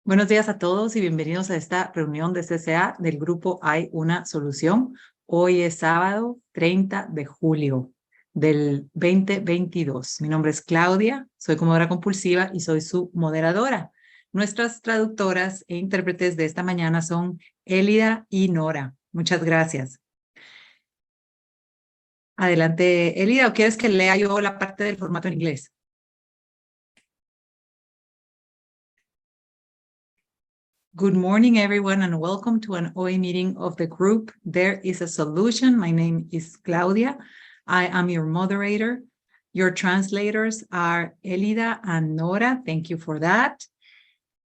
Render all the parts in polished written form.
Buenos días a todos y bienvenidos a esta reunión de CCA del grupo Hay una Solución. Hoy es sábado 30 de julio del 2022. Mi nombre es Claudia, soy comodora compulsiva y soy su moderadora. Nuestras traductoras e intérpretes de esta mañana son Elida y Nora. Muchas gracias. Adelante, Elida, ¿o quieres que lea yo la parte del formato en inglés? Good morning, everyone, and welcome to an OA meeting of the group There is a Solution. My name is Claudia. I am your moderator. Your translators are Elida and Nora. Thank you for that.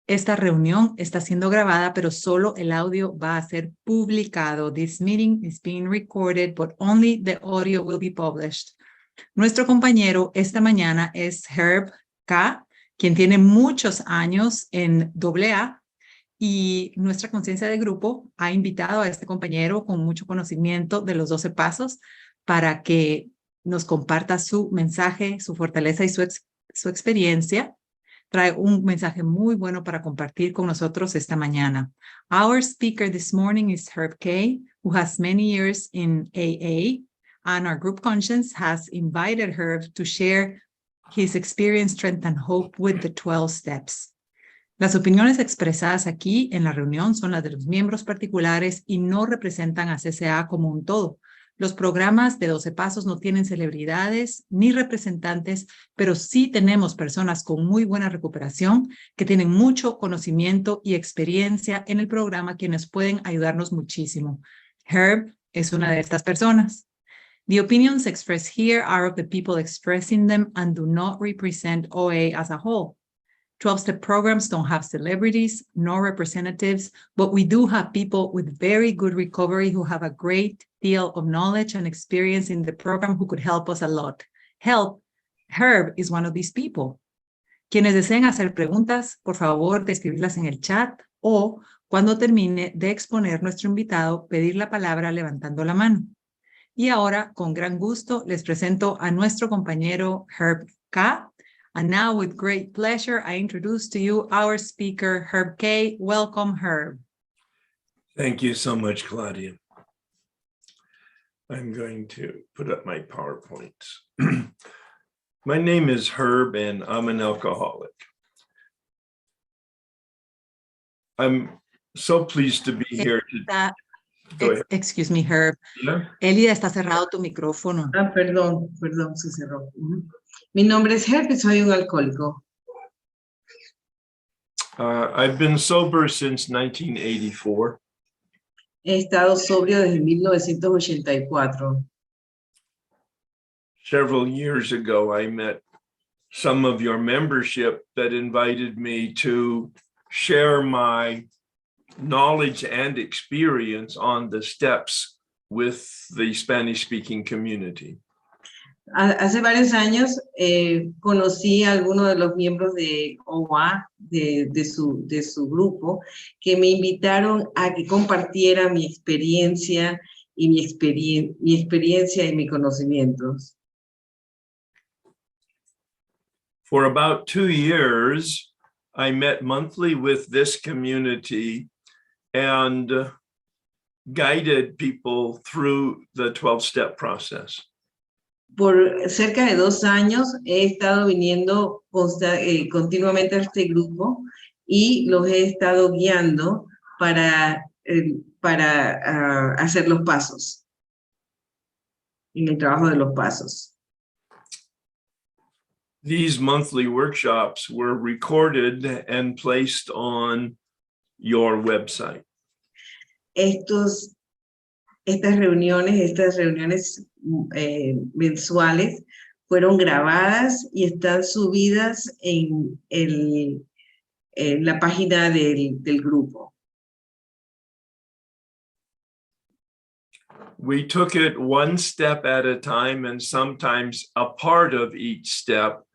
Esta reunión está siendo grabada, pero solo el audio va a ser publicado. This meeting is being recorded, but only the audio will be published. Nuestro compañero esta mañana es Herb K., quien tiene muchos años en AA, y nuestra conciencia de grupo ha invitado a este compañero con mucho conocimiento de los 12 pasos para que nos comparta su mensaje, su fortaleza y su experiencia. Trae un mensaje muy bueno para compartir con nosotros esta mañana. Our speaker this morning is Herb K., who has many years in AA, and our group conscience has invited Herb to share his experience, strength, and hope with the 12 steps. Las opiniones expresadas aquí en la reunión son las de los miembros particulares y no representan a CCA como un todo. Los programas de 12 Pasos no tienen celebridades ni representantes, pero sí tenemos personas con muy buena recuperación que tienen mucho conocimiento y experiencia en el programa, quienes pueden ayudarnos muchísimo. Herb es una de estas personas. The opinions expressed here are of the people expressing them and do not represent OA as a whole. 12-step programs don't have celebrities nor representatives, but we do have people with very good recovery who have a great deal of knowledge and experience in the program who could help us a lot. Herb is one of these people. Quienes deseen hacer preguntas, por favor, de escribirlas en el chat o, cuando termine de exponer nuestro invitado, pedir la palabra levantando la mano. Y ahora, con gran gusto, les presento a nuestro compañero Herb K., and now, with great pleasure, I introduce to you our speaker, Herb K. Welcome, Herb. Thank you so much, Claudia. I'm going to put up my PowerPoint. My name is Herb, and I'm an alcoholic. I'm so pleased to be here. Excuse me, Herb. Yeah? Elida, está cerrado tu micrófono. Perdón, se cerró. Mi nombre es Herb y soy un alcohólico. I've been sober since 1984. He estado sobrio desde 1984. Several years ago, I met some of your membership that invited me to share my knowledge and experience on the steps with the Spanish-speaking community. Hace varios años conocí a algunos de los miembros de OA, de su grupo, que me invitaron a que compartiera mi experiencia y mis conocimientos. For about 2 years, I met monthly with this community and guided people through the 12-step process. Por cerca de 2 años he estado viniendo continuamente a este grupo y los he estado guiando para hacer los pasos, en el trabajo de los pasos. These monthly workshops were recorded and placed on your website. Estas reuniones mensuales fueron grabadas y están subidas en la página del grupo. We took it one step at a time and sometimes a part of each step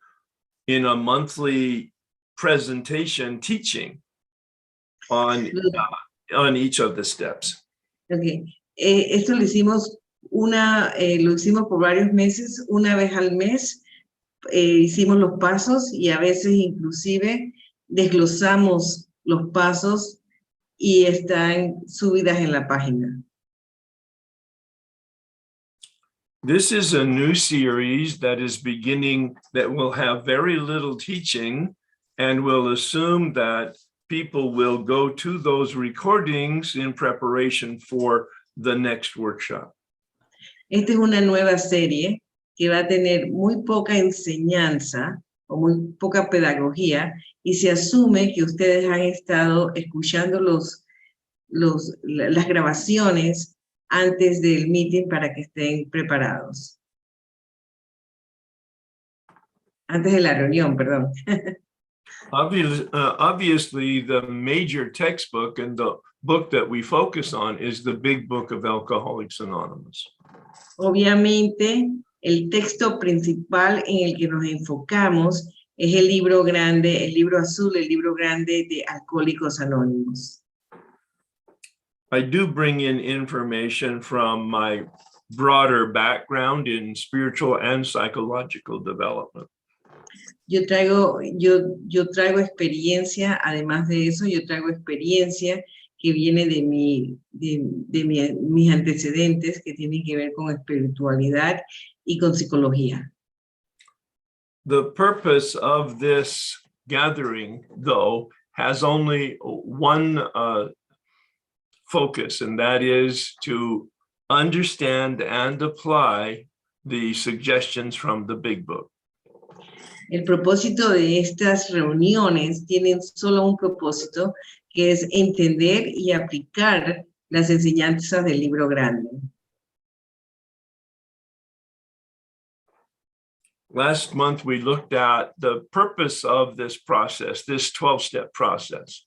in a monthly presentation teaching on each of the steps. Okay. Esto lo hicimos por varios meses, una vez al mes, hicimos los pasos y a veces inclusive desglosamos los pasos y están subidas en la página. This is a new series that is beginning that will have very little teaching and will assume that people will go to those recordings in preparation for the next workshop. Esta es una nueva serie que va a tener muy poca enseñanza o muy poca pedagogía y se asume que ustedes han estado escuchando las grabaciones antes del meeting para que estén preparados. Antes de la reunión, perdón. Obviously, the major textbook and the book that we focus on is the big book of Alcoholics Anonymous. Obviamente, el texto principal en el que nos enfocamos es el libro grande, el libro azul, el libro grande de Alcohólicos Anónimos. I do bring in information from my broader background in spiritual and psychological development. Yo traigo experiencia, además de eso, yo traigo experiencia que viene de mis antecedentes que tienen que ver con espiritualidad y con psicología. The purpose of this gathering, though, has only one focus, and that is to understand and apply the suggestions from the big book. El propósito de estas reuniones tienen solo un propósito, que es entender y aplicar las enseñanzas del libro grande. Last month, we looked at the purpose of this process, this 12-step process.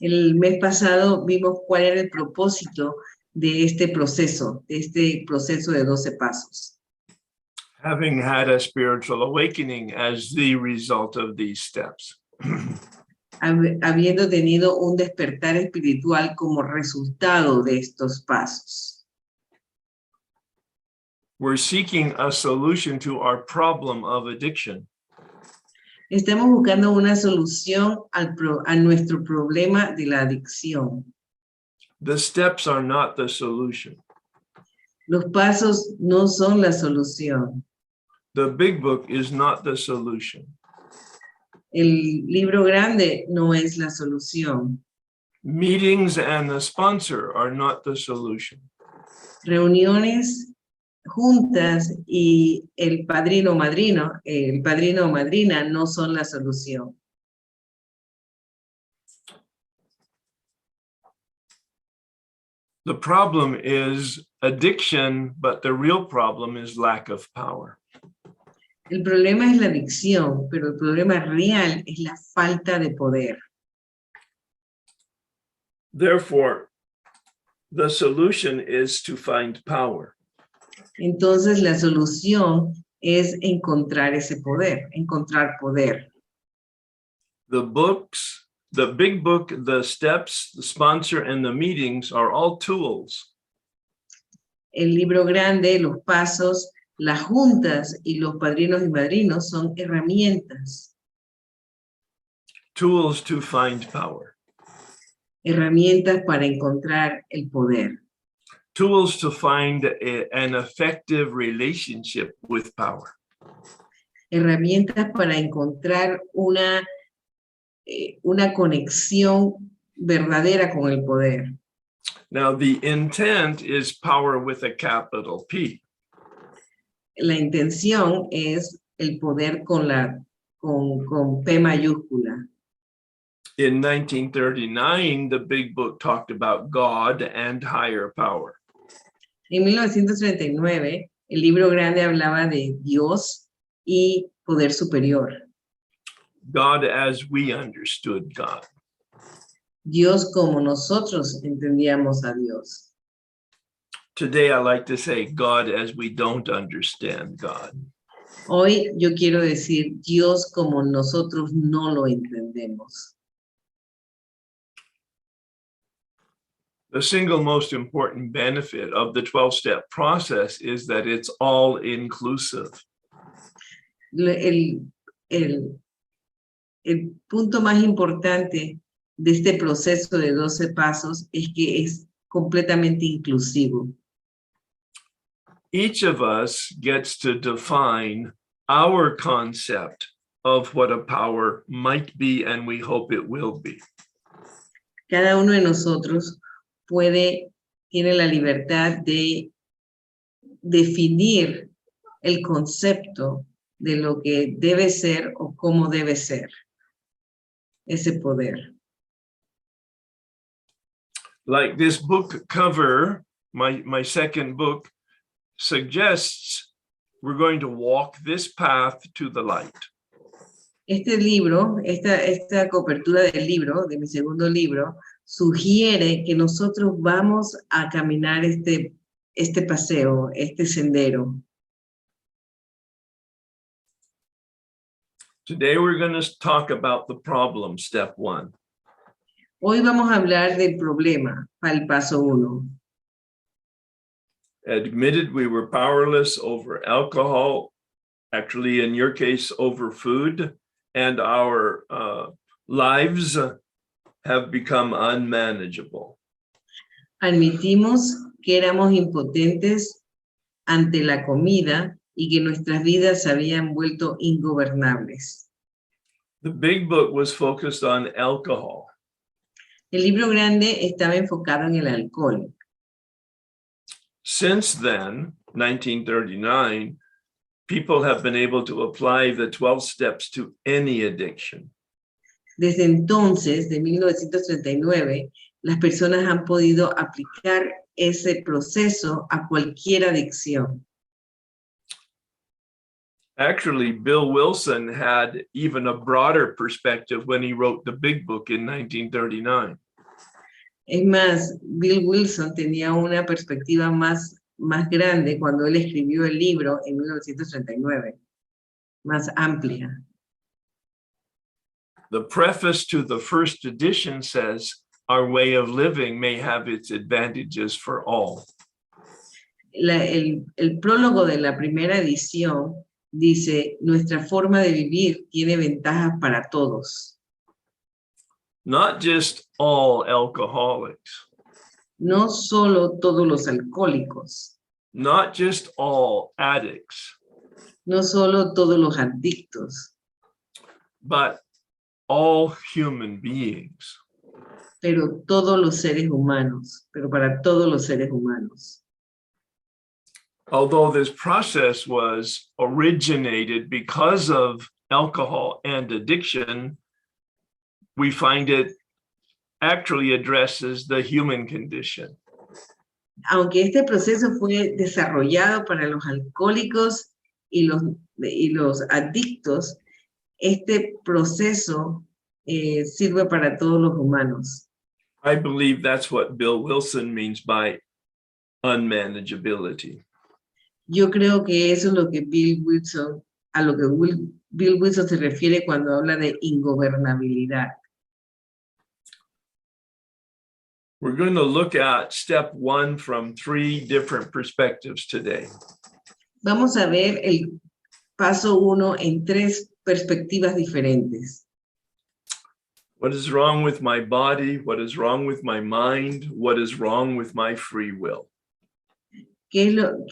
El mes pasado vimos cuál era el propósito de este proceso de 12 pasos. Having had a spiritual awakening as the result of these steps. Habiendo tenido un despertar espiritual como resultado de estos pasos. We're seeking a solution to our problem of addiction. Estamos buscando una solución a nuestro problema de la adicción. The steps are not the solution. Los pasos no son la solución. The big book is not the solution. El libro grande no es la solución. Meetings and the sponsor are not the solution. Reuniones juntas y el padrino o madrina no son la solución. The problem is addiction, but the real problem is lack of power. El problema es la adicción, pero el problema real es la falta de poder. Therefore, the solution is to find power. Entonces la solución es encontrar ese poder, encontrar poder. The books, the big book, the steps, the sponsor, and the meetings are all tools. El libro grande, los pasos, las juntas y los padrinos y madrinos son herramientas. Tools to find power. Herramientas para encontrar el poder. Tools to find an effective relationship with power. Herramientas para encontrar una conexión verdadera con el poder. Now, the intent is power with a capital P. La intención es el poder con P mayúscula. In 1939, the big book talked about God and higher power. En 1939, el libro grande hablaba de Dios y poder superior. God as we understood God. Dios como nosotros entendíamos a Dios. Today, I like to say God as we don't understand God. Hoy yo quiero decir Dios como nosotros no lo entendemos. The single most important benefit of the 12-step process is that it's all inclusive. el, el punto más importante de este proceso de 12 pasos es que es completamente inclusivo. Each of us gets to define our concept of what a power might be, and we hope it will be. Cada uno de nosotros tiene la libertad de definir el concepto de lo que debe ser o cómo debe ser ese poder. Like this book cover, my second book suggests, we're going to walk this path to the light. Este libro, esta cobertura del libro, de mi segundo libro, sugiere que nosotros vamos a caminar este paseo, este sendero. Today we're going to talk about the problem, step 1. Hoy vamos a hablar del problema, para el paso 1. Admitted we were powerless over alcohol, actually in your case over food, and our lives have become unmanageable. Admitimos que éramos impotentes ante la comida y que nuestras vidas se habían vuelto ingobernables. The big book was focused on alcohol. El libro grande estaba enfocado en el alcohol. Since then, 1939, people have been able to apply the 12 steps to any addiction. Desde entonces, de 1939, las personas han podido aplicar ese proceso a cualquier adicción. Actually, Bill Wilson had even a broader perspective when he wrote the big book in 1939. Es más, Bill Wilson tenía una perspectiva más grande cuando él escribió el libro en 1939, más amplia. The preface to the first edition says, our way of living may have its advantages for all. El prólogo de la primera edición dice, nuestra forma de vivir tiene ventajas para todos. Not just all alcoholics. No solo todos los alcohólicos. Not just all addicts. No solo todos los adictos. But all human beings. Pero todos los seres humanos. Pero para todos los seres humanos. Although this process was originated because of alcohol and addiction, we find it actually addresses the human condition. Aunque este proceso fue desarrollado para los alcohólicos y los adictos, este proceso sirve para todos los humanos. I believe that's what Bill Wilson means by unmanageability. Yo creo que eso es lo que Bill Wilson se refiere cuando habla de ingobernabilidad. We're going to look at step 1 from 3 different perspectives today. Vamos a ver el paso 1 en 3 perspectivas diferentes. What is wrong with my body? What is wrong with my mind? What is wrong with my free will? ¿Cuál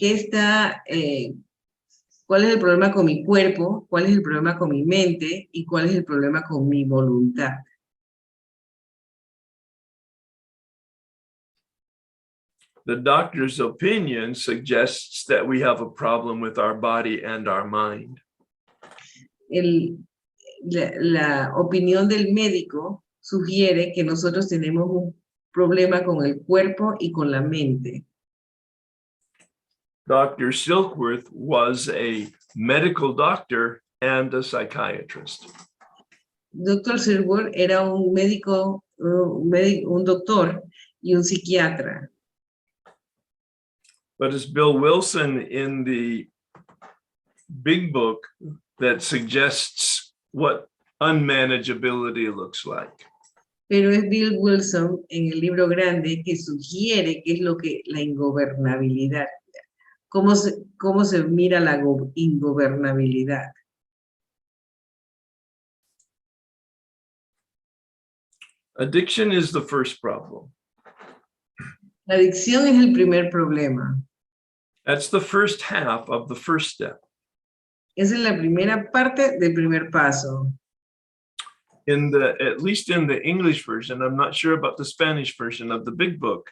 es el problema con mi cuerpo? ¿Cuál es el problema con mi mente? ¿Y cuál es el problema con mi voluntad? The doctor's opinion suggests that we have a problem with our body and our mind. La opinión del médico sugiere que nosotros tenemos un problema con el cuerpo y con la mente. Dr. Silkworth was a medical doctor and a psychiatrist. Dr. Silkworth era un médico, un doctor y un psiquiatra. But it's Bill Wilson in the big book that suggests what unmanageability looks like. Pero es Bill Wilson en el libro grande que sugiere qué es lo que la ingobernabilidad, cómo se mira la ingobernabilidad. Addiction is the first problem. La adicción es el primer problema. That's the first half of the first step. Esa es la primera parte del primer paso. At least in the English version, I'm not sure about the Spanish version of the big book,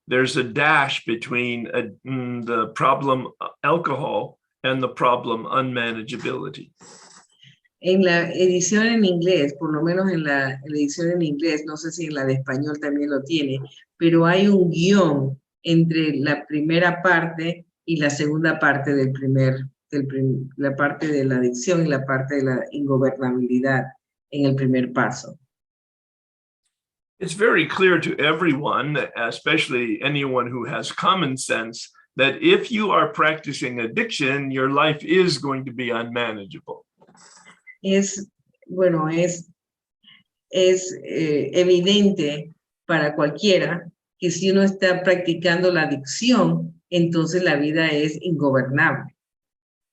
there's a dash between the problem alcohol and the problem unmanageability. En la edición en inglés, por lo menos en la edición en inglés, no sé si en la de español también lo tiene, pero hay un guión entre la primera parte y la segunda parte la parte de la adicción y la parte de la ingobernabilidad en el primer paso. It's very clear to everyone, especially anyone who has common sense, that if you are practicing addiction, your life is going to be unmanageable. Es evidente para cualquiera que si uno está practicando la adicción, entonces la vida es ingobernable.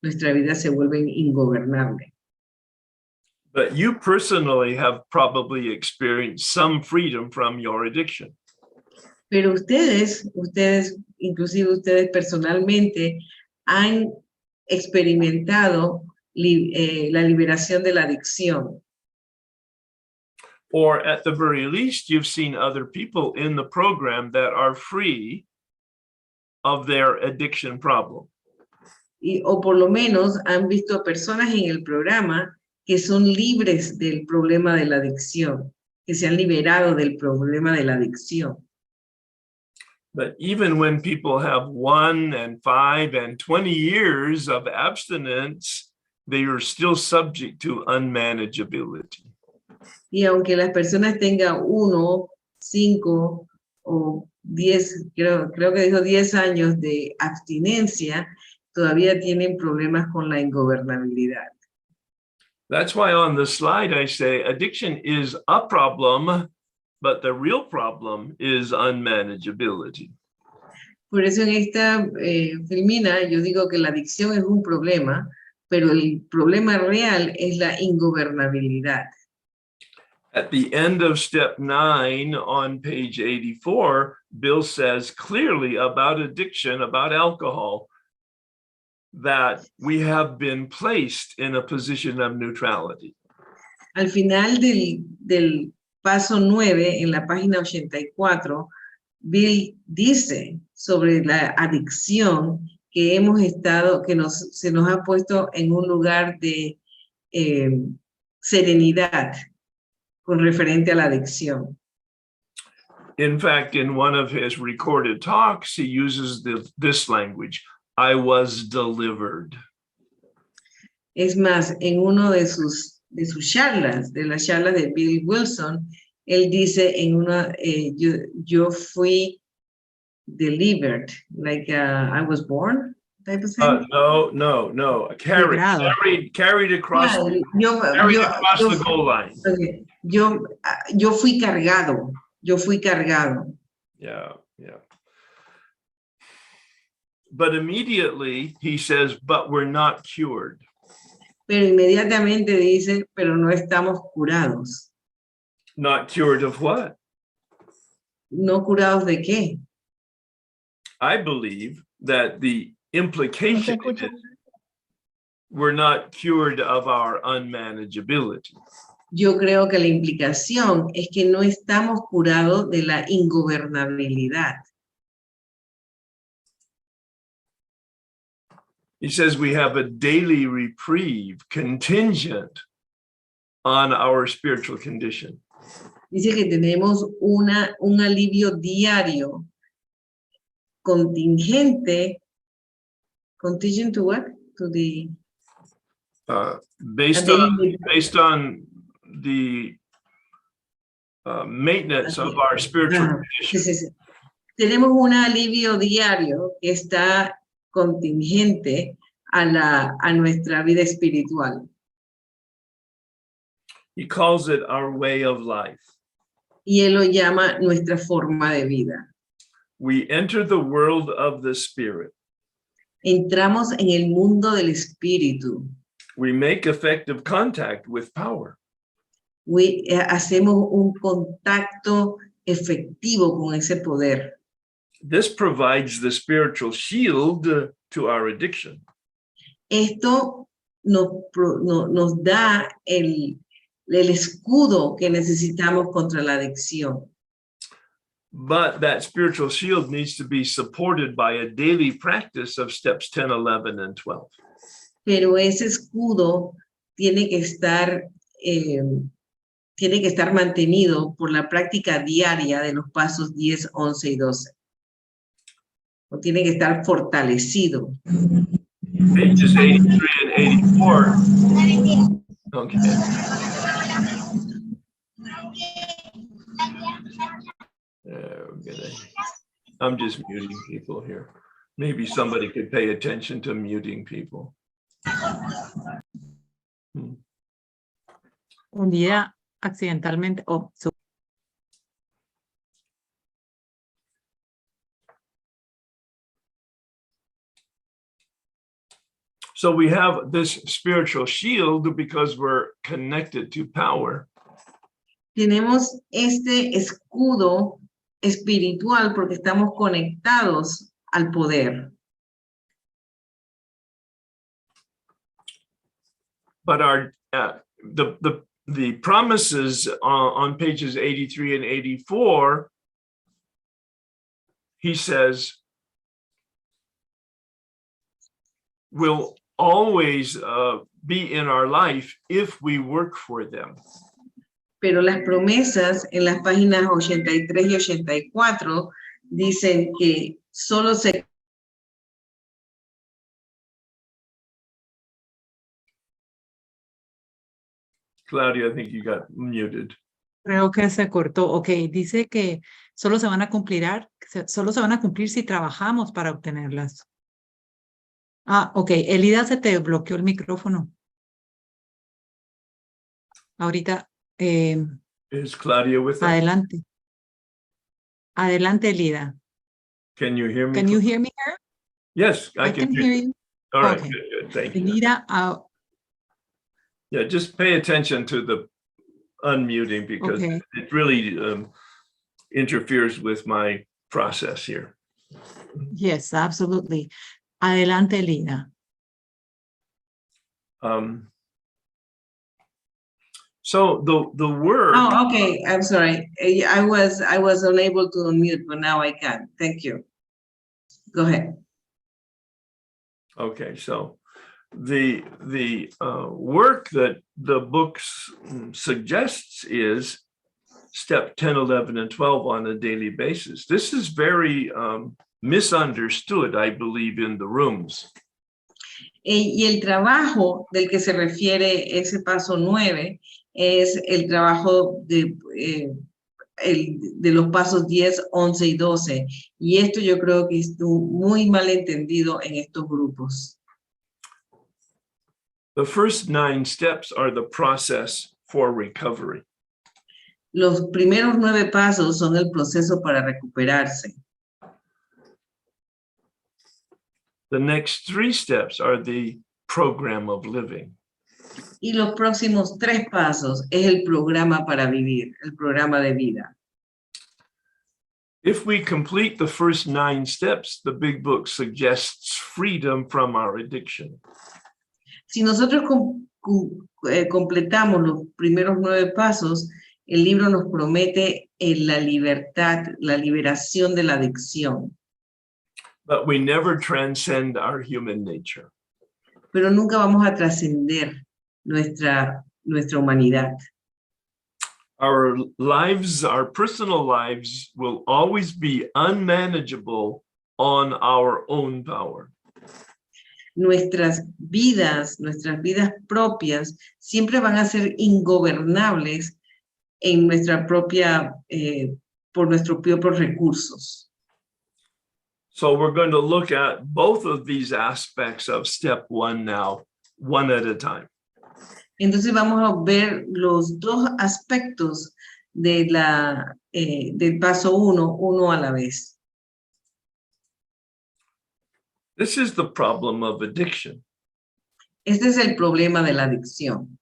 Nuestra vida se vuelve ingobernable. But you personally have probably experienced some freedom from your addiction. Pero inclusive ustedes personalmente, han experimentado la liberación de la adicción. Or at the very least, you've seen other people in the program that are free of their addiction problem. O por lo menos han visto personas en el programa que son libres del problema de la adicción, que se han liberado del problema de la adicción. But even when people have 1 and 5 and 20 years of abstinence, they are still subject to unmanageability. Y aunque las personas tengan 1, 5 o 10, creo que dijo 10 años de abstinencia, todavía tienen problemas con la ingobernabilidad. That's why on the slide I say addiction is a problem, but the real problem is unmanageability. Por eso en esta filmina yo digo que la adicción es un problema, pero el problema real es la ingobernabilidad. At the end of step 9 on page 84, Bill says clearly about addiction, about alcohol, that we have been placed in a position of neutrality. Al final del paso 9, en la página 84, Bill dice sobre la adicción que hemos estado, que se nos ha puesto en un lugar de serenidad con referente a la adicción. In fact, in one of his recorded talks, he uses this language, I was delivered. Es más, en uno de sus charlas, de las charlas de Bill Wilson, él dice en una, yo fui delivered, like I was born, type of thing. No. Carried across, the goal line. Okay. Yo fui cargado. Yeah. But immediately he says, but we're not cured. Pero inmediatamente dice, pero no estamos curados. Not cured of what? ¿No curados de qué? I believe that the implication is we're not cured of our unmanageability. Yo creo que la implicación es que no estamos curados de la ingobernabilidad. He says we have a daily reprieve contingent on our spiritual condition. Dice que tenemos un alivio diario contingente. Contingent to what? To the based on the maintenance of our spiritual condition. Sí. Tenemos un alivio diario que está contingente a nuestra vida espiritual. He calls it our way of life. Y él lo llama nuestra forma de vida. We enter the world of the spirit. Entramos en el mundo del espíritu. We make effective contact with power. hacemos un contacto efectivo con ese poder. This provides the spiritual shield to our addiction. Esto nos da el escudo que necesitamos contra la adicción. But that spiritual shield needs to be supported by a daily practice of steps 10, 11, and 12. Pero ese escudo tiene que estar mantenido por la práctica diaria de los pasos 10, 11 y 12. O tiene que estar fortalecido. Pages 83 and 84. Okay. I'm just muting people here. Maybe somebody could pay attention to muting people. Un día accidentalmente, So we have this spiritual shield because we're connected to power. Tenemos este escudo espiritual porque estamos conectados al poder. But our the promises on pages 83 and 84, he says, will always be in our life if we work for them. Pero las promesas en las páginas 83 y 84 dicen que solo se... Claudia, I think you got muted. creo que se cortó. Ok, dice que solo se van a cumplir si trabajamos para obtenerlas. Ah, ok. Elida, se te bloqueó el micrófono. Ahorita. Is Claudia with us? Adelante. Adelante, Elida. Can you hear me? Can you hear me here? Yes, I can hear you. All right, Okay. good, thank you. Elida, Yeah, just pay attention to the unmuting because okay. it really interferes with my process here. Yes, absolutely. Adelante, Elida. So the word. Oh, okay. I'm sorry. I was unable to unmute, but now I can. Thank you. Go ahead. Okay, so the work that the book suggests is step 10, 11, and 12 on a daily basis. This is very misunderstood, I believe, in the rooms. Y el trabajo del que se refiere ese paso 9 es el trabajo de los pasos 10, 11 y 12. Y esto yo creo que es muy mal entendido en estos grupos. The first 9 steps are the process for recovery. Los primeros 9 pasos son el proceso para recuperarse. The next 3 steps are the program of living. Y los próximos 3 pasos es el programa para vivir, el programa de vida. If we complete the first 9 steps, the big book suggests freedom from our addiction. Si nosotros completamos los primeros 9 pasos, el libro nos promete la libertad, la liberación de la adicción. But we never transcend our human nature. Pero nunca vamos a trascender nuestra humanidad. Our lives, our personal lives, will always be unmanageable on our own power. Nuestras vidas propias, siempre van a ser ingobernables en nuestra propia, por nuestros propios recursos. So we're going to look at both of these aspects of step 1 now, one at a time. Entonces vamos a ver los dos aspectos de del paso 1, uno a la vez. This is the problem of addiction. Este es el problema de la adicción.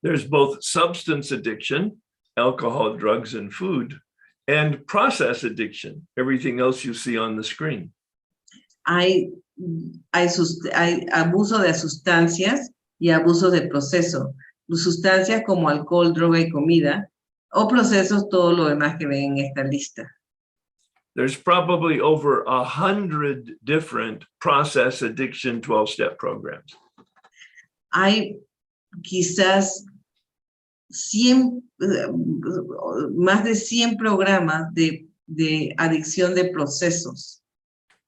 There's both substance addiction, alcohol, drugs, and food, and process addiction, everything else you see on the screen. Hay abuso de sustancias y abuso de proceso. Sustancias como alcohol, droga y comida, o procesos, todo lo demás que ven en esta lista. There's probably over 100 different process addiction 12-step programs. Hay quizás más de 100 programas de adicción de procesos,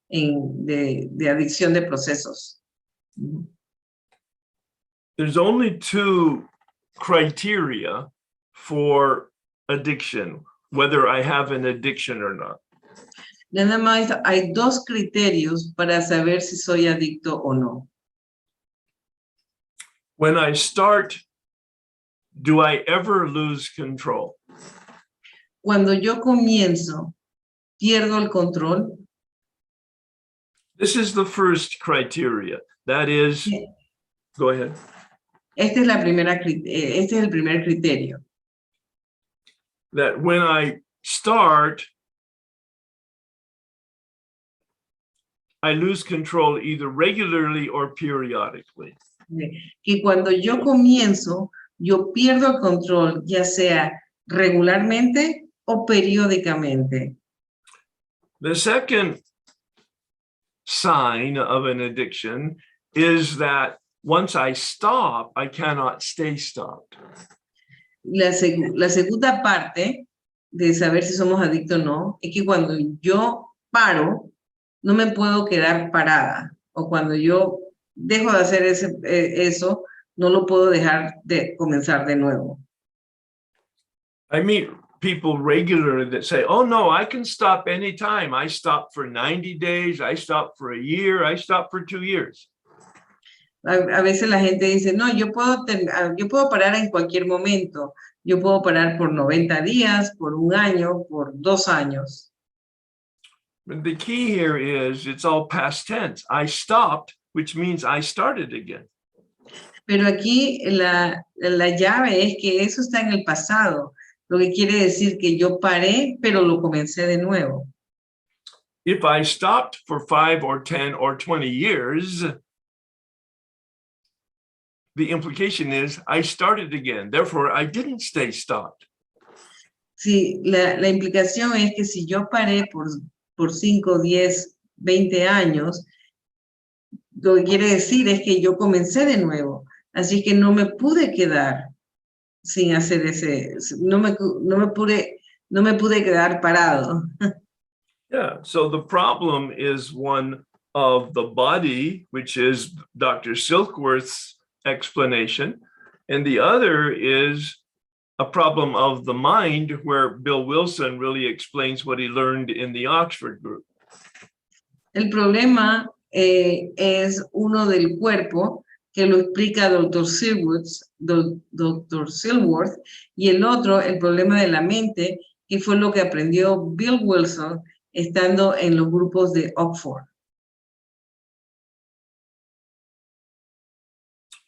de adicción de procesos. There's only 2 criteria for addiction, whether I have an addiction or not. Nada más hay 2 criterios para saber si soy adicto o no. When I start, do I ever lose control? Cuando yo comienzo, pierdo el control. This is the first criteria. That is, go ahead. Este es el primer criterio. That when I start, I lose control either regularly or periodically. Que cuando yo comienzo, yo pierdo el control, ya sea regularmente o periódicamente. The second sign of an addiction is that once I stop, I cannot stay stopped. La segunda parte de saber si somos adictos o no es que cuando yo paro, no me puedo quedar parada. O cuando yo dejo de hacer eso, no lo puedo dejar de comenzar de nuevo. I meet people regularly that say, oh no, I can stop anytime. I stop for 90 days, I stop for a year, I stop for 2 years. A veces la gente dice, no, yo puedo parar en cualquier momento. Yo puedo parar por 90 días, por 1 año, por 2 años. But the key here is it's all past tense. I stopped, which means I started again. Pero aquí la llave es que eso está en el pasado, lo que quiere decir que yo paré, pero lo comencé de nuevo. If I stopped for 5 or 10 or 20 years, the implication is I started again. Therefore, I didn't stay stopped. Sí, la implicación es que si yo paré por 5, 10, 20 años, lo que quiere decir es que yo comencé de nuevo. Así que no me pude quedar sin hacer no me pude quedar parado. Yeah, so the problem is one of the body, which is Dr. Silkworth's explanation, and the other is a problem of the mind, where Bill Wilson really explains what he learned in the Oxford group. El problema es uno del cuerpo, que lo explica Dr. Silkworth, y el otro, el problema de la mente, que fue lo que aprendió Bill Wilson estando en los grupos de Oxford.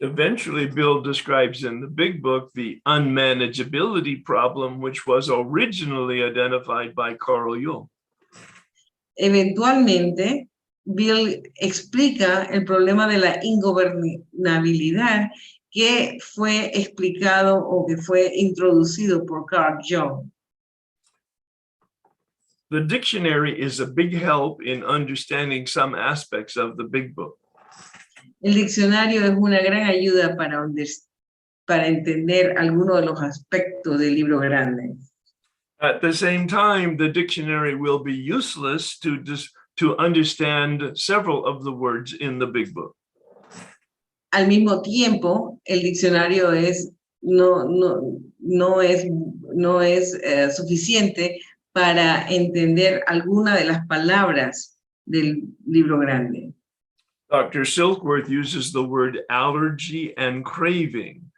Eventually, Bill describes in the big book the unmanageability problem, which was originally identified by Carl Jung. Eventualmente, Bill explica el problema de la ingobernabilidad que fue explicado o que fue introducido por Carl Jung. The dictionary is a big help in understanding some aspects of the big book. El diccionario es una gran ayuda para entender algunos de los aspectos del libro grande. At the same time, the dictionary will be useless to understand several of the words in the big book. Al mismo tiempo, el diccionario no es suficiente para entender alguna de las palabras del libro grande. Dr. Silkworth uses the word allergy and craving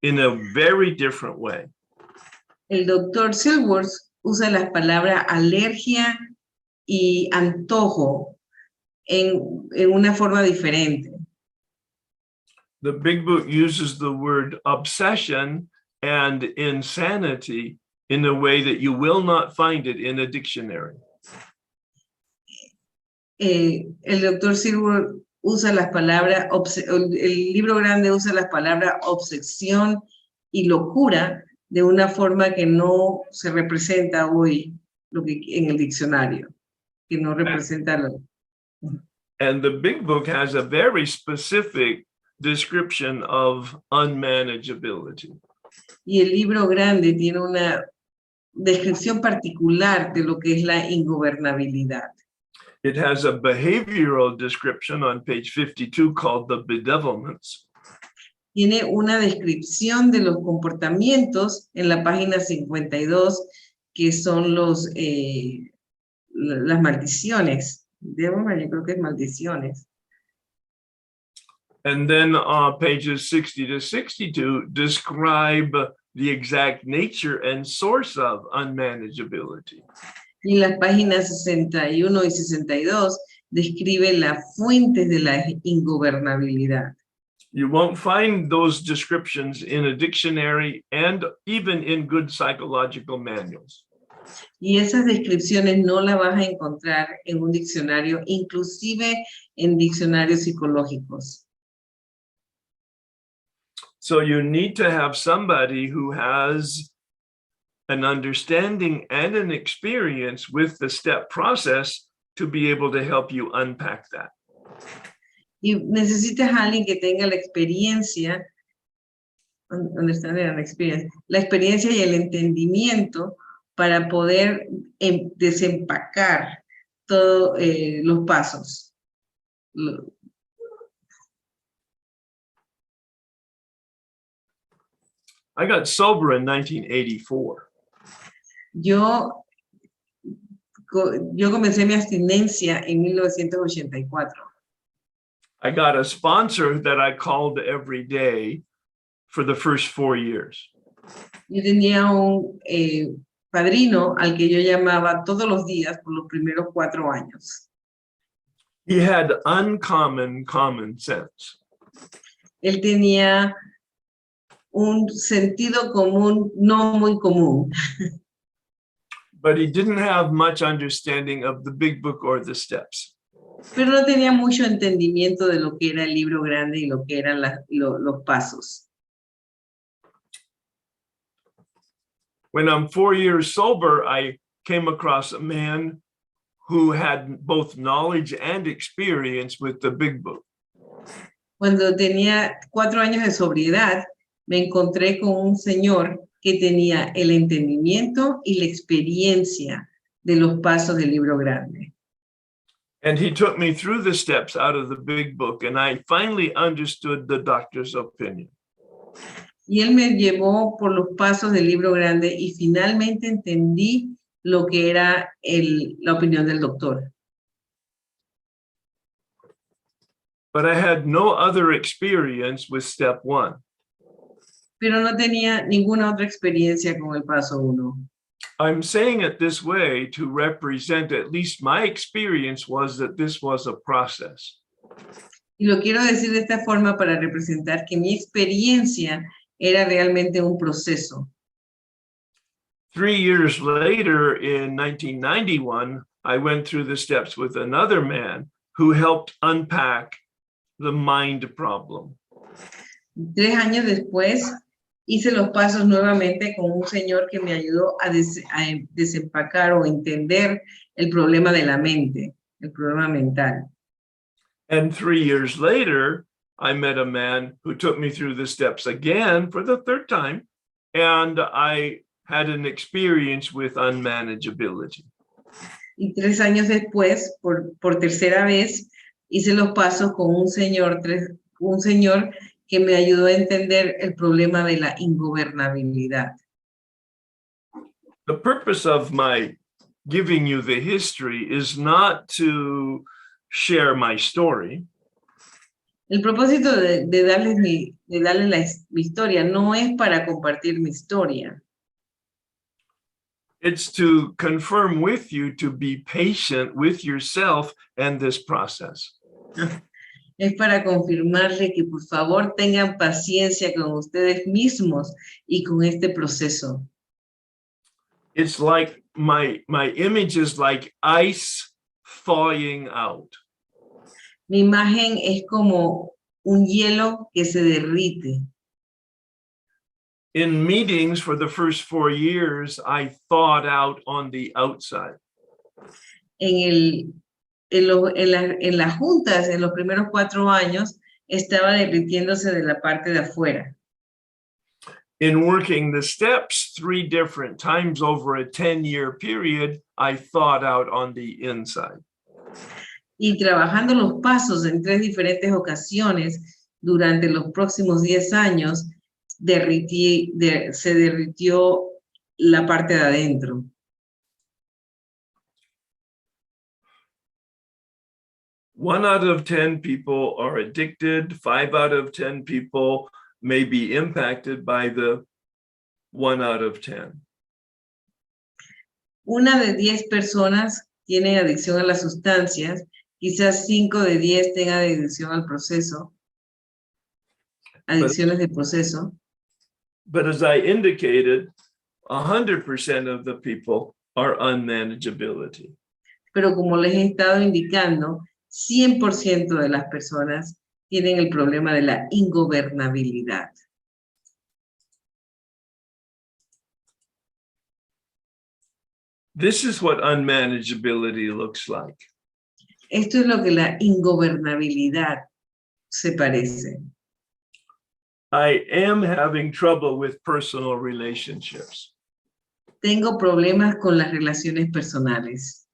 in a very different way. El doctor Silkworth usa las palabras alergia y antojo en una forma diferente. The Big Book uses the word obsession and insanity in a way that you will not find it in a dictionary. El doctor Silver usa las palabras, el libro grande usa las palabras obsesión y locura de una forma que no se representa hoy en el diccionario, que no representa lo. And the Big Book has a very specific description of unmanageability. Y el libro grande tiene una descripción particular de lo que es la ingobernabilidad. It has a behavioral description on page 52 called the bedevilments. Tiene una descripción de los comportamientos en la página 52, que son las maldiciones. Yo creo que es maldiciones. And then pages 60 to 62 describe the exact nature and source of unmanageability. Y en las páginas 61 y 62 describe las fuentes de la ingobernabilidad. You won't find those descriptions in a dictionary and even in good psychological manuals. Y esas descripciones no las vas a encontrar en un diccionario, inclusive en diccionarios psicológicos. So you need to have somebody who has an understanding and an experience with the step process to be able to help you unpack that. Y necesitas a alguien que tenga la experiencia, la experiencia y el entendimiento para poder desempacar todos los pasos. I got sober in 1984. Yo comencé mi abstinencia en 1984. I got a sponsor that I called every day for the first 4 years. Yo tenía un padrino al que yo llamaba todos los días por los primeros 4 años. He had uncommon common sense. Él tenía un sentido común no muy común. But he didn't have much understanding of the Big Book or the steps. Pero no tenía mucho entendimiento de lo que era el libro grande y lo que eran los pasos. When I'm 4 years sober, I came across a man who had both knowledge and experience with the Big Book. Cuando tenía 4 años de sobriedad, me encontré con un señor que tenía el entendimiento y la experiencia de los pasos del libro grande. And he took me through the steps out of the Big Book, and I finally understood the doctor's opinion. Y él me llevó por los pasos del libro grande y finalmente entendí lo que era la opinión del doctor. But I had no other experience with step 1. Pero no tenía ninguna otra experiencia con el paso 1. I'm saying it this way to represent, at least my experience was that this was a process. Y lo quiero decir de esta forma para representar que mi experiencia era realmente un proceso. 3 years later, in 1991, I went through the steps with another man who helped unpack the mind problem. 3 años después, hice los pasos nuevamente con un señor que me ayudó a desempacar o entender el problema de la mente, el problema mental. And 3 years later, I met a man who took me through the steps again for the 3rd time, and I had an experience with unmanageability. Y 3 años después, por tercera vez, hice los pasos con un señor que me ayudó a entender el problema de la ingobernabilidad. The purpose of my giving you the history is not to share my story. El propósito de darles mi historia no es para compartir mi historia. It's to confirm with you to be patient with yourself and this process. Es para confirmarle que por favor tengan paciencia con ustedes mismos y con este proceso. It's like my image is like ice thawing out. Mi imagen es como un hielo que se derrite. In meetings for the first 4 years, I thawed out on the outside. En las juntas, en los primeros 4 años, estaba derritiéndose de la parte de afuera. In working the steps 3 different times over a 10-year period, I thawed out on the inside. Y trabajando los pasos en 3 diferentes ocasiones durante los próximos 10 años, se derritió la parte de adentro. One out of 10 people are addicted. 5 out of 10 people may be impacted by the 1 out of 10. Una de 10 personas tiene adicción a las sustancias, quizás 5 de 10 tengan adicción al proceso, adicciones de proceso. But as I indicated, 100% of the people are unmanageability. Pero como les he estado indicando, 100% de las personas tienen el problema de la ingobernabilidad. This is what unmanageability looks like. Esto es lo que la ingobernabilidad se parece. I am having trouble with personal relationships. Tengo problemas con las relaciones personales.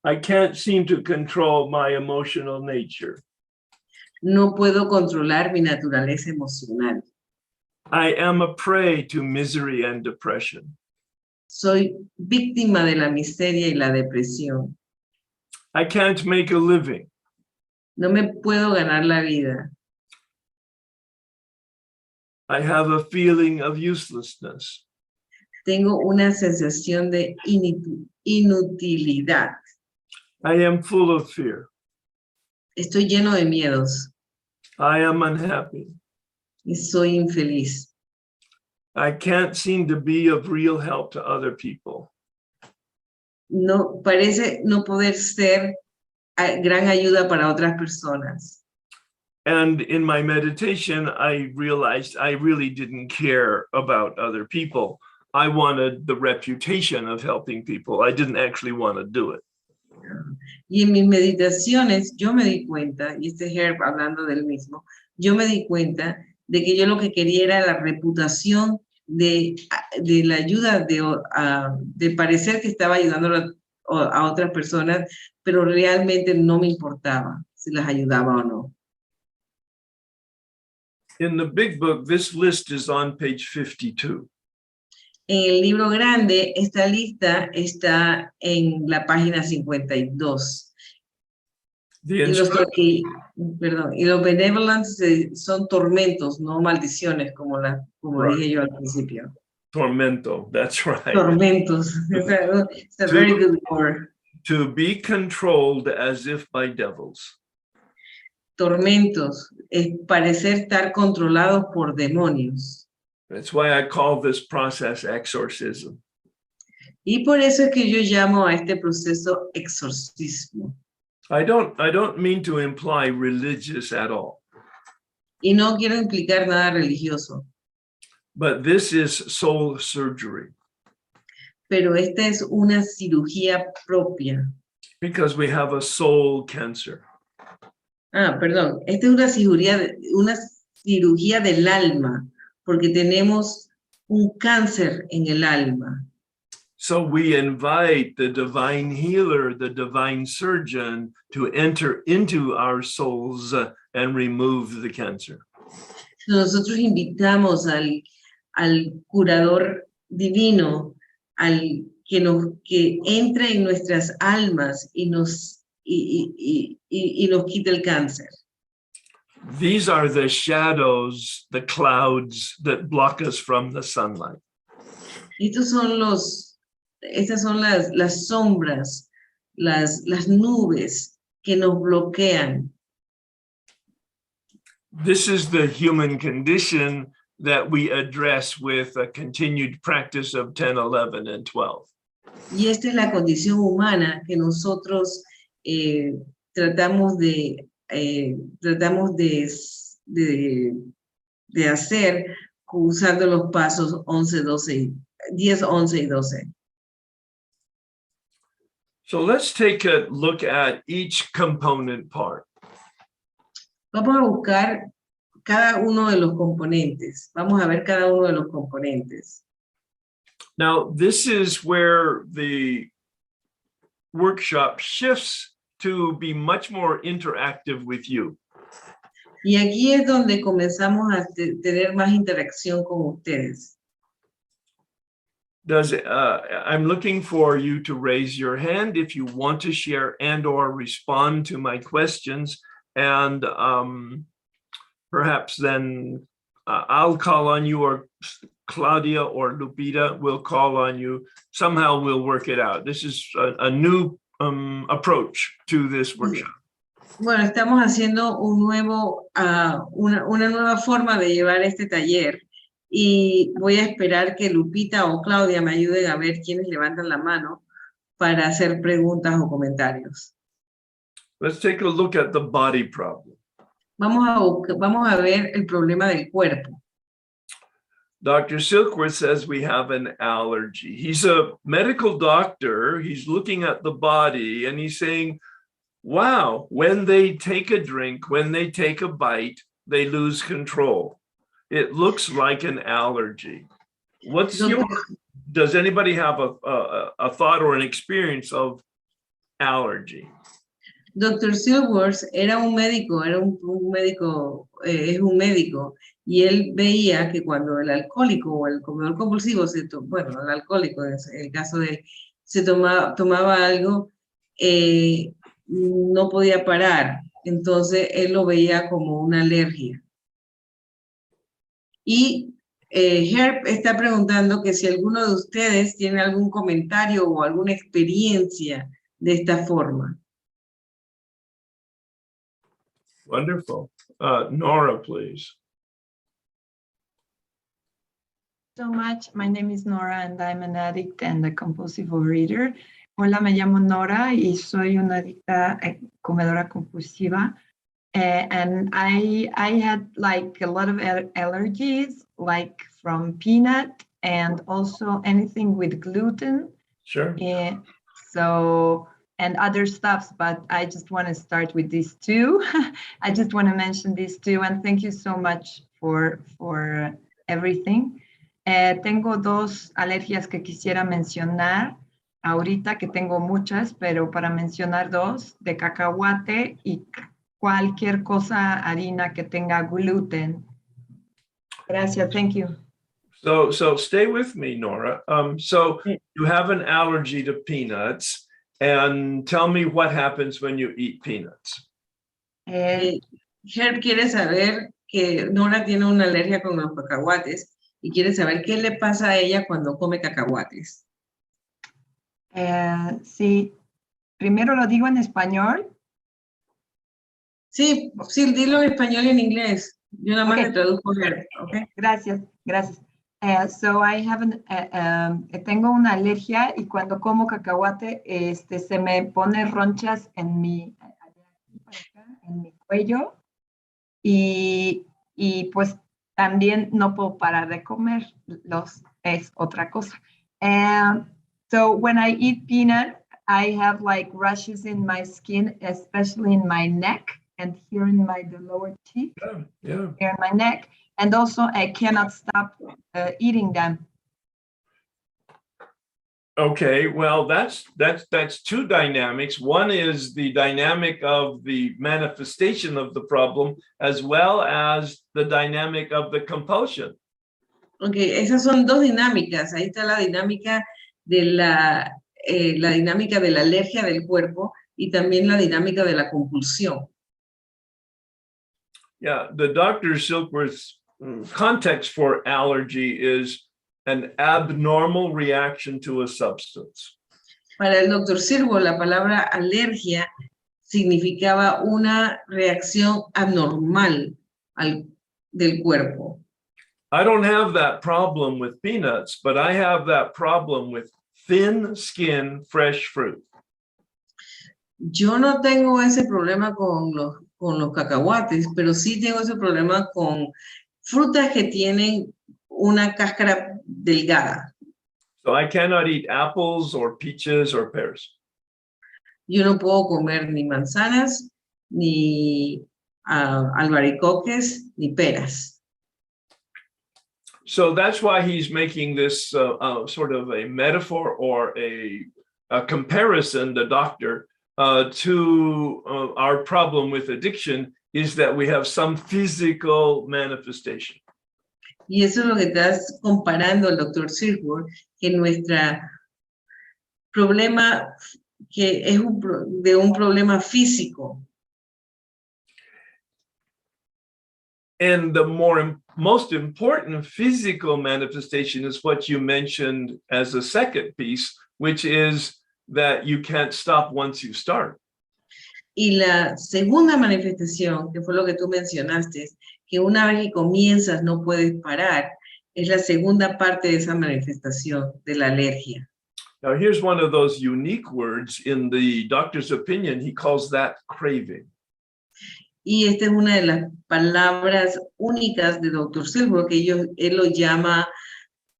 I can't seem to control my emotional nature. No puedo controlar mi naturaleza emocional. I am a prey to misery and depression. Soy víctima de la miseria y la depresión. I can't make a living. No me puedo ganar la vida. I have a feeling of uselessness. Tengo una sensación de inutilidad. I am full of fear. Estoy lleno de miedos I am unhappy. y soy infeliz. I can't seem to be of real help to other people. No, parece no poder ser gran ayuda para otras personas. And in my meditation, I realized I really didn't care about other people. I wanted the reputation of helping people. I didn't actually want to do it. Y en mis meditaciones yo me di cuenta, y este Herb hablando del mismo, yo me di cuenta de que yo lo que quería era la reputación de la ayuda, de parecer que estaba ayudando a otras personas, pero realmente no me importaba si las ayudaba o no. In the big book, this list is on page 52. En el libro grande, esta lista está en la página 52. The Y los benevolence son tormentos, no maldiciones, como dije yo al principio. tormento, that's right. Tormentos. It's a very good word. To be controlled as if by devils. Tormentos, es parecer estar controlados por demonios. That's why I call this process exorcism. Y por eso es que yo llamo a este proceso exorcismo. I don't mean to imply religious at all. Y no quiero implicar nada religioso. But this is soul surgery. Pero esta es una cirugía propia. Because we have a soul cancer. Perdón. Esta es una cirugía del alma, porque tenemos un cáncer en el alma. So we invite the divine healer, the divine surgeon, to enter into our souls and remove the cancer. Nosotros invitamos al curador divino, que entre en nuestras almas y nos quite el cáncer. These are the shadows, the clouds that block us from the sunlight. Estas son las sombras, las nubes que nos bloquean This is the human condition that we address with a continued practice of 10, 11, and 12. Y esta es la condición humana que nosotros tratamos de hacer usando los pasos 11, 12, 10, 11 y 12. So let's take a look at each component part. Vamos a buscar cada uno de los componentes. Vamos a ver cada uno de los componentes. Now, this is where the workshop shifts to be much more interactive with you. Y aquí es donde comenzamos a tener más interacción con ustedes. I'm looking for you to raise your hand if you want to share and or respond to my questions. And perhaps then I'll call on you, or Claudia or Lupita will call on you. Somehow we'll work it out. This is a new approach to this workshop. Bueno, estamos haciendo una nueva forma de llevar este taller. Y voy a esperar que Lupita o Claudia me ayuden a ver quiénes levantan la mano para hacer preguntas o comentarios. Let's take a look at the body problem. Vamos a ver el problema del cuerpo. Dr. Silkworth says we have an allergy. He's a medical doctor. He's looking at the body and he's saying, wow, when they take a drink, when they take a bite, they lose control. It looks like an allergy. Does anybody have a thought or an experience of allergy? Dr. Silkworth era un médico, es un médico, y él veía que cuando el alcohólico o el comedor compulsivo, el alcohólico, en el caso de él, se tomaba algo, no podía parar. Entonces él lo veía como una alergia. Y Herb está preguntando que si alguno de ustedes tiene algún comentario o alguna experiencia de esta forma. Wonderful. Nora, please. So much. My name is Nora and I'm an addict and a compulsive overeater. Hola, me llamo Nora y soy una adicta comedora compulsiva. And I had like a lot of allergies, like from peanut and also anything with gluten. Sure. And other stuffs, but I just want to start with these two. I just want to mention these two, and thank you so much for everything. Tengo dos alergias que quisiera mencionar ahorita, que tengo muchas, pero para mencionar dos, de cacahuate y cualquier cosa harina que tenga gluten. Gracias, thank you. So stay with me, Nora. So you have an allergy to peanuts. And tell me what happens when you eat peanuts. Herb quiere saber que Nora tiene una alergia con los cacahuates y quiere saber qué le pasa a ella cuando come cacahuates. Sí, primero lo digo en español. Sí, dilo en español y en inglés. Yo nada más le traduzco Herb. Okay. Gracias. So I have tengo una alergia y cuando como cacahuate se me pone ronchas en mi cuello y pues también no puedo parar de comer es otra cosa. So when I eat peanut, I have like rashes in my skin, especially in my neck and here in the lower cheek, here in my neck. And also, I cannot stop eating them. Okay, well, that's two dynamics. One is the dynamic of the manifestation of the problem, as well as the dynamic of the compulsion. Okay, esas son dos dinámicas. Ahí está la dinámica de la dinámica de la alergia del cuerpo y también la dinámica de la compulsión. Yeah, the Dr. Silkworth's context for allergy is an abnormal reaction to a substance. Para el Dr. Silkworth, la palabra alergia significaba una reacción abnormal del cuerpo. I don't have that problem with peanuts, but I have that problem with thin skin, fresh fruit. Yo no tengo ese problema con los cacahuates, pero sí tengo ese problema con frutas que tienen una cáscara delgada. So I cannot eat apples or peaches or pears. Yo no puedo comer ni manzanas, ni albaricoques, ni peras. So that's why he's making this sort of a metaphor or a comparison, the doctor, to our problem with addiction is that we have some physical manifestation. Y eso es lo que estás comparando el doctor Silver, que nuestro problema, que es de un problema físico. And the most important physical manifestation is what you mentioned as a second piece, which is that you can't stop once you start. Y la segunda manifestación, que fue lo que tú mencionaste, que una vez que comienzas no puedes parar, es la segunda parte de esa manifestación de la alergia. Now, here's one of those unique words in the doctor's opinion. He calls that craving. Y esta es una de las palabras únicas de Dr. Silver, que él lo llama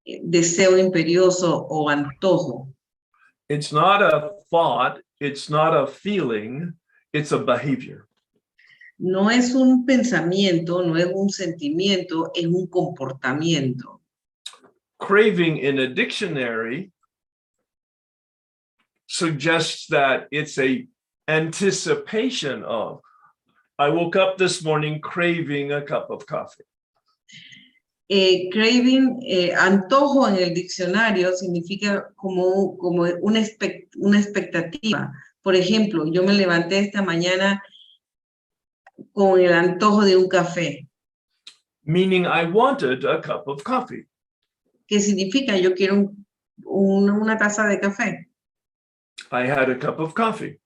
deseo imperioso o antojo. It's not a thought, it's not a feeling, it's a behavior. No es un pensamiento, no es un sentimiento, es un comportamiento. Craving in a dictionary suggests that it's a anticipation of. I woke up this morning craving a cup of coffee. Craving, antojo en el diccionario significa como una expectativa. Por ejemplo, yo me levanté esta mañana con el antojo de un café. Meaning I wanted a cup of coffee. ¿Qué significa? Yo quiero una taza de café. I had a cup of coffee.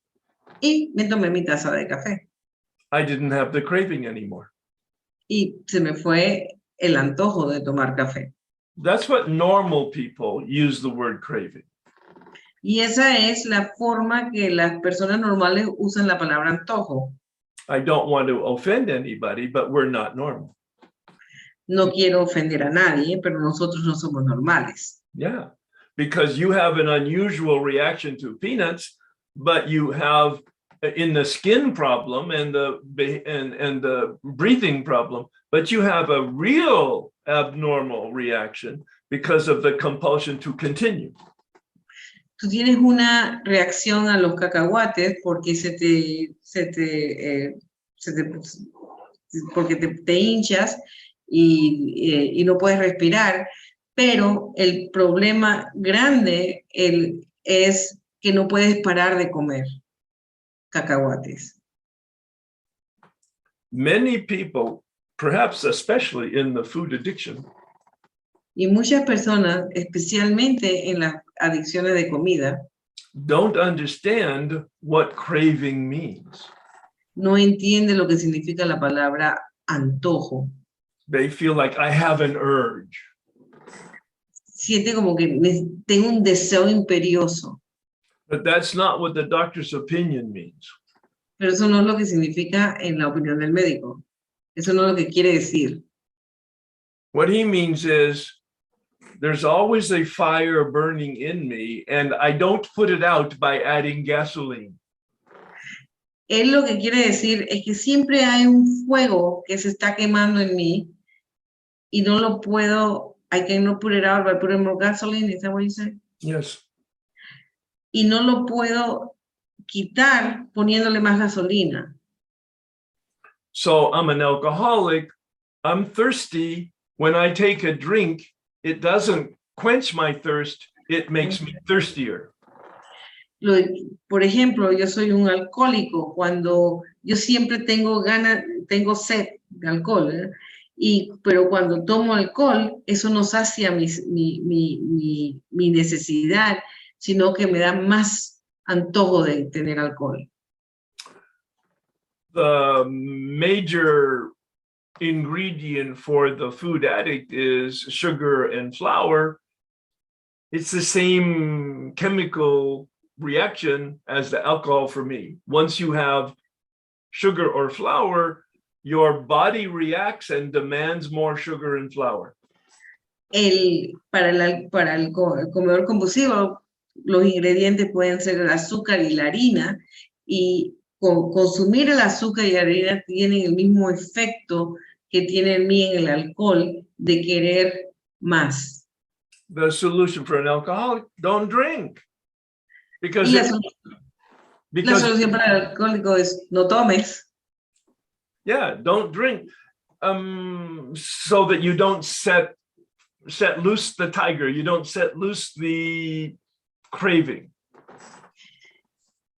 Y me tomé mi taza de café. I didn't have the craving anymore. Y se me fue el antojo de tomar café. That's what normal people use the word craving. Y esa es la forma que las personas normales usan la palabra antojo. I don't want to offend anybody, but we're not normal. No quiero ofender a nadie, pero nosotros no somos normales. Yeah, because you have an unusual reaction to peanuts, but you have in the skin problem and the breathing problem, but you have a real abnormal reaction because of the compulsion to continue. Tú tienes una reacción a los cacahuates porque porque te hinchas y no puedes respirar, pero el problema grande es que no puedes parar de comer cacahuates. Many people, perhaps especially in the food addiction, Y muchas personas, especialmente en las adicciones de comida, don't understand what craving means. no entienden lo que significa la palabra antojo. They feel like I have an urge. Siente como que tengo un deseo imperioso. But that's not what the doctor's opinion means. Pero eso no es lo que significa en la opinión del médico. Eso no es lo que quiere decir. What he means is there's always a fire burning in me and I don't put it out by adding gasoline. Él lo que quiere decir es que siempre hay un fuego que se está quemando en mí y no lo puedo, I cannot put it out by putting more gasoline, is that what you say? Yes. Y no lo puedo quitar poniéndole más gasolina. So I'm an alcoholic. I'm thirsty. When I take a drink, it doesn't quench my thirst. It makes me thirstier. Por ejemplo, yo soy un alcohólico. Cuando yo siempre tengo sed de alcohol, pero cuando tomo alcohol, eso no sacia mi necesidad, sino que me da más antojo de tener alcohol. The major ingredient for the food addict is sugar and flour, it's the same chemical reaction as the alcohol for me. Once you have sugar or flour, your body reacts and demands more sugar and flour. Para el comedor compulsivo, los ingredientes pueden ser el azúcar y la harina, y consumir el azúcar y la harina tienen el mismo efecto que tiene en mí en el alcohol, de querer más. The solution for an alcoholic, don't drink. Y Because, la because solución para el alcohólico es no tomes. yeah, don't drink. So that you don't set loose the tiger, you don't set loose the craving.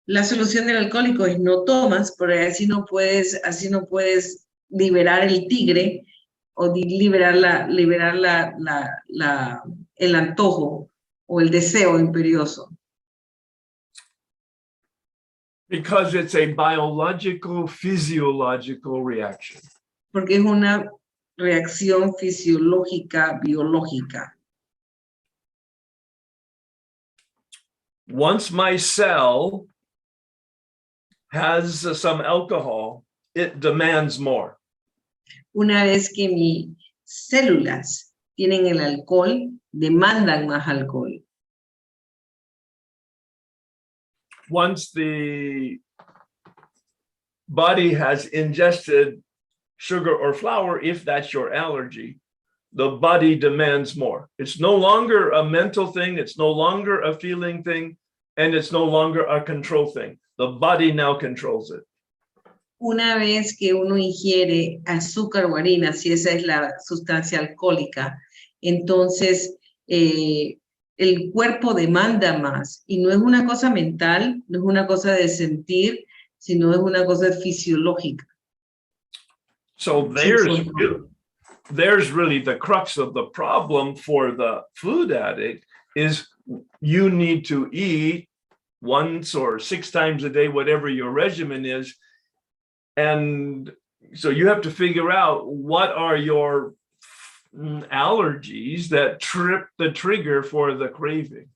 La solución del alcohólico es no tomas, porque así no puedes liberar el tigre o liberar el antojo o el deseo imperioso. Because it's a biological, physiological reaction. Porque es una reacción fisiológica, biológica. Once my cell has some alcohol, it demands more. Una vez que mis células tienen el alcohol, demandan más alcohol. Once the body has ingested sugar or flour, if that's your allergy, the body demands more. It's no longer a mental thing, it's no longer a feeling thing, and it's no longer a control thing. The body now controls it. Una vez que uno ingiere azúcar o harina, si esa es la sustancia alcohólica, entonces el cuerpo demanda más, y no es una cosa mental, no es una cosa de sentir, sino es una cosa fisiológica. So there's really the crux of the problem for the food addict is you need to eat once or 6 times a day, whatever your regimen is. And so you have to figure out what are your allergies that trip the trigger for the craving.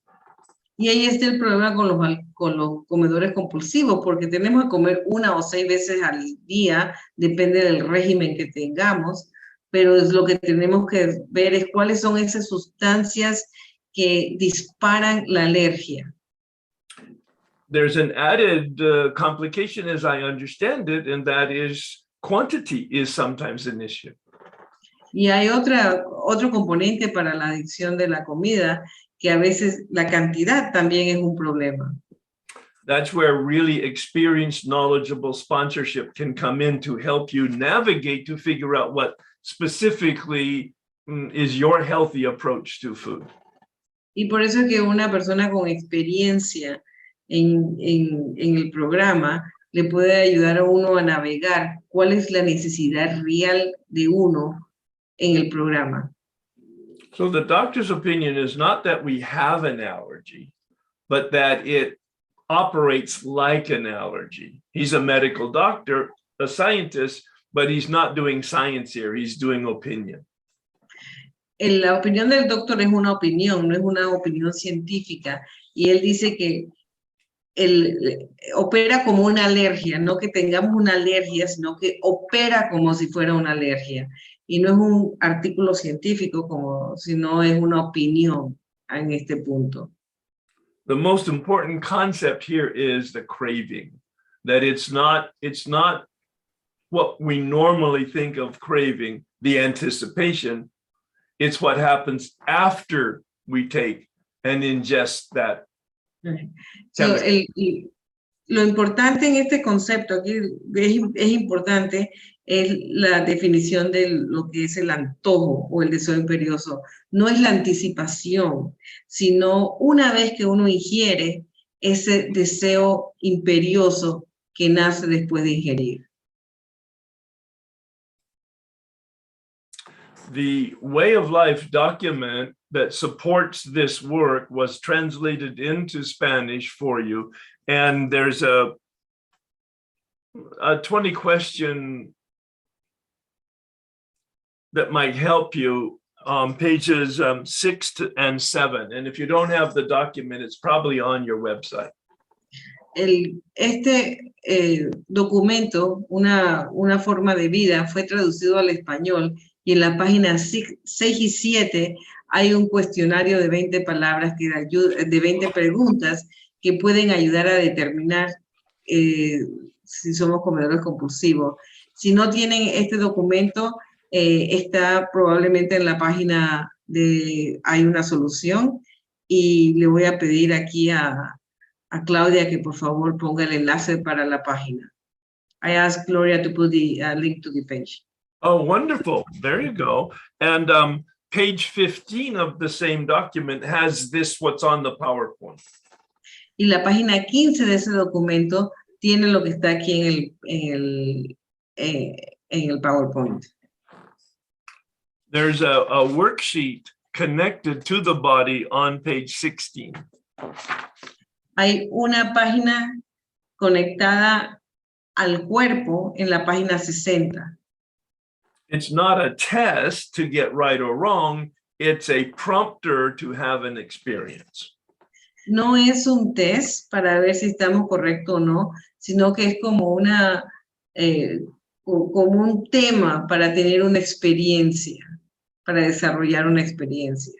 Y ahí está el problema con los comedores compulsivos, porque tenemos que comer 1 o 6 veces al día, depende del régimen que tengamos, pero es lo que tenemos que ver es cuáles son esas sustancias que disparan la alergia. There's an added complication, as I understand it, and that is quantity is sometimes an issue. Y hay otro componente para la adicción de la comida, que a veces la cantidad también es un problema. That's where really experienced, knowledgeable sponsorship can come in to help you navigate to figure out what specifically is your healthy approach to food. Y por eso es que una persona con experiencia en el programa le puede ayudar a uno a navegar cuál es la necesidad real de uno en el programa. So the doctor's opinion is not that we have an allergy, but that it operates like an allergy. He's a medical doctor, a scientist, but he's not doing science here. He's doing opinion. La opinión del doctor es una opinión, no es una opinión científica. Y él dice que él opera como una alergia, no que tengamos una alergia, sino que opera como si fuera una alergia. Y no es un artículo científico, sino es una opinión en este punto. The most important concept here is the craving, that it's not what we normally think of craving, the anticipation. It's what happens after we take and ingest that. So, lo importante en este concepto, aquí es importante, es la definición de lo que es el antojo o el deseo imperioso. No es la anticipación, sino una vez que uno ingiere ese deseo imperioso que nace después de ingerir. The Way of Life document that supports this work was translated into Spanish for you. And there's a 20-question that might help you, pages 6 and 7. And if you don't have the document, it's probably on your website. Este documento, una forma de vida, fue traducido al español y en la página 6 y 7 hay un cuestionario de 20 palabras, de 20 preguntas que pueden ayudar a determinar si somos comedores compulsivos. Si no tienen este documento, está probablemente en la página hay una solución, y le voy a pedir aquí a Claudia que por favor ponga el enlace para la página. I asked Gloria to put the link to the page. Oh, wonderful. There you go. And page 15 of the same document has what's on the PowerPoint. Y la página 15 de ese documento tiene lo que está aquí en el PowerPoint. There's a worksheet connected to the body on page 16. Hay una página conectada al cuerpo en la página 60. It's not a test to get right or wrong. It's a prompter to have an experience. No es un test para ver si estamos correctos o no, sino que es como como un tema para tener una experiencia, para desarrollar una experiencia.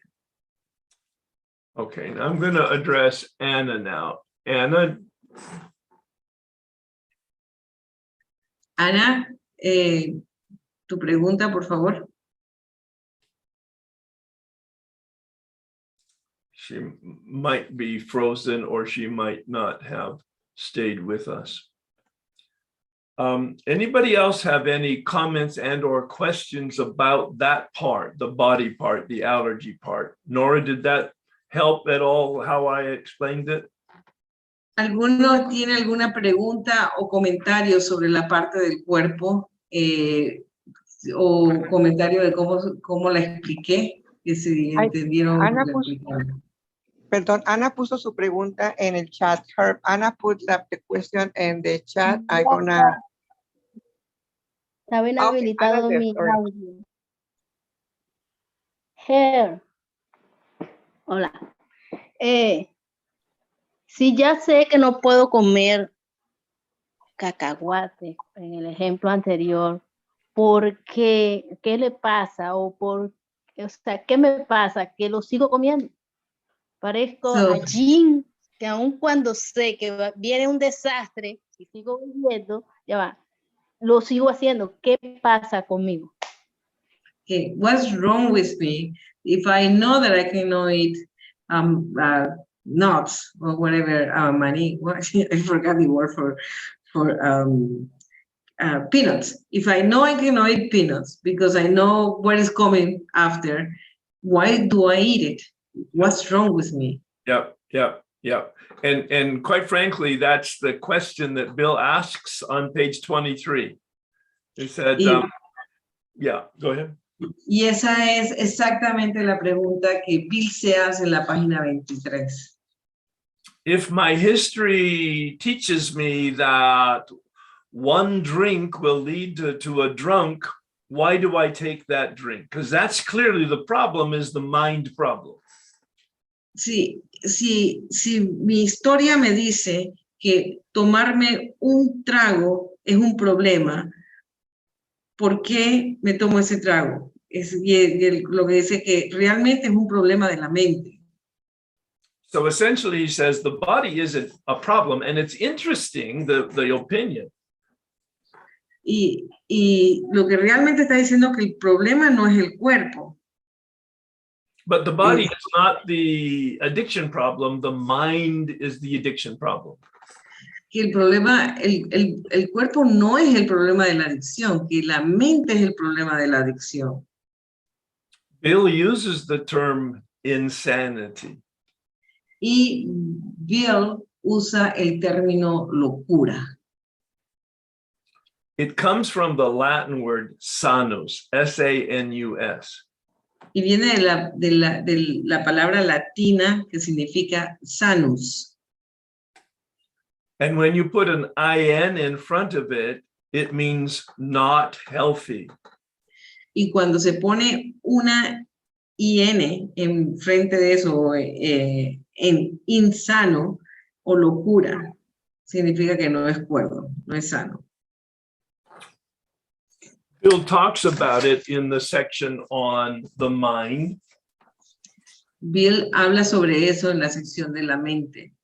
Okay, now I'm going to address Anna now. Anna. Ana, tu pregunta, por favor. She might be frozen or she might not have stayed with us. Anybody else have any comments and or questions about that part, the body part, the allergy part? Nora, did that help at all how I explained it? ¿Alguno tiene alguna pregunta o comentario sobre la parte del cuerpo? O comentario de cómo la expliqué, que si entendieron. Ana perdón, Ana puso su pregunta en el chat. Ana put the question in the chat. I'm gonna. Está bien Okay, habilitado Ana, mi sorry. audio. Here. Hola. Si ya sé que no puedo comer cacahuate, en el ejemplo anterior, porque ¿qué le pasa? ¿Qué me pasa? Que lo sigo comiendo. Parezco allí, que aun cuando sé que viene un desastre y sigo viviendo, ya va, lo sigo haciendo. ¿Qué pasa conmigo? Okay, what's wrong with me if I know that I cannot eat nuts or whatever, I forgot the word for peanuts. If I know I cannot eat peanuts because I know what is coming after, why do I eat it? What's wrong with me? Yep. And quite frankly, that's the question that Bill asks on page 23. He said, yeah, go ahead. Y esa es exactamente la pregunta que Bill se hace en la página 23. If my history teaches me that one drink will lead to a drunk, why do I take that drink? Because that's clearly the problem, is the mind problem. Si mi historia me dice que tomarme un trago es un problema, ¿por qué me tomo ese trago? Lo que dice que realmente es un problema de la mente. So essentially, he says the body isn't a problem, and it's interesting, the opinion. Y lo que realmente está diciendo que el problema no es el cuerpo. But the body is not the addiction problem. The mind is the addiction problem. Que el problema, el cuerpo no es el problema de la adicción, que la mente es el problema de la adicción. Bill uses the term insanity. Y Bill usa el término locura. It comes from the Latin word sanus, S-A-N-U-S. Y viene de la palabra latina que significa sanus. And when you put an I-N in front of it, it means not healthy. Y cuando se pone una IN en frente de eso, en insano o locura, significa que no es cuerdo, no es sano. Bill talks about it in the section on the mind. Bill habla sobre eso en la sección de la mente,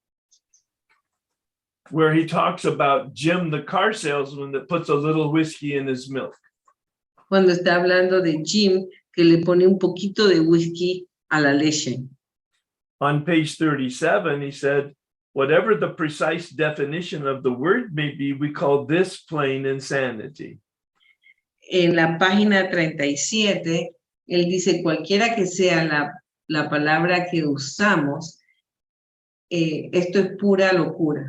Where he talks about Jim, the car salesman that puts a little whiskey in his milk. cuando está hablando de Jim, que le pone un poquito de whisky a la leche. On page 37, he said, whatever the precise definition of the word may be, we call this plain insanity. En la página 37, él dice, cualquiera que sea la palabra que usamos, esto es pura locura.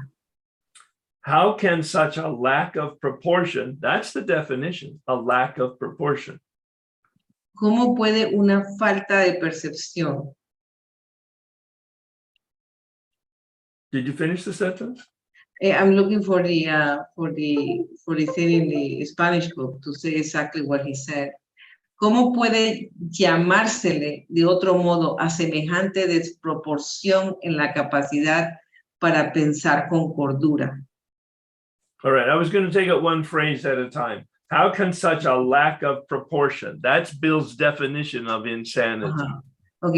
How can such a lack of proportion, that's the definition, a lack of proportion. ¿Cómo puede una falta de percepción? Did you finish the sentence? I'm looking for the thing in the Spanish book to say exactly what he said. ¿Cómo puede llamársele de otro modo a semejante desproporción en la capacidad para pensar con cordura? All right, I was going to take it one phrase at a time. How can such a lack of proportion? That's Bill's definition of insanity. Ajá. Ok,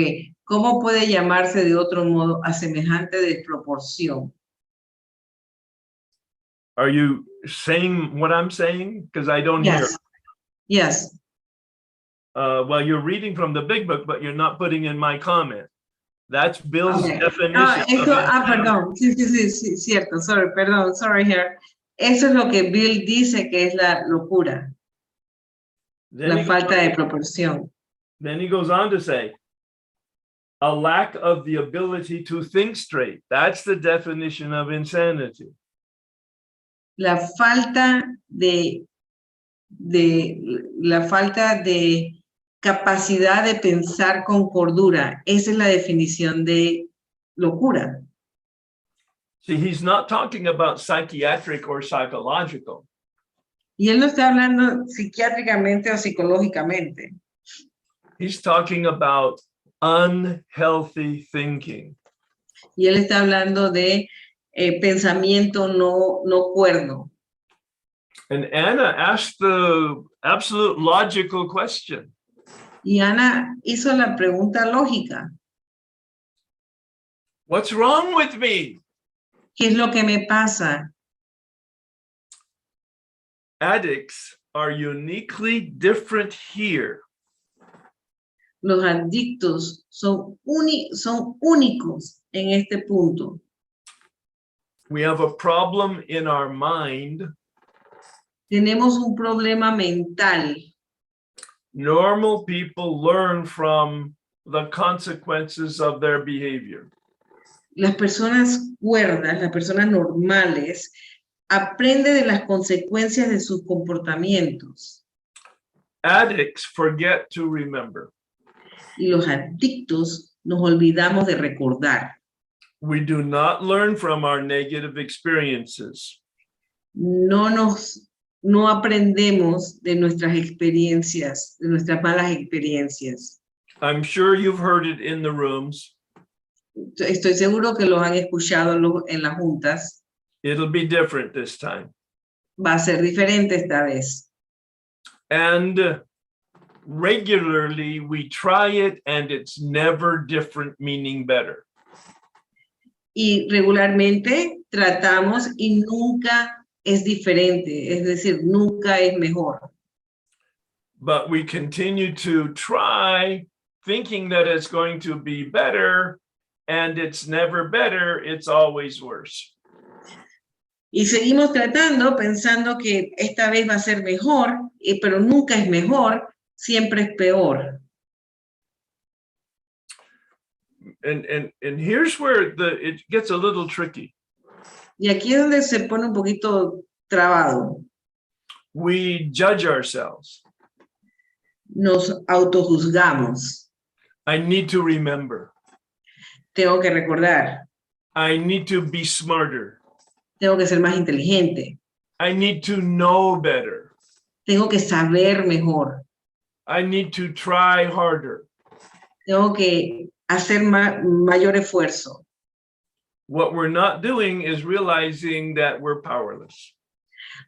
¿cómo puede llamarse de otro modo a semejante desproporción? Are you saying what I'm saying? Because I don't hear. Yes. Well, you're reading from the big book, but you're not putting in my comment. That's Bill's Okay. definition. Perdón. Sí, cierto. Sorry here. Eso es lo que Bill dice que es la locura, la falta de proporción. Then he goes on to say, a lack of the ability to think straight. That's the definition of insanity. La falta de capacidad de pensar con cordura. Esa es la definición de locura. See, he's not talking about psychiatric or psychological. Y él no está hablando psiquiátricamente o psicológicamente. He's talking about unhealthy thinking. Y él está hablando de pensamiento no cuerdo. And Anna asked the absolute logical question. Y Ana hizo la pregunta lógica. What's wrong with me? ¿Qué es lo que me pasa? Addicts are uniquely different here. Los adictos son únicos en este punto. We have a problem in our mind. Tenemos un problema mental. Normal people learn from the consequences of their behavior. Las personas cuerdas, las personas normales, aprenden de las consecuencias de sus comportamientos. Addicts forget to remember. Y los adictos nos olvidamos de recordar. We do not learn from our negative experiences. No aprendemos de nuestras experiencias, de nuestras malas experiencias. I'm sure you've heard it in the rooms. Estoy seguro que los han escuchado en las juntas. It'll be different this time. Va a ser diferente esta vez. And regularly we try it and it's never different, meaning better. Y regularmente tratamos y nunca es diferente, es decir, nunca es mejor. But we continue to try thinking that it's going to be better, and it's never better, it's always worse. Y seguimos tratando pensando que esta vez va a ser mejor, pero nunca es mejor, siempre es peor. And here's where it gets a little tricky. Y aquí es donde se pone un poquito trabado. We judge ourselves. Nos autojuzgamos. I need to remember. Tengo que recordar. I need to be smarter. Tengo que ser más inteligente. I need to know better. Tengo que saber mejor. I need to try harder. Tengo que hacer mayor esfuerzo. What we're not doing is realizing that we're powerless.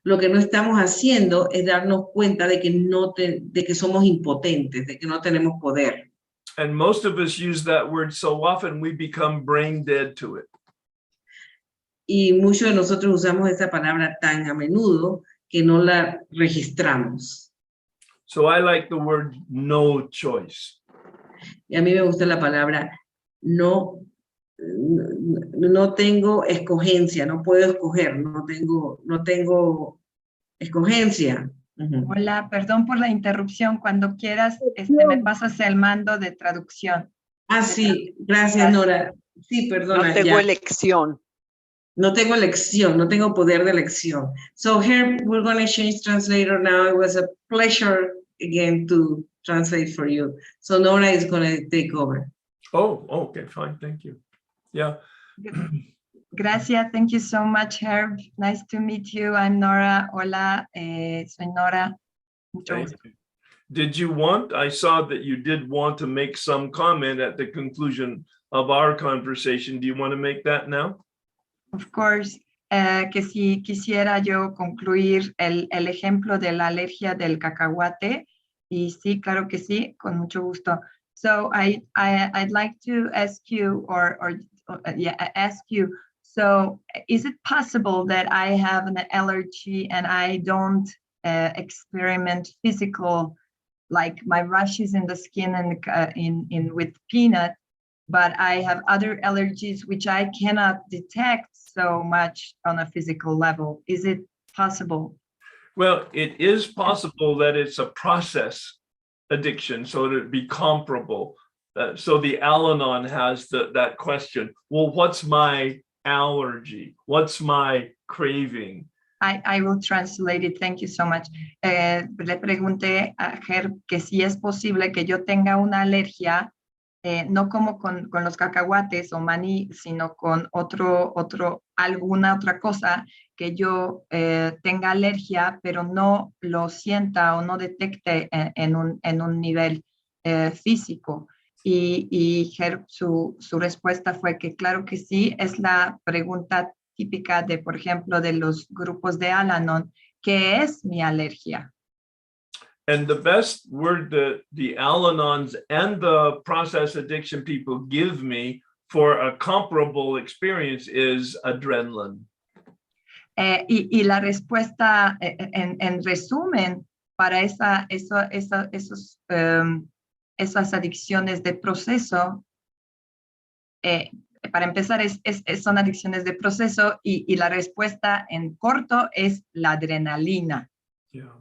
Lo que no estamos haciendo es darnos cuenta de que, de que somos impotentes, de que no tenemos poder. And most of us use that word so often we become brain dead to it. Y muchos de nosotros usamos esa palabra tan a menudo que no la registramos. So I like the word no choice. Y a mí me gusta la palabra no tengo escogencia, no puedo escoger, no tengo escogencia. Hola, perdón por la interrupción. Cuando quieras, me pasas el mando de traducción. Ah, sí, gracias, Nora. Sí, perdona. No tengo ya. elección. No tengo elección, no tengo poder de elección. So here we're going to change translator now. It was a pleasure again to translate for you. So Nora is going to take over. Oh, okay, fine, thank you. Yeah. Gracias, thank you so much, Herb. Nice to meet you. I'm Nora. Hola, soy Nora. Mucho Thank gusto. you. Did you want, I saw that you did want to make some comment at the conclusion of our conversation. Do you want to make that now? Of course, que si quisiera yo concluir el ejemplo de la alergia del cacahuate, y sí, claro que sí, con mucho gusto. So I'd like to ask you, ask you, so is it possible that I have an allergy and I don't experiment physical, like my rashes in the skin and with peanut, but I have other allergies which I cannot detect so much on a physical level? Is it possible? Well, it is possible that it's a process addiction, so it'd be comparable. So the Al-Anon has that question, well, what's my allergy? What's my craving? I will translate it. Thank you so much. Le pregunté a Ger que si es posible que yo tenga una alergia, no como con los cacahuates o maní, sino con alguna otra cosa que yo tenga alergia, pero no lo sienta o no detecte en un nivel físico. Y Ger, su respuesta fue que claro que sí, es la pregunta típica de, por ejemplo, de los grupos de Al-Anon, ¿qué es mi alergia? And the best word that the Al-Anons and the process addiction people give me for a comparable experience is adrenaline. Y la respuesta, en resumen, para esas adicciones de proceso, para empezar, son adicciones de proceso y la respuesta en corto es la adrenalina. Yeah.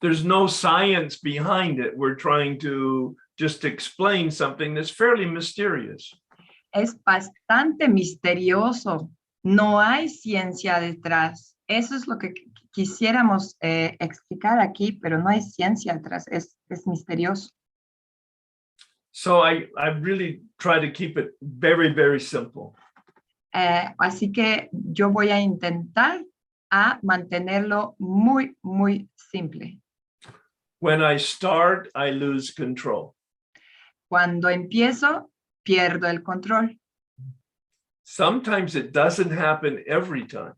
There's no science behind it. We're trying to just explain something that's fairly mysterious. Es bastante misterioso. No hay ciencia detrás. Eso es lo que quisiéramos explicar aquí, pero no hay ciencia detrás. Es misterioso. So I really try to keep it very, very simple. Así que yo voy a intentar mantenerlo muy, muy simple. When I start, I lose control. Cuando empiezo, pierdo el control. Sometimes it doesn't happen every time.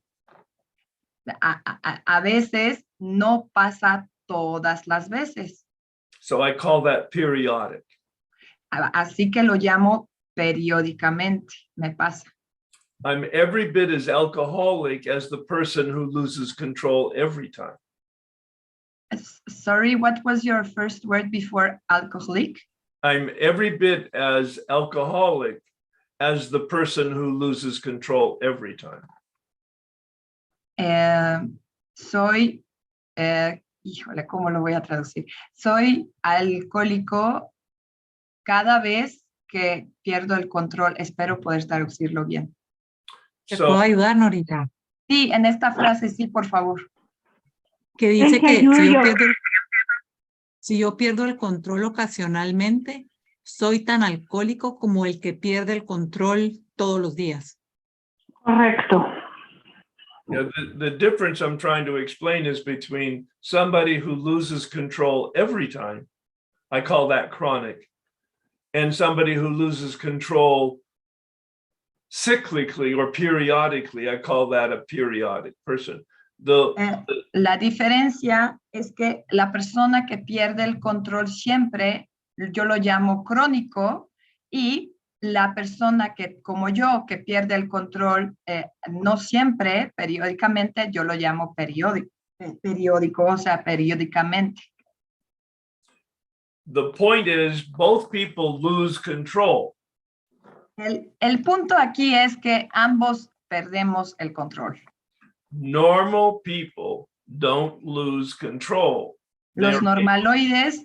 A veces no pasa todas las veces. So I call that periodic. Así que lo llamo periódicamente, me pasa. I'm every bit as alcoholic as the person who loses control every time. Sorry, what was your first word before alcoholic? I'm every bit as alcoholic as the person who loses control every time. Soy, híjole, ¿cómo lo voy a traducir? Soy alcohólico cada vez que pierdo el control. Espero poder traducirlo bien. ¿Te puedo ayudar, Norita? Sí, en esta frase sí, por favor. Que dice que si yo pierdo el control ocasionalmente, soy tan alcohólico como el que pierde el control todos los días. Correcto. Yeah, the difference I'm trying to explain is between somebody who loses control every time, I call that chronic, and somebody who loses control cyclically or periodically, I call that a periodic person. La diferencia es que la persona que pierde el control siempre, yo lo llamo crónico, y la persona que, como yo, que pierde el control no siempre, periódicamente, yo lo llamo periódico, o sea, periódicamente. The point is, both people lose control. El punto aquí es que ambos perdemos el control. Normal people don't lose control. Los normaloides,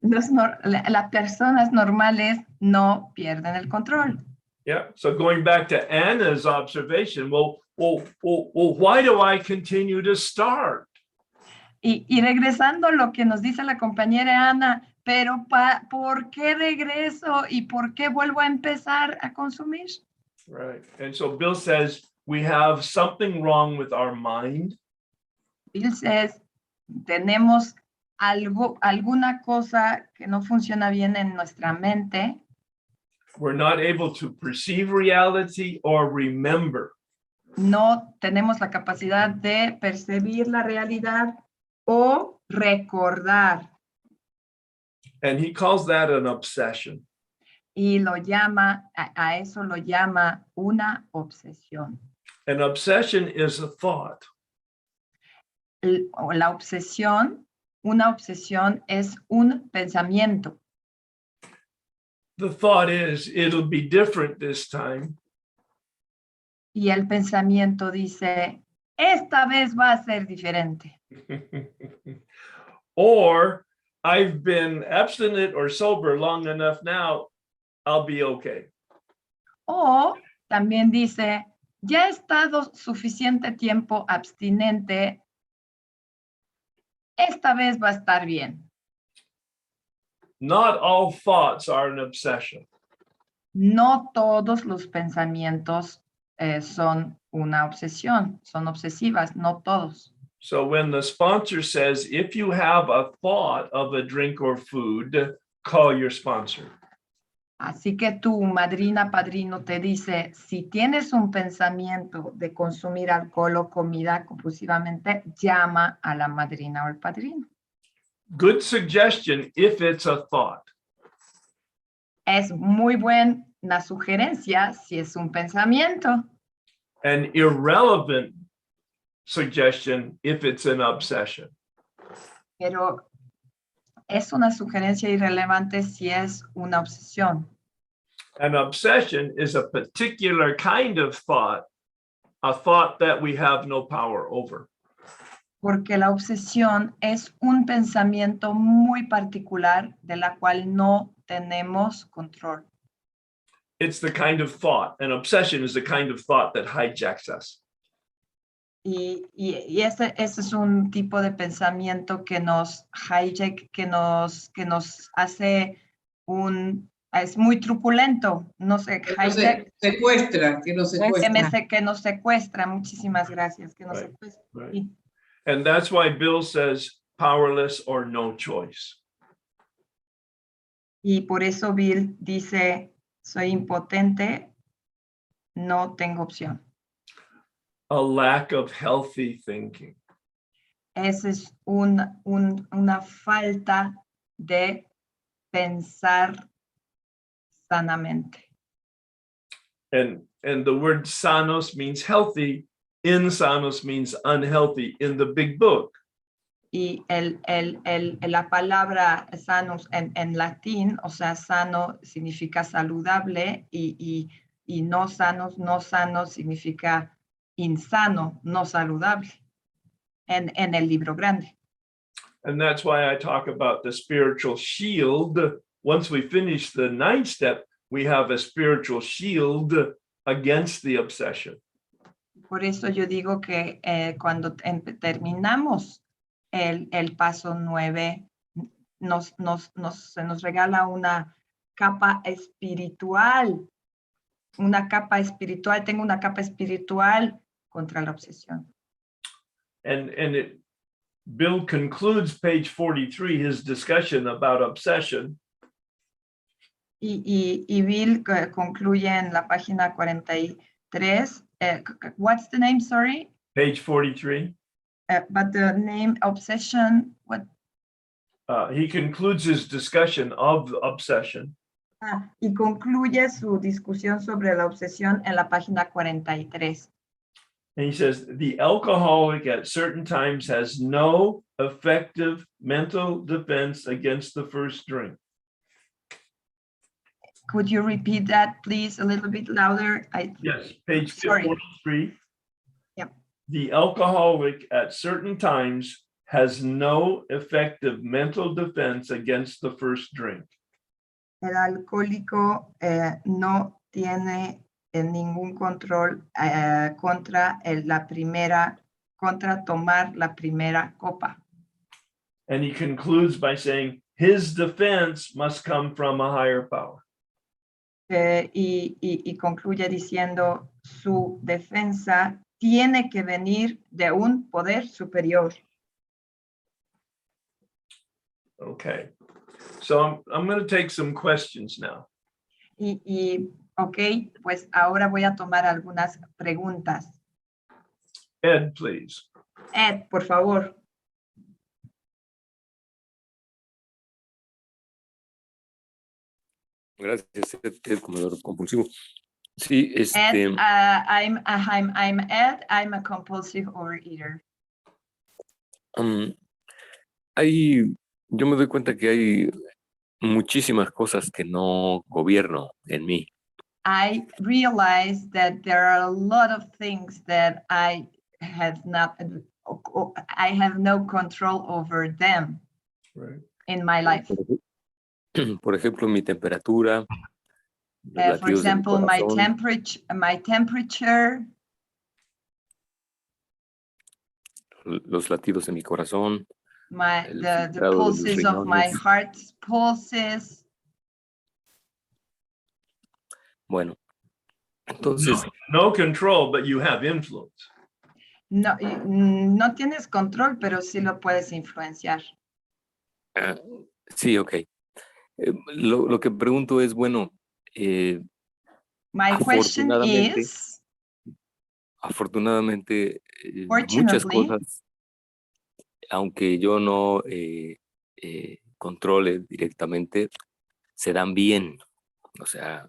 las personas normales no pierden el control. Yeah. So going back to Anna's observation, well, why do I continue to start? Y regresando a lo que nos dice la compañera Ana, pero ¿por qué regreso y por qué vuelvo a empezar a consumir? Right. And so Bill says we have something wrong with our mind. Bill says, tenemos alguna cosa que no funciona bien en nuestra mente. We're not able to perceive reality or remember. No tenemos la capacidad de percibir la realidad o recordar. And he calls that an obsession. Y lo llama, a eso lo llama una obsesión. An obsession is a thought. La obsesión, una obsesión es un pensamiento. The thought is, it'll be different this time. Y el pensamiento dice, esta vez va a ser diferente. Or I've been abstinent or sober long enough now, I'll be okay. O también dice, ya he estado suficiente tiempo abstinente, esta vez va a estar bien. Not all thoughts are an obsession. No todos los pensamientos son una obsesión, son obsesivas, no todos. So when the sponsor says, if you have a thought of a drink or food, call your sponsor. Así que tu madrina, padrino te dice, si tienes un pensamiento de consumir alcohol o comida compulsivamente, llama a la madrina o el padrino. Good suggestion if it's a thought. Es muy buena sugerencia si es un pensamiento. An irrelevant suggestion if it's an obsession. Pero es una sugerencia irrelevante si es una obsesión. An obsession is a particular kind of thought, a thought that we have no power over. Porque la obsesión es un pensamiento muy particular de la cual no tenemos control. It's the kind of thought, an obsession is the kind of thought that hijacks us. Y ese es un tipo de pensamiento que nos hijack, que nos hace es muy truculento, no sé, hijack. Secuestra, que nos secuestra. Que nos secuestra, muchísimas gracias, que nos Right, secuestra. right. Sí. And that's why Bill says powerless or no choice. Y por eso Bill dice, soy impotente, no tengo opción. A lack of healthy thinking. Esa es una falta de pensar sanamente. And the word sanos means healthy. Insanos means unhealthy in the big book. Y la palabra sanos en latín, o sea, sano significa saludable y no sano significa insano, no saludable en el libro grande. And that's why I talk about the spiritual shield. Once we finish the 9th step, we have a spiritual shield against the obsession. Por eso yo digo que cuando terminamos el paso 9, se nos regala una capa espiritual. Una capa espiritual, tengo una capa espiritual contra la obsesión. And Bill concludes page 43, his discussion about obsession. Y Bill concluye en la página 43. What's the name, sorry? Page 43. But the name obsession, what? He concludes his discussion of obsession. Y concluye su discusión sobre la obsesión en la página 43. And he says, the alcoholic at certain times has no effective mental defense against the first drink. Could you repeat that, please, a little bit louder? Yes, page Sorry. 43. Yep. The alcoholic at certain times has no effective mental defense against the first drink. El alcohólico no tiene ningún control contra tomar la primera copa. And he concludes by saying his defense must come from a higher power. Y concluye diciendo su defensa tiene que venir de un poder superior. Okay, so I'm going to take some questions now. Ok, pues ahora voy a tomar algunas preguntas. Ed, please. Ed, por favor. Gracias, Ed, comedor compulsivo. Sí, Ed, I'm Ed. I'm a compulsive overeater. Yo me doy cuenta que hay muchísimas cosas que no gobierno en mí. I realize that there are a lot of things that I have no control over them Right. in my life. Por ejemplo, mi temperatura, los For latidos de mi example, my corazón, temperature, los latidos de mi corazón, the filtrado de mis pulses of my riñones. heart's pulses. Bueno, entonces, No control, but you have influence. No, no tienes control, pero sí lo puedes influenciar. sí, ok. Lo que pregunto es, bueno, My question is, afortunadamente, muchas fortunately, cosas, aunque yo no controle directamente, se dan bien. O sea,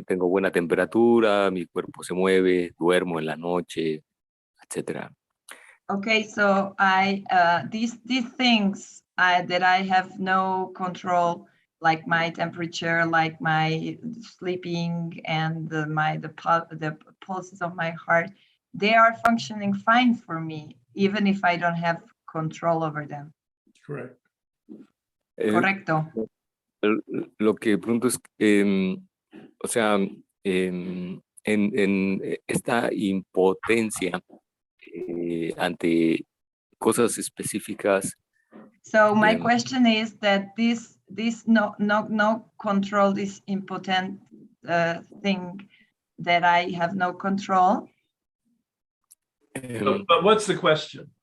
tengo buena temperatura, mi cuerpo se mueve, duermo en la noche, etc. okay, so these things that I have no control, like my temperature, like my sleeping, and the pulses of my heart, they are functioning fine for me, even if I don't have control over them. Correct. Correcto. Lo que pregunto es, o sea, en esta impotencia ante cosas específicas. So my question is that this no control, this impotent thing that I have no control. But what's the question?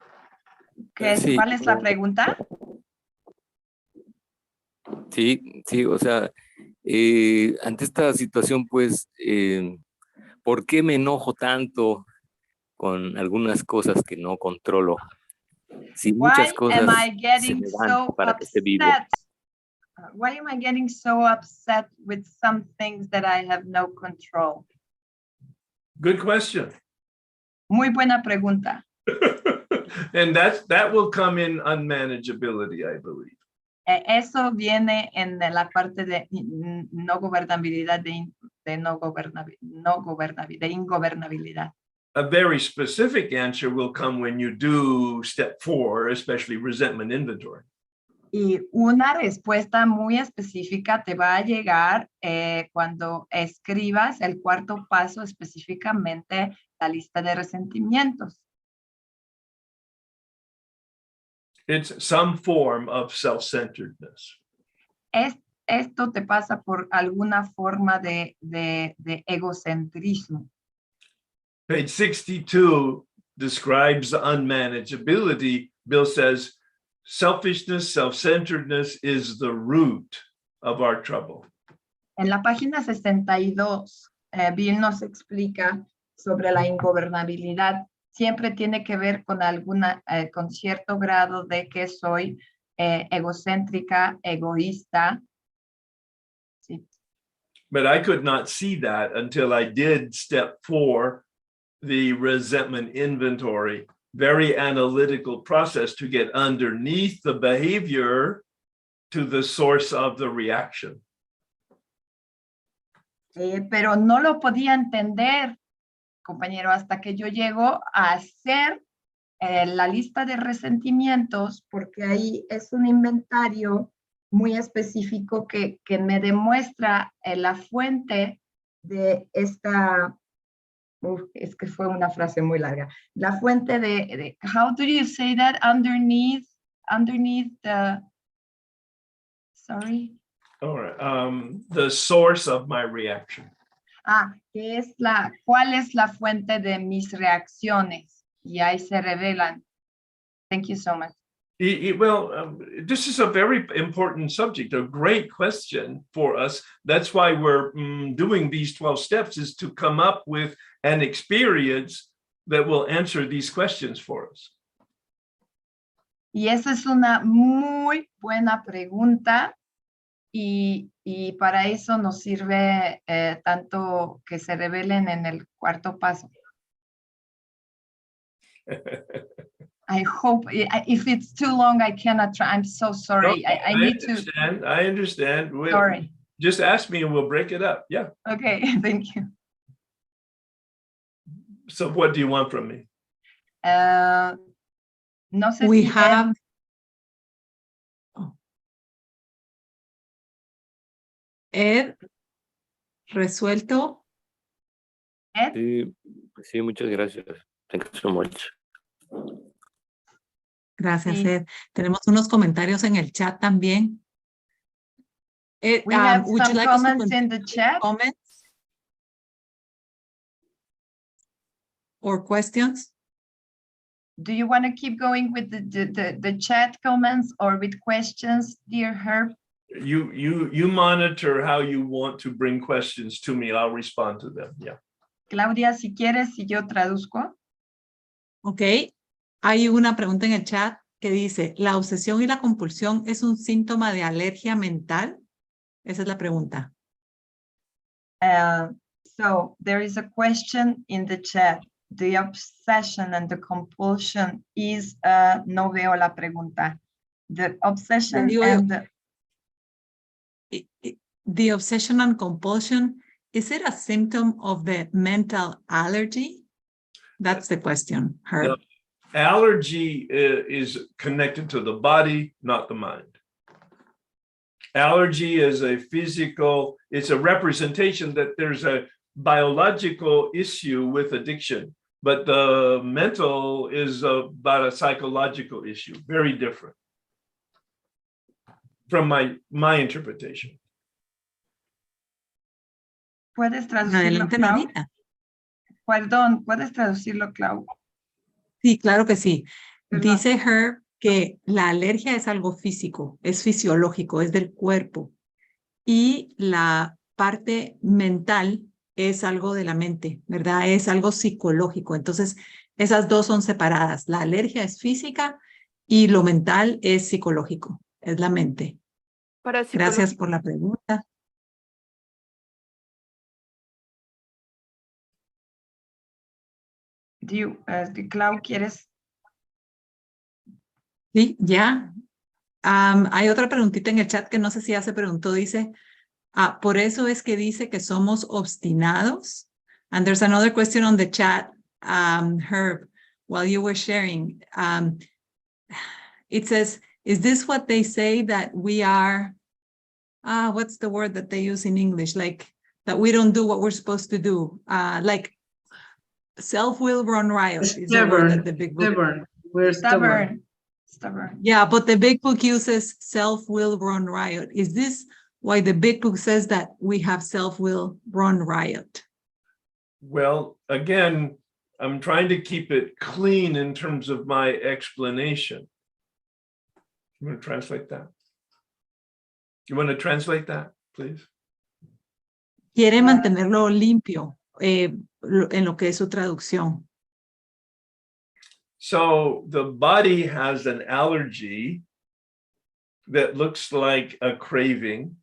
Sí, ¿Cuál es la pregunta? Sí, o sea, ante esta situación, pues, ¿por qué me enojo tanto con algunas cosas que no controlo? Si muchas cosas am I se getting me dan so para que esté vivo. upset? Why am I getting so upset with some things that I have no control? Good question. Muy buena pregunta. And that will come in unmanageability, I believe. Eso viene en la parte de no gobernabilidad, de ingobernabilidad. A very specific answer will come when you do step 4, especially resentment inventory. Y una respuesta muy específica te va a llegar cuando escribas el cuarto paso, específicamente la lista de resentimientos. It's some form of self-centeredness. Esto te pasa por alguna forma de egocentrismo. Page 62 describes unmanageability. Bill says, selfishness, self-centeredness is the root of our trouble. En la página 62, Bill nos explica sobre la ingobernabilidad. Siempre tiene que ver con con cierto grado de que soy egocéntrica, egoísta. Sí. But I could not see that until I did step 4, the resentment inventory, very analytical process to get underneath the behavior to the source of the reaction. Pero no lo podía entender, compañero, hasta que yo llego a hacer la lista de resentimientos, porque ahí es un inventario muy específico que me demuestra la fuente de esta, es que fue una frase muy larga, la fuente de how do you say that, underneath the, sorry. All right, the source of my reaction. Que es ¿cuál es la fuente de mis reacciones? Y ahí se revelan. Thank you so much. Well, this is a very important subject, a great question for us. That's why we're doing these 12 steps, is to come up with an experience that will answer these questions for us. Y esa es una muy buena pregunta. Y para eso nos sirve tanto que se revelen en el cuarto paso. I hope, if it's too long, I cannot try. I'm so sorry. No, I need understand, I understand. Sorry. Just ask me and we'll break it up. Yeah. Okay, thank you. So what do you want from me? No sé We si have. Ed, resuelto. Ed? Sí, muchas gracias. Thank you so much. Gracias, Sí. Ed. Tenemos unos comentarios en el chat también. Ed, We have would you some like us to comments in the continue with chat. comments or questions? Do you want to keep going with the chat comments or with questions, dear Herb? You monitor how you want to bring questions to me. I'll respond to them. Yeah. Claudia, si quieres, si yo traduzco. Ok. Hay una pregunta en el chat que dice, ¿la obsesión y la compulsión es un síntoma de alergia mental? Esa es la pregunta. So there is a question in the chat. The obsession and the compulsion is, no veo la pregunta. The obsession and the obsession and compulsion, is it a symptom of the mental allergy? That's the question, Herb. The allergy is connected to the body, not the mind. Allergy is a physical, it's a representation that there's a biological issue with addiction, but the mental is about a psychological issue, very different from my interpretation. ¿Puedes traducirlo, Adelante, Clau? Norita. Perdón, ¿puedes traducirlo, Clau? Sí, claro que sí. Perdón. Dice Herb que la alergia es algo físico, es fisiológico, es del cuerpo. Y la parte mental es algo de la mente, ¿verdad? Es algo psicológico. Entonces, esas dos son separadas. La alergia es física y lo mental es psicológico, es la mente. Gracias por la pregunta. Clau, ¿quieres? Sí, ya. Hay otra preguntita en el chat que no sé si ya se preguntó. Dice, por eso es que dice que somos obstinados. And there's another question on the chat, Herb, while you were sharing. It says, is this what they say that we are, what's the word that they use in English? Like that we don't do what we're supposed to do. Like self-will run riot is the word that the big book. Stubborn. We're stubborn. Stubborn. Yeah, but the big book uses self-will run riot. Is this why the big book says that we have self-will run riot? Well, again, I'm trying to keep it clean in terms of my explanation. I'm going to translate that. You want to translate that, please? Quiere mantenerlo limpio en lo que es su traducción. So the body has an allergy that looks like a craving.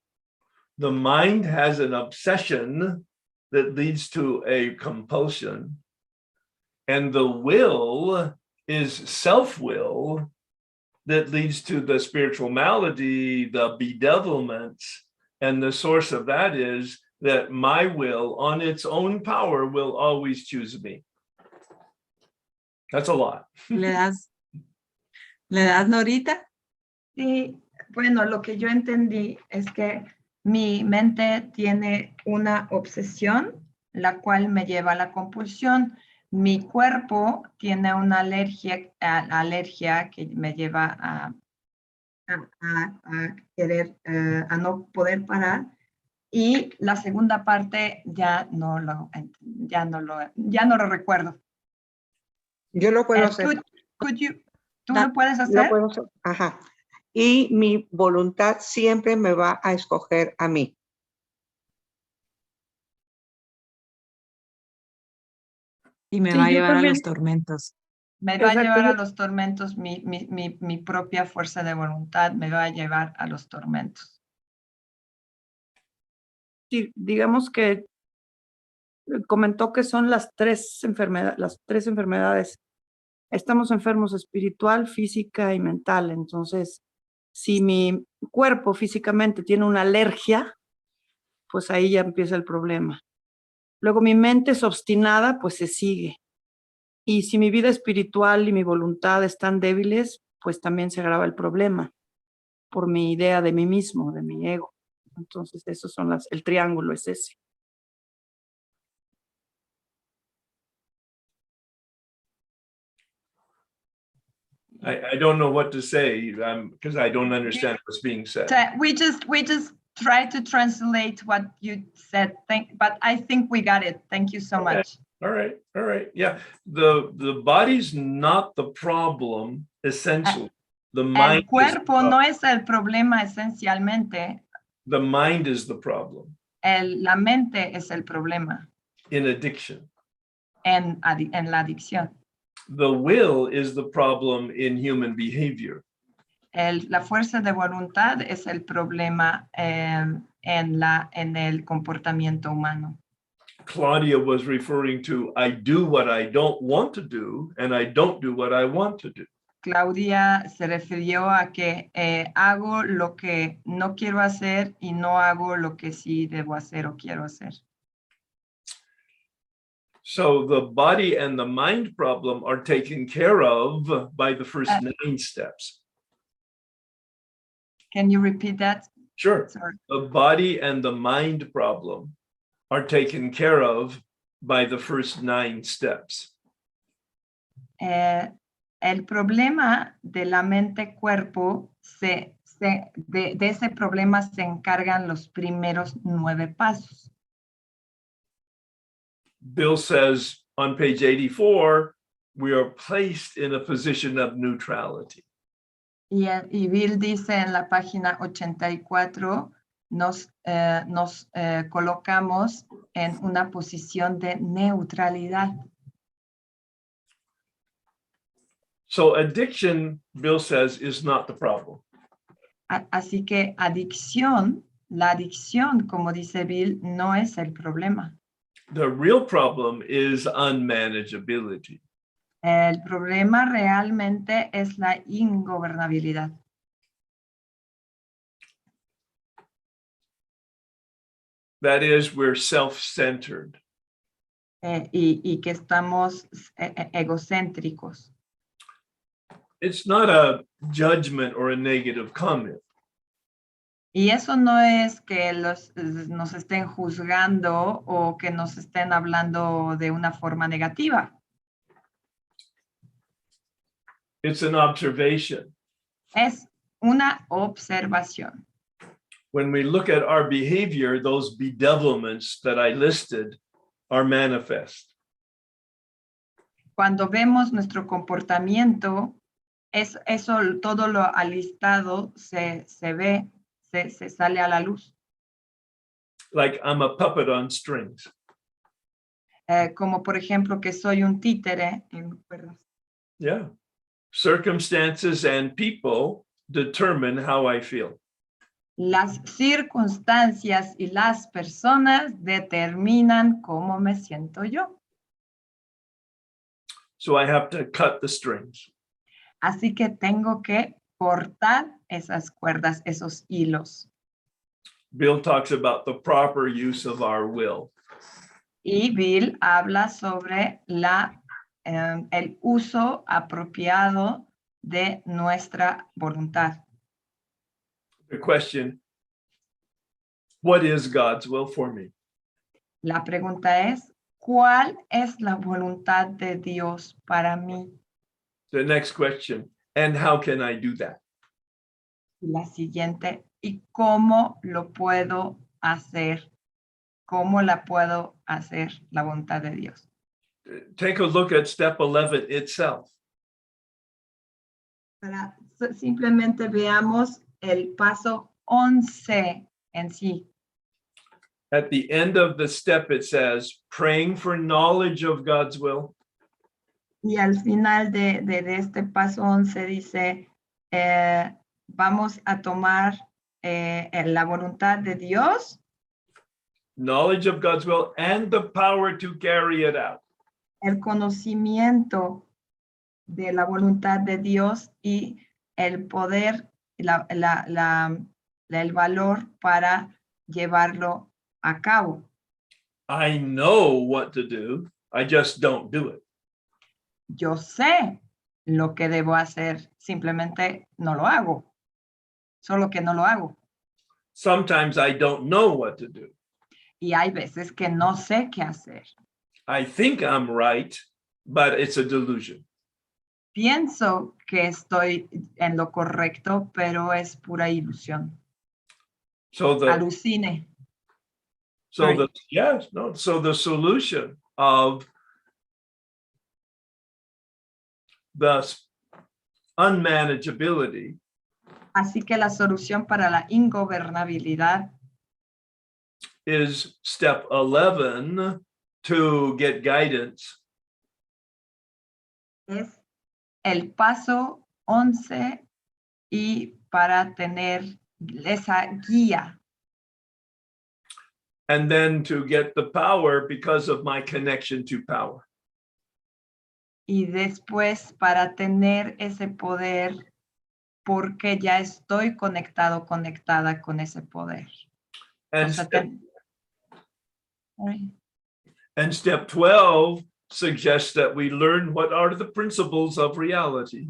The mind has an obsession that leads to a compulsion. And the will is self-will that leads to the spiritual malady, the bedevilments. And the source of that is that my will on its own power will always choose me. That's a lot. ¿Le das Norita? Sí, bueno, lo que yo entendí es que mi mente tiene una obsesión, la cual me lleva a la compulsión. Mi cuerpo tiene una alergia que me lleva a querer, a no poder parar. Y la segunda parte ya no lo recuerdo. Yo lo puedo hacer. ¿Tú lo puedes hacer? Lo puedo hacer. Ajá. Y mi voluntad siempre me va a escoger a mí. Y me Sí, va a yo llevar también. a los tormentos. Me va a Exacto, llevar a yo- los tormentos, mi propia fuerza de voluntad me va a llevar a los tormentos. Sí, digamos que comentó que son las tres enfermedades. Estamos enfermos espiritual, física y mental. Entonces, si mi cuerpo físicamente tiene una alergia, pues ahí ya empieza el problema. Luego mi mente es obstinada, pues se sigue. Y si mi vida espiritual y mi voluntad están débiles, pues también se agrava el problema por mi idea de mí mismo, de mi ego. Entonces, esos son el triángulo es ese. I don't know what to say because I don't understand what's being said. So we just try to translate what you said, but I think we got it. Thank you so Okay. much. All right. Yeah, the body's not the problem essentially. The mind El cuerpo is no es el problema esencialmente, the mind is the problem la mente es el problema in addiction. en la adicción. The will is the problem in human behavior. La fuerza de voluntad es el problema en el comportamiento humano. Claudia was referring to, I do what I don't want to do, and I don't do what I want to do. Claudia se refirió a que hago lo que no quiero hacer y no hago lo que sí debo hacer o quiero hacer. So the body and the mind problem are taken care of by the first 9 steps. Can you repeat that? Sure. Sorry. The body and the mind problem are taken care of by the first 9 steps. El problema de la mente-cuerpo, de ese problema se encargan los primeros 9 pasos. Bill says on page 84, we are placed in a position of neutrality. Y Bill dice en la página 84, nos colocamos en una posición de neutralidad. So addiction, Bill says, is not the problem. Así que la adicción, como dice Bill, no es el problema. The real problem is unmanageability. El problema realmente es la ingobernabilidad. That is, we're self-centered. Y que estamos egocéntricos. It's not a judgment or a negative comment. Y eso no es que nos estén juzgando o que nos estén hablando de una forma negativa. It's an observation. Es una observación. When we look at our behavior, those bedevilments that I listed are manifest. Cuando vemos nuestro comportamiento, eso todo lo alistado se ve, se sale a la luz. Like I'm a puppet on strings. Como por ejemplo que soy un títere en cuerdas. Yeah. Circumstances and people determine how I feel. Las circunstancias y las personas determinan cómo me siento yo. So I have to cut the strings. Así que tengo que cortar esas cuerdas, esos hilos. Bill talks about the proper use of our will. Y Bill habla sobre el uso apropiado de nuestra voluntad. The question, what is God's will for me? La pregunta es, ¿cuál es la voluntad de Dios para mí? The next question, and how can I do that? La siguiente, ¿y cómo lo puedo hacer? ¿Cómo la puedo hacer la voluntad de Dios? Take a look at step 11 itself. Simplemente veamos el paso 11 en sí. At the end of the step, it says, praying for knowledge of God's will. Y al final de este paso 11 dice, vamos a tomar la voluntad de Dios. Knowledge of God's will and the power to carry it out. El conocimiento de la voluntad de Dios y el poder, el valor para llevarlo a cabo. I know what to do. I just don't do it. Yo sé lo que debo hacer, simplemente no lo hago. Solo que no lo hago. Sometimes I don't know what to do. Y hay veces que no sé qué hacer. I think I'm right, but it's a delusion. Pienso que estoy en lo correcto, pero es pura ilusión. So Alucine. the solution of the unmanageability Así que la solución para la ingobernabilidad is step 11 to get guidance. es el paso 11 y para tener esa guía. And then to get the power because of my connection to power. Y después para tener ese poder porque ya estoy conectada con ese poder. And, O sea, and step 12 suggests that we learn what are the principles of reality.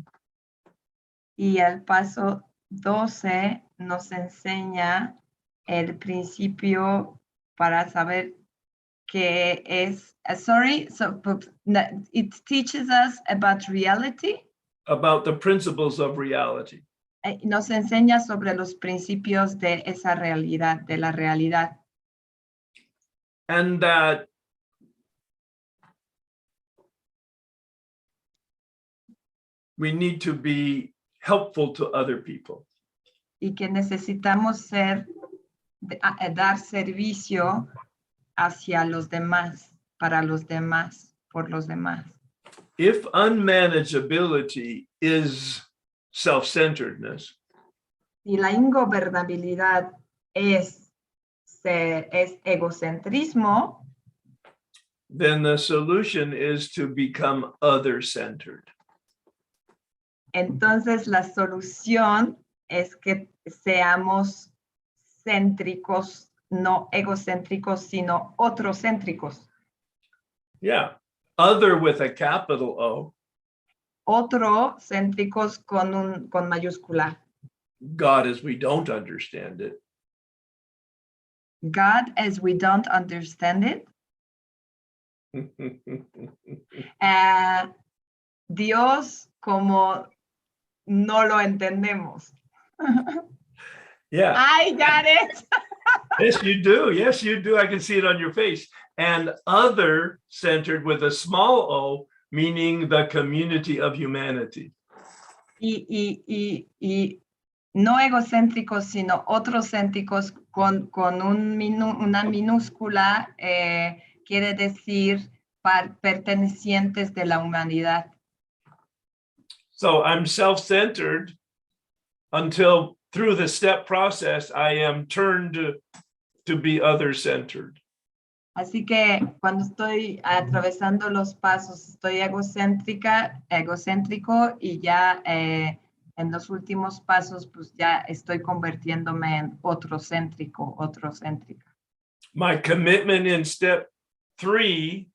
Y el paso 12 nos enseña el principio para saber qué es. It teaches us about reality. About the principles of reality. Nos enseña sobre los principios de esa realidad, de la realidad. And that we need to be helpful to other people. Y que necesitamos dar servicio hacia los demás, para los demás, por los demás. If unmanageability is self-centeredness, y la ingobernabilidad es egocentrismo, then the solution is to become other-centered. Entonces la solución es que seamos céntricos, no egocéntricos, sino otrocéntricos. Yeah, other with a capital O. Otrocéntricos con mayúscula. God as we don't understand it. God as we don't understand it. Dios como no lo entendemos. Yeah. I got it. Yes, you do. Yes, you do. I can see it on your face. And other centered with a small o meaning the community of humanity. Y no egocéntricos, sino otrocéntricos con una minúscula quiere decir pertenecientes de la humanidad. So I'm self-centered until through the step process, I am turned to be other-centered. Así que cuando estoy atravesando los pasos, estoy egocéntrico y ya en los últimos pasos, pues ya estoy convirtiéndome en otrocéntrica. My commitment in step 3,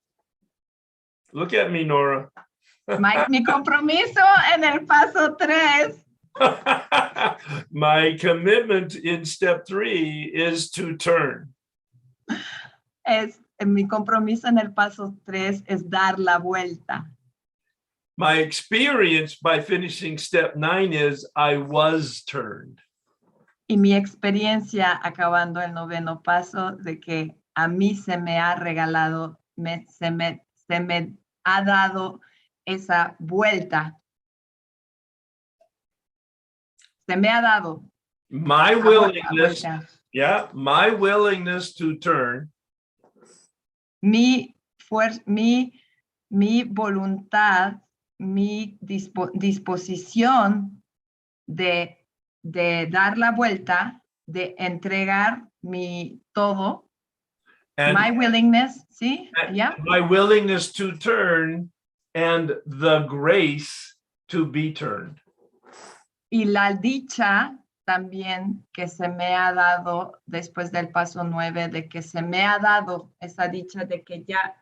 look at me, Nora. Mi compromiso en el paso 3. My commitment in step 3 is to turn. Mi compromiso en el paso 3 es dar la vuelta. My experience by finishing step 9 is I was turned. Y mi experiencia acabando el 9º paso de que a mí se me ha regalado, se me ha dado esa vuelta. Se me ha dado. My willingness, my willingness to turn. Mi voluntad, mi disposición de dar la vuelta, de entregar mi todo. And my willingness, ¿sí? Yeah. My willingness to turn and the grace to be turned. Y la dicha también que se me ha dado después del paso 9, de que se me ha dado esa dicha de que ya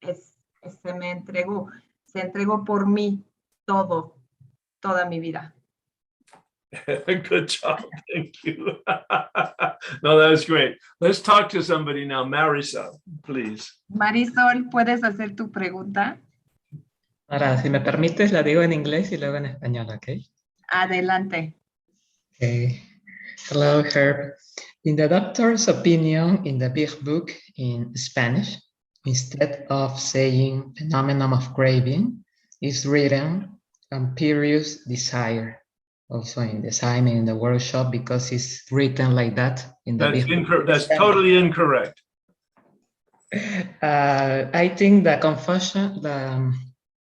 se me entregó, se entregó por mí todo, toda mi vida. Good job, thank you. No, that was great. Let's talk to somebody now. Marisol, please. Marisol, ¿puedes hacer tu pregunta? Ahora, si me permites, la digo en inglés y luego en español, ¿ok? Adelante. Okay. Hello, Herb. In the doctor's opinion in the big book in Spanish, instead of saying phenomenon of craving, is written imperious desire. Also in the assignment in the workshop, because it's written like that in the big book. That's totally incorrect. I think the confusion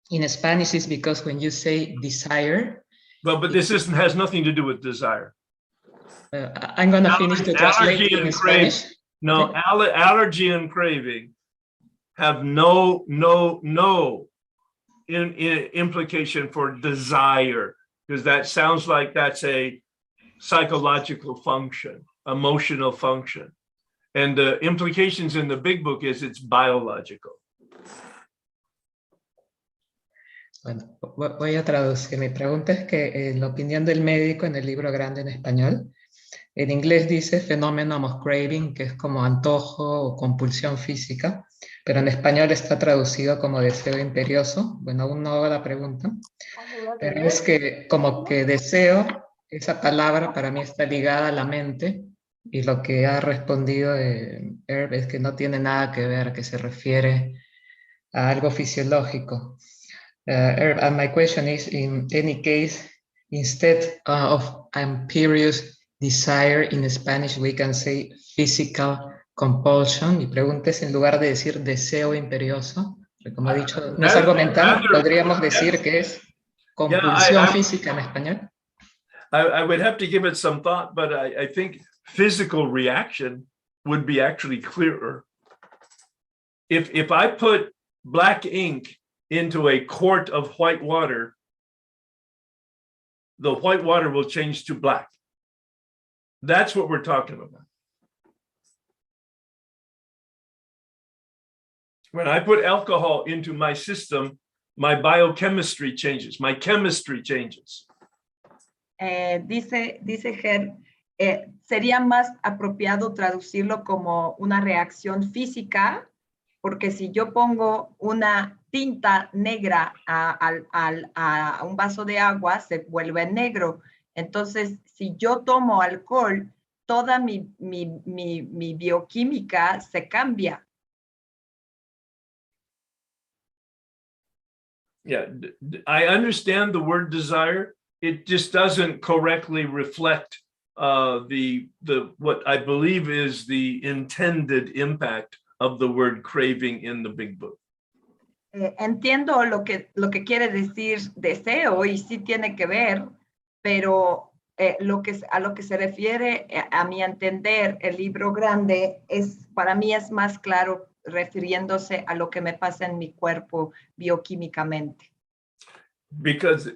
in Spanish is because when you say desire. Well, but this has nothing to do with desire. I'm going to finish to translate in Spanish. No, okay. Allergy and craving have no implication for desire, because that sounds like that's a psychological function, emotional function. And the implications in the big book is it's biological. Bueno, voy a traducir. Mi pregunta es que la opinión del médico en el libro grande en español, en inglés dice phenomenon of craving, que es como antojo o compulsión física, pero en español está traducido como deseo imperioso. Bueno, aún no hago la pregunta, pero es que como que deseo, esa palabra para mí está ligada a la mente, y lo que ha respondido Herb es que no tiene nada que ver, que se refiere a algo fisiológico. And my question is, in any case, instead of imperious desire in Spanish, we can say physical compulsion. Mi pregunta es, en lugar de decir deseo imperioso, como he dicho, no es algo mental, podríamos decir que es compulsión física en español. I would have to give it some thought, but I think physical reaction would be actually clearer. If I put black ink into a quart of white water, the white water will change to black. That's what we're talking about. When I put alcohol into my system, my biochemistry changes, my chemistry changes. Dice Ger, sería más apropiado traducirlo como una reacción física, porque si yo pongo una tinta negra a un vaso de agua, se vuelve negro. Entonces, si yo tomo alcohol, toda mi bioquímica se cambia. Yeah, I understand the word desire. It just doesn't correctly reflect the what I believe is the intended impact of the word craving in the Big Book. Entiendo lo que quiere decir deseo y sí tiene que ver, pero a lo que se refiere, a mi entender, el libro grande para mí es más claro refiriéndose a lo que me pasa en mi cuerpo bioquímicamente. Because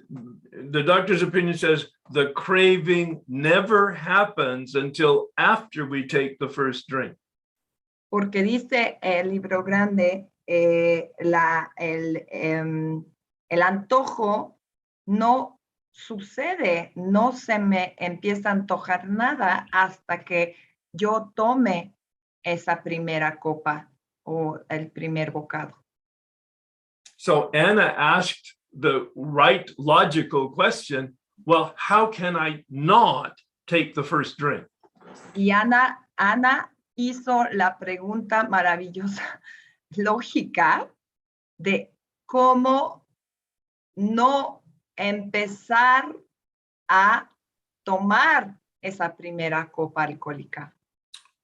the doctor's opinion says the craving never happens until after we take the first drink. Porque dice el libro grande, el antojo no sucede, no se me empieza a antojar nada hasta que yo tome esa primera copa o el primer bocado. So Anna asked the right logical question, well, how can I not take the first drink? Y Ana hizo la pregunta maravillosa, lógica, de cómo no empezar a tomar esa primera copa alcohólica.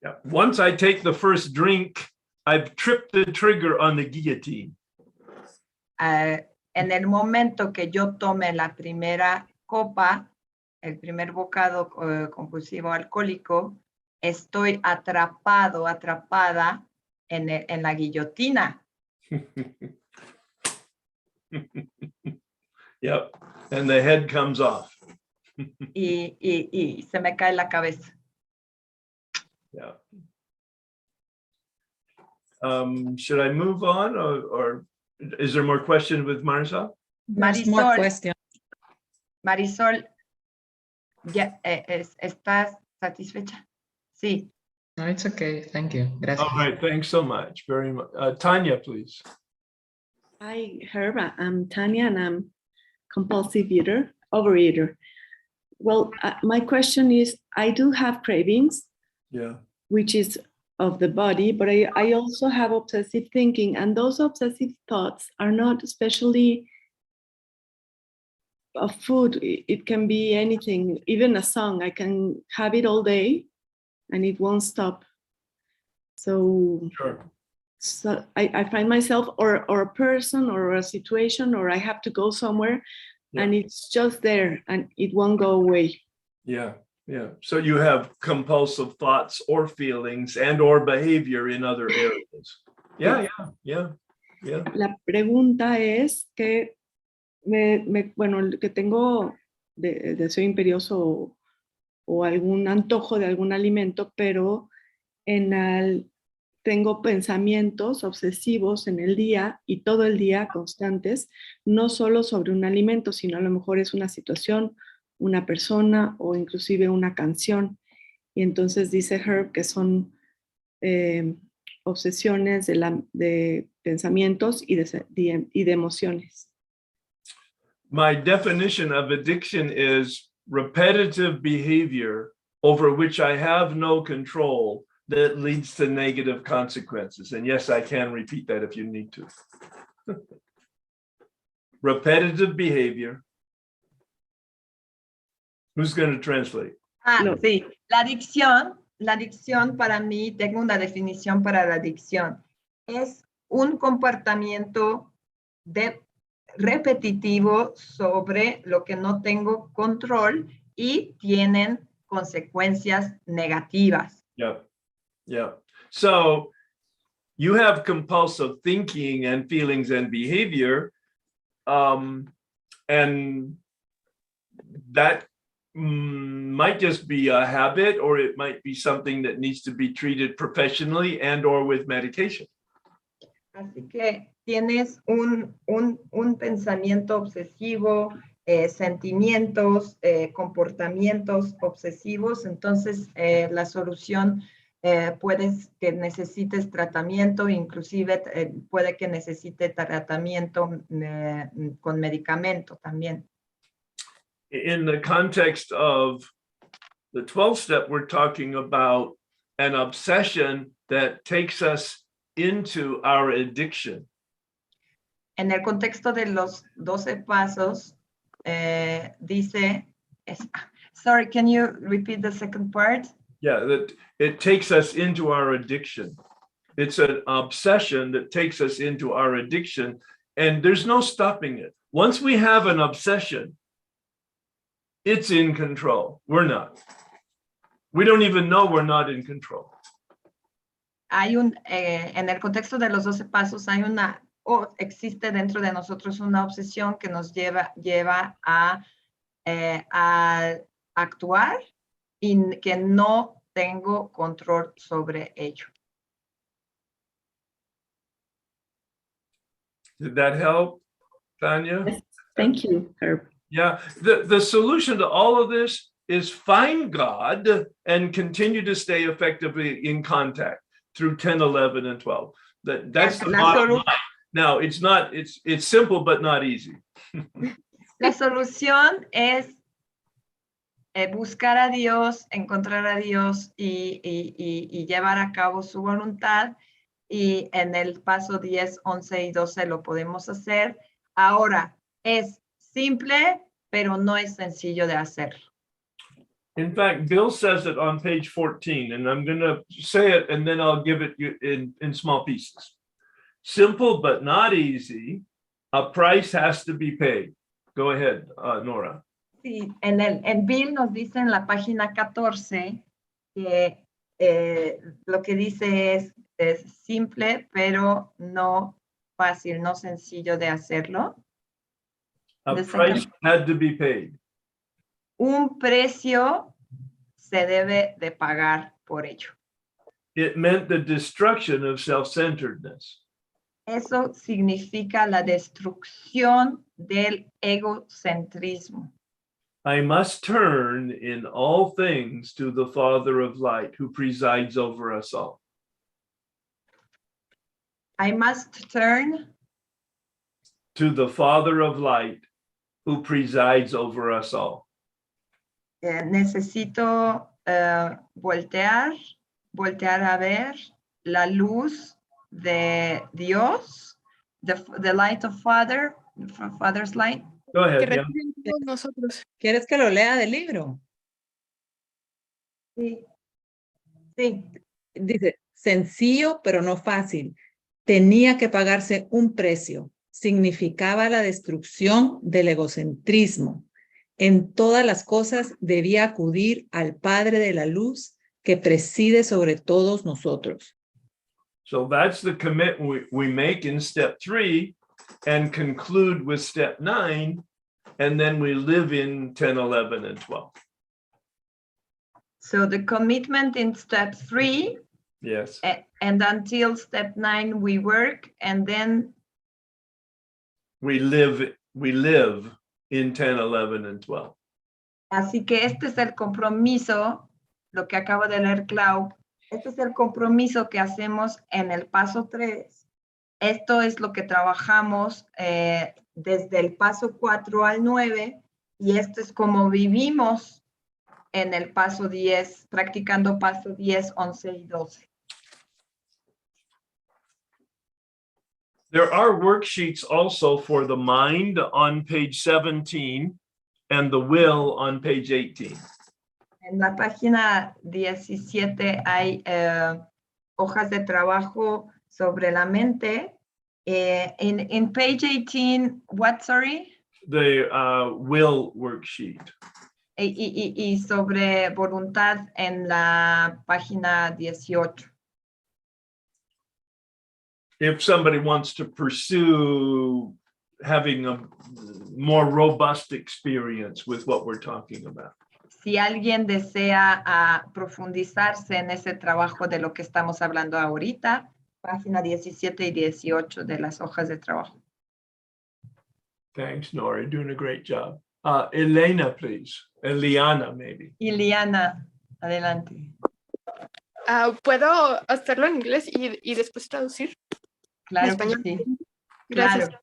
Yeah. Once I take the first drink, I've tripped the trigger on the guillotine. En el momento que yo tome la primera copa, el primer bocado compulsivo alcohólico, estoy atrapada en la guillotina. Yep, and the head comes off. y se me cae la cabeza. Yeah. Should I move on or is there more questions with Marisol? There's more Marisol, questions. Marisol, ya, ¿estás satisfecha? Sí. No, it's okay. Thank you. Gracias. All right, thanks so much. Very much. Tanya, please. Hi, Herb. I'm Tanya, and I'm compulsive overeater. Well, my question is, I do have cravings, Yeah. which is of the body, but I also have obsessive thinking, and those obsessive thoughts are not especially of food. It can be anything, even a song. I can have it all day, and it won't stop. So. Sure. So I find myself or a person or a situation, or I have to go somewhere, Yeah. and it's just there and it won't go away. Yeah, yeah. So you have compulsive thoughts or feelings and or behavior in other areas. Yeah. La pregunta es que bueno, que tengo deseo imperioso o algún antojo de algún alimento, pero tengo pensamientos obsesivos en el día y todo el día constantes, no solo sobre un alimento, sino a lo mejor es una situación, una persona o inclusive una canción. Y entonces dice Herb que son obsesiones de pensamientos y de emociones. My definition of addiction is repetitive behavior over which I have no control that leads to negative consequences. And yes, I can repeat that if you need to. Repetitive behavior. Who's going to translate? No. Sí, la adicción para mí, tengo una definición para la adicción. Es un comportamiento repetitivo sobre lo que no tengo control y tienen consecuencias negativas. Yeah. So you have compulsive thinking and feelings and behavior, and that might just be a habit, or it might be something that needs to be treated professionally and or with medication. Así que tienes un pensamiento obsesivo, sentimientos, comportamientos obsesivos, entonces la solución puede que necesites tratamiento, inclusive puede que necesite tratamiento con medicamento también. In the context of the 12th step, we're talking about an obsession that takes us into our addiction. En el contexto de los 12 pasos, dice, sorry, can you repeat the second part? Yeah, that it takes us into our addiction. It's an obsession that takes us into our addiction, and there's no stopping it. Once we have an obsession, it's in control. We're not. We don't even know we're not in control. Hay en el contexto de los 12 pasos, hay existe dentro de nosotros una obsesión que nos lleva a actuar y que no tengo control sobre ello. Did that help, Tanya? Yes, thank you, Herb. Yeah, the solution to all of this is find God and continue to stay effectively in contact through 10, 11, and 12. That's the bottom line. Now, it's simple, but not easy. La solución es buscar a Dios, encontrar a Dios y llevar a cabo su voluntad. Y en el paso 10, 11 y 12 lo podemos hacer. Ahora, es simple, pero no es sencillo de hacer. In fact, Bill says it on page 14, and I'm going to say it, and then I'll give it in small pieces. Simple, but not easy. A price has to be paid. Go ahead, Nora. Sí, en Bill nos dice en la página 14 que lo que dice es simple, pero no fácil, no sencillo de hacerlo. A price had to be paid. Un precio se debe de pagar por ello. It meant the destruction of self-centeredness. Eso significa la destrucción del egocentrismo. I must turn in all things to the Father of light who presides over us all. I must turn to the Father of light who presides over us all. Necesito voltear a ver la luz de Dios, the light of Father's light. Go ahead. Que Yeah. nosotros. ¿Quieres que lo lea del libro? Sí. Sí. Dice, sencillo, pero no fácil. Tenía que pagarse un precio. Significaba la destrucción del egocentrismo. En todas las cosas debía acudir al Padre de la Luz que preside sobre todos nosotros. So that's the commitment we make in step 3 and conclude with step 9, and then we live in 10, 11, and 12. So the commitment in step 3, yes, and until step 9 we work, and then we live in 10, 11, and 12. Así que este es el compromiso, lo que acabo de leer, Clau. Este es el compromiso que hacemos en el paso 3. Esto es lo que trabajamos desde el paso 4 al 9, y esto es como vivimos en el paso 10, practicando paso 10, 11 y 12. There are worksheets also for the mind on page 17 and the will on page 18. En la página 17 hay hojas de trabajo sobre la mente. In page 18, what, sorry? The will worksheet. Y sobre voluntad en la página 18. If somebody wants to pursue having a more robust experience with what we're talking about. Si alguien desea profundizarse en ese trabajo de lo que estamos hablando ahorita, página 17 y 18 de las hojas de trabajo. Thanks, Nora, doing a great job. Elena, please. Eliana, maybe. Iliana, adelante. ¿Puedo hacerlo en inglés y después traducir? Claro que sí. Gracias. Claro.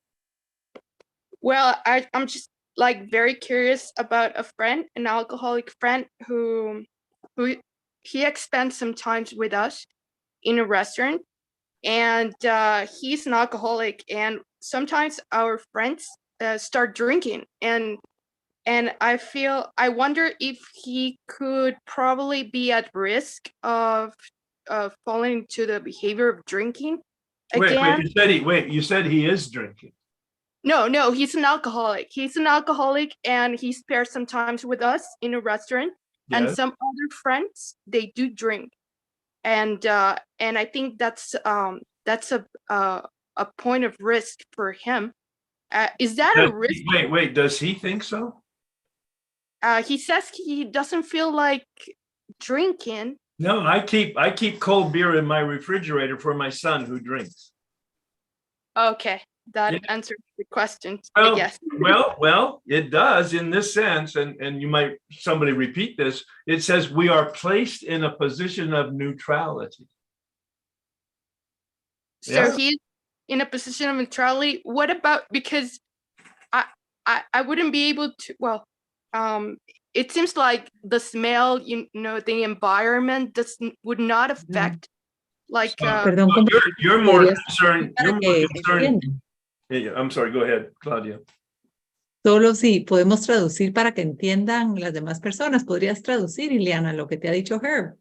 Well, I'm just like very curious about a friend, an alcoholic friend who he spent some time with us in a restaurant, and he's an alcoholic, and sometimes our friends start drinking, and I wonder if he could probably be at risk of falling into the behavior of drinking again. You said he is drinking. No, he's an alcoholic. He's an alcoholic, and he pairs sometimes with us in a restaurant. And Yes. some other friends, they do drink, and I think that's a point of risk for him. Is that a risk? Wait, does he think so? He says he doesn't feel like drinking. No, I keep cold beer in my refrigerator for my son who drinks. Okay, that Yeah. answers the question, I guess. Well, it does in this sense, and you might somebody repeat this. It says we are placed in a position of neutrality. So Yeah. he's in a position of neutrality. What about, because I wouldn't be able to, well, it seems like the smell, the environment would not affect, like, Perdón, You're more podrías- concerned. para You're more que concerned. entiendan. Yeah, I'm sorry. Go ahead, Claudia. Solo si podemos traducir para que entiendan las demás personas. ¿Podrías traducir, Ileana, lo que te ha dicho Herb?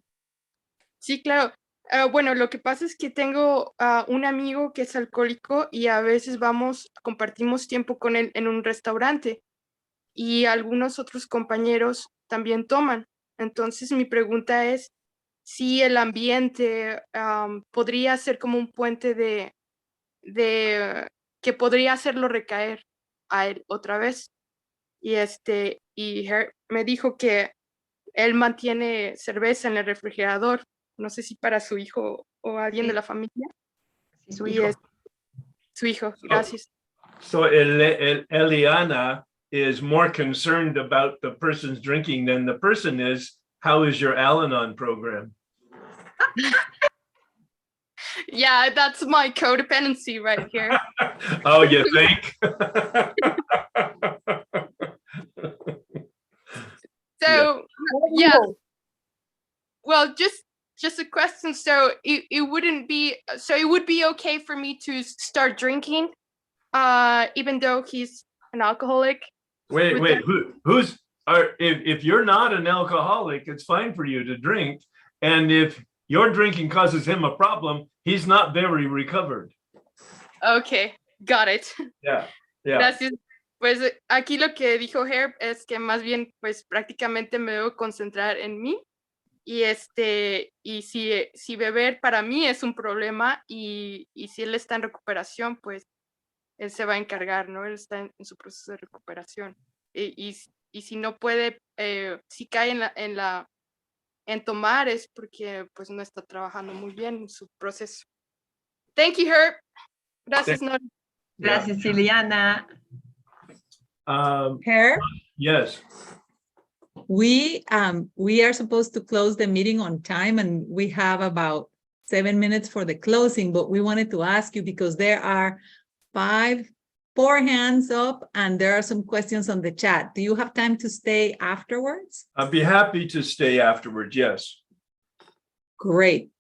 sí, claro. Bueno, lo que pasa es que tengo un amigo que es alcohólico y a veces compartimos tiempo con él en un restaurante, y algunos otros compañeros también toman. Entonces mi pregunta es si el ambiente podría ser como un puente de que podría hacerlo recaer a él otra vez. Y me dijo que él mantiene cerveza en el refrigerador, no sé si para su hijo o alguien de la familia. Sí, su Y hijo. su hijo, gracias. So Eliana is more concerned about the person's drinking than the person is. How is your Al-Anon program? Yeah, that's my codependency right here. Oh, you think? So yeah, well, just a question. So it wouldn't be, so it would be okay for me to start drinking, even though he's an alcoholic? Wait, if you're not an alcoholic, it's fine for you to drink. And if your drinking causes him a problem, he's not very recovered. Okay, got it. Yeah. Gracias. Pues aquí lo que dijo Herb es que más bien, pues prácticamente me debo concentrar en mí, y si beber para mí es un problema, y si él está en recuperación, pues él se va a encargar, ¿no? Él está en su proceso de recuperación. Y si no puede, si cae en tomar, es porque pues no está trabajando muy bien en su proceso. Thank you, Herb. Gracias, Nora. Gracias, Ileana. Herb, Yes. we are supposed to close the meeting on time, and we have about 7 minutes for the closing, but we wanted to ask you because there are 4 hands up and there are some questions on the chat. Do you have time to stay afterwards? I'd be happy to stay afterwards. Yes. Great.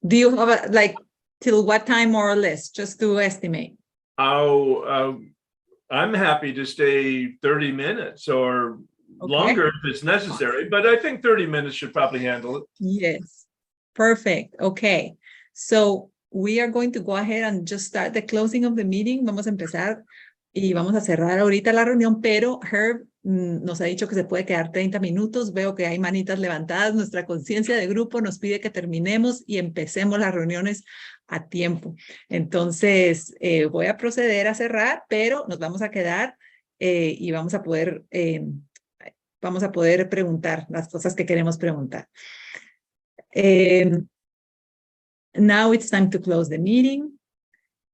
Do you have till what time more or less, just to estimate? I'm happy to stay 30 minutes or longer if it's necessary, but I think 30 minutes should probably handle it. Yes, perfect. Okay, so we are going to go ahead and just start the closing of the meeting. Vamos a empezar y vamos a cerrar ahorita la reunión, pero Herb nos ha dicho que se puede quedar 30 minutos. Veo que hay manitas levantadas. Nuestra conciencia de grupo nos pide que terminemos y empecemos las reuniones a tiempo. Entonces, voy a proceder a cerrar, pero nos vamos a quedar y vamos a poder preguntar las cosas que queremos preguntar. Now it's time to close the meeting.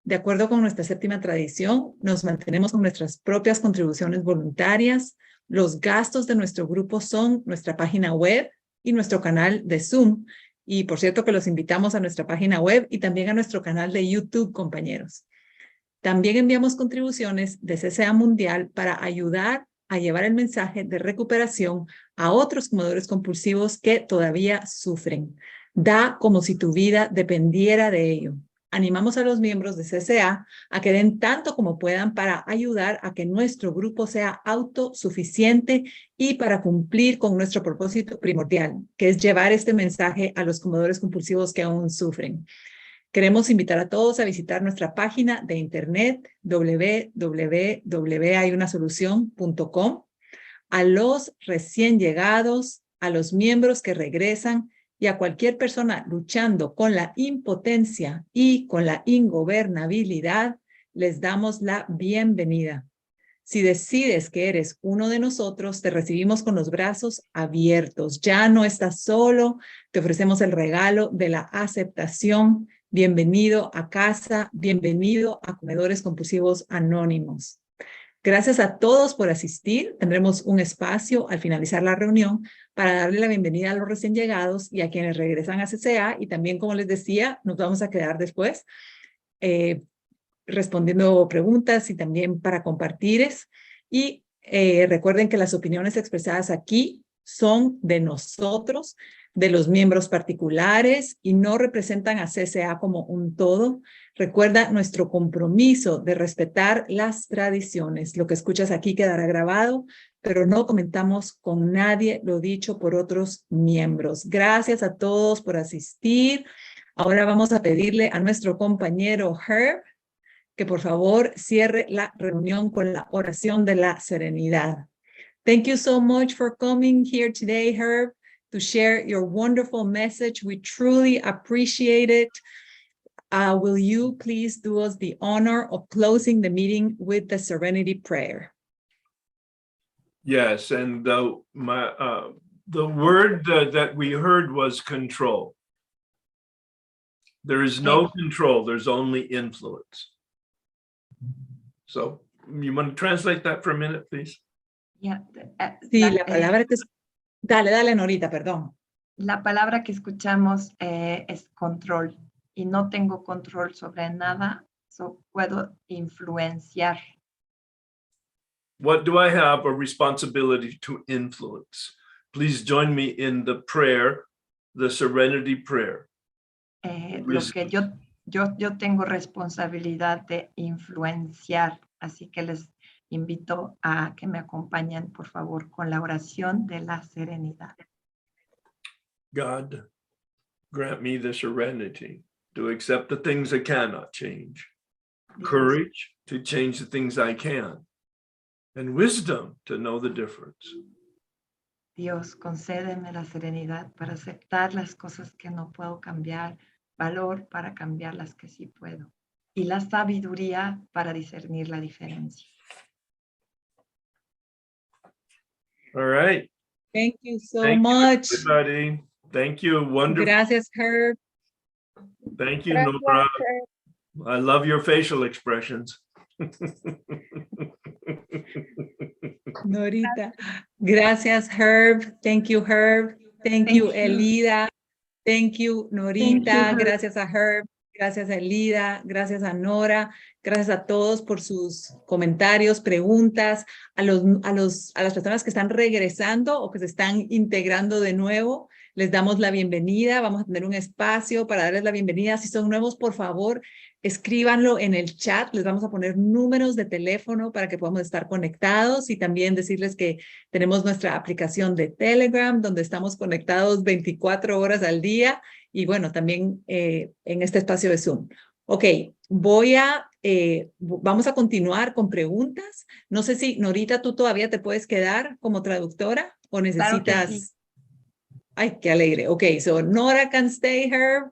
De acuerdo con nuestra séptima tradición, nos mantenemos con nuestras propias contribuciones voluntarias. Los gastos de nuestro grupo son nuestra página web y nuestro canal de Zoom. Y por cierto que los invitamos a nuestra página web y también a nuestro canal de YouTube, compañeros. También enviamos contribuciones de CCA Mundial para ayudar a llevar el mensaje de recuperación a otros fumadores compulsivos que todavía sufren. Da como si tu vida dependiera de ello. animamos a los miembros de CCA a que den tanto como puedan para ayudar a que nuestro grupo sea autosuficiente y para cumplir con nuestro propósito primordial, que es llevar este mensaje a los comedores compulsivos que aún sufren. Queremos invitar a todos a visitar nuestra página de internet www.hayunasolucion.com, a los recién llegados, a los miembros que regresan y a cualquier persona luchando con la impotencia y con la ingobernabilidad, les damos la bienvenida. Si decides que eres uno de nosotros, te recibimos con los brazos abiertos. Ya no estás solo, te ofrecemos el regalo de la aceptación. Bienvenido a casa, bienvenido a Comedores Compulsivos Anónimos. Gracias a todos por asistir. Tendremos un espacio al finalizar la reunión para darle la bienvenida a los recién llegados y a quienes regresan a CCA. Y también, como les decía, nos vamos a quedar después respondiendo preguntas y también para compartir. Y recuerden que las opiniones expresadas aquí son de nosotros, de los miembros particulares y no representan a CCA como un todo. Recuerda nuestro compromiso de respetar las tradiciones. Lo que escuchas aquí quedará grabado, pero no comentamos con nadie lo dicho por otros miembros. Gracias a todos por asistir. Ahora vamos a pedirle a nuestro compañero Herb que por favor cierre la reunión con la oración de la serenidad. Thank you so much for coming here today, Herb, to share your wonderful message. We truly appreciate it. Will you please do us the honor of closing the meeting with the Serenity Prayer? Yes, and the word that we heard was control. There is no control, there's only influence. So, you want to translate that for a minute, please? Yeah, Sí, la palabra que... Dale, Norita, perdón. La palabra que escuchamos es control. Y no tengo control sobre nada, so puedo influenciar. What do I have a responsibility to influence? Please join me in the prayer, the Serenity Prayer. Lo que yo tengo responsabilidad de influenciar, así que les invito a que me acompañen, por favor, con la oración de la serenidad. God, grant me the serenity to accept the things I cannot change, courage to change the things I can, and wisdom to know the difference. Dios, concédeme la serenidad para aceptar las cosas que no puedo cambiar, valor para cambiar las que sí puedo, y la sabiduría para discernir la diferencia. All right. Thank you so much. You, everybody. Thank you. Wonderful. Gracias, Herb. Thank you, Nora. I love your facial expressions. Norita. Gracias, Herb. Thank you, Herb. Thank you, Elida. Thank you, Norita. Gracias a Herb. Gracias a Elida. Gracias a Nora. Gracias a todos por sus comentarios, preguntas, a las personas que están regresando o que se están integrando de nuevo. Les damos la bienvenida. Vamos a tener un espacio para darles la bienvenida. Si son nuevos, por favor, escríbanlo en el chat. Les vamos a poner números de teléfono para que podamos estar conectados y también decirles que tenemos nuestra aplicación de Telegram, donde estamos conectados 24 horas al día y bueno, también en este espacio de Zoom. Ok, vamos a continuar con preguntas. No sé si, Norita, tú todavía te puedes quedar como traductora o necesitas... Claro que sí. Ay, qué alegre. Okay, so Nora can stay here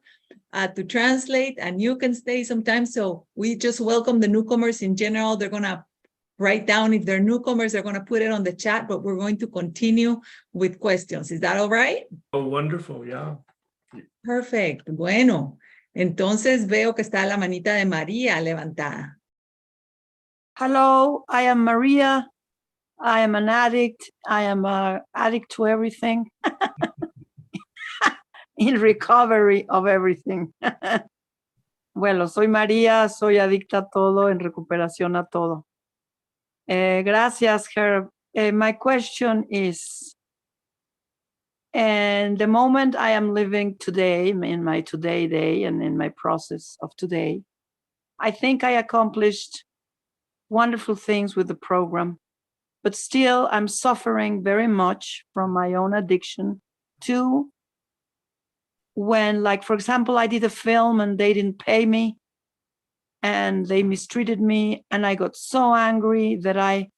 to translate and you can stay sometimes. So we just welcome the newcomers in general. They're going to write down if they're newcomers, they're going to put it on the chat, but we're going to continue with questions. Is that all right? Oh, wonderful. Yeah. Perfect. Bueno, entonces veo que está la manita de María levantada. Hello, I am Maria. I am an addict. I am an addict to everything. In recovery of everything. Bueno, soy María, soy adicta a todo, en recuperación a todo. Gracias, Herb. My question is, And the moment I am living today, in my today day and in my process of today, I think I accomplished wonderful things with the program, but still I'm suffering very much from my own addiction to when, like, for example, I did a film and they didn't pay me and they mistreated me, and I got so angry that I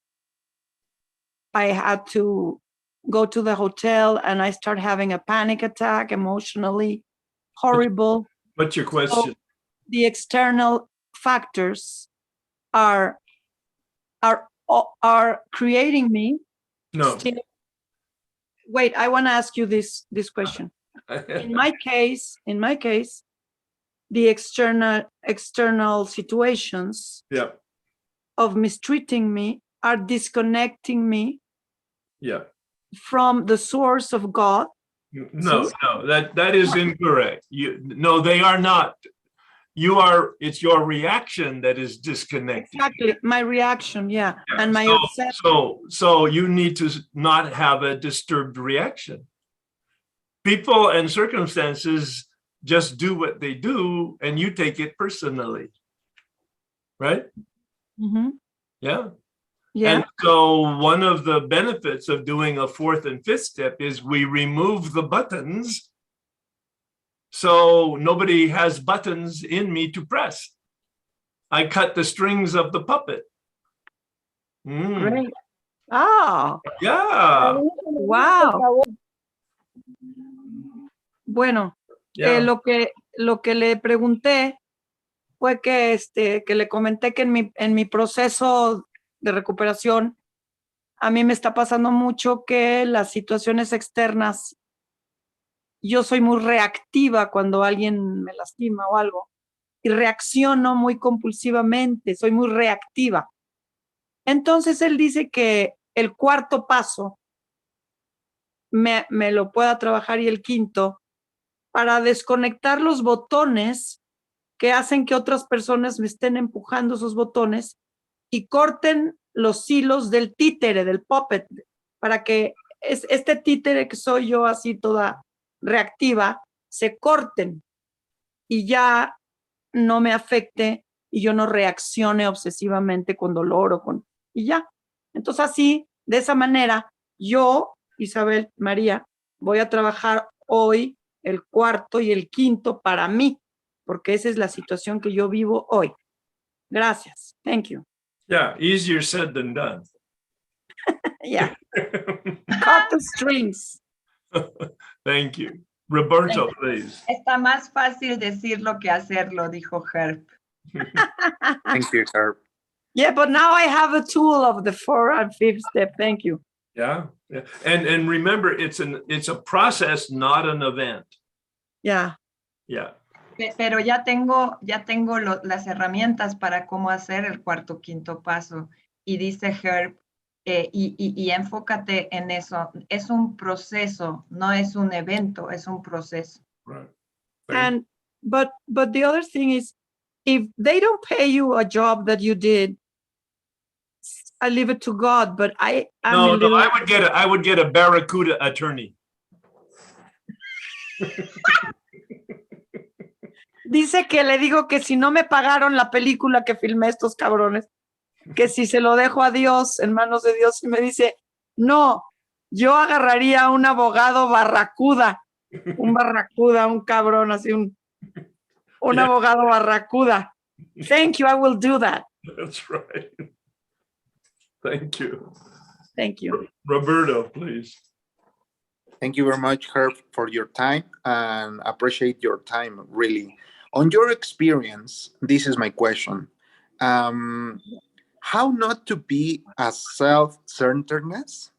had to go to the hotel and I start having a panic attack, emotionally horrible. What's your question? So the external factors are creating me. No. Still, wait, I want to ask you this question. In my case, the external situations Yeah. of mistreating me are disconnecting me Yeah. from the source of God. No, that is incorrect. No, they are not. It's your reaction that is disconnected. Exactly, my reaction, yeah. And my so you need to not have a disturbed reaction. People and circumstances just do what they do, and you take it personally, right? Mm-hmm. Yeah. Yeah. And so one of the benefits of doing a fourth and fifth step is we remove the buttons, so nobody has buttons in me to press. I cut the strings of the puppet. Great. Oh. Yeah. Wow. Bueno, Yeah. lo que le pregunté fue que le comenté que en mi proceso de recuperación a mí me está pasando mucho que las situaciones externas, yo soy muy reactiva cuando alguien me lastima o algo y reacciono muy compulsivamente, soy muy reactiva. Entonces él dice que el cuarto paso me lo pueda trabajar y el quinto para desconectar los botones que hacen que otras personas me estén empujando esos botones y corten los hilos del títere, del puppet, para que este títere que soy yo así toda reactiva, se corten y ya no me afecte y yo no reaccione obsesivamente con dolor o con... y ya. Entonces así, de esa manera, yo, Isabel, María, voy a trabajar hoy el cuarto y el quinto para mí, porque esa es la situación que yo vivo hoy. Gracias. Thank you. Yeah, easier said than done. Yeah. Cut the strings. Thank you. Roberto, please. Está más fácil decirlo que hacerlo, dijo Herb. Thank you, Herb. Yeah, but now I have a tool of the 4th and 5th step. Thank you. Yeah. And remember, it's a process, not an event. Yeah. Yeah. Pero ya tengo las herramientas para cómo hacer el cuarto, quinto paso. Y dice Herb, y enfócate en eso. Es un proceso, no es un evento, es un proceso. Right. And but the other thing is, if they don't pay you a job that you did, I leave it to God. But I would get a Barracuda attorney. Dice que le digo que si no me pagaron la película que filmé estos cabrones, que si se lo dejo a Dios, en manos de Dios, y me dice, no, yo agarraría a un abogado barracuda, un cabrón, así, un abogado barracuda. Thank you, I will do that. That's right. Thank you. Thank you. Roberto, please. Thank you very much, Herb, for your time, and appreciate your time, really. On your experience, this is my question. How not to be a self-centeredness,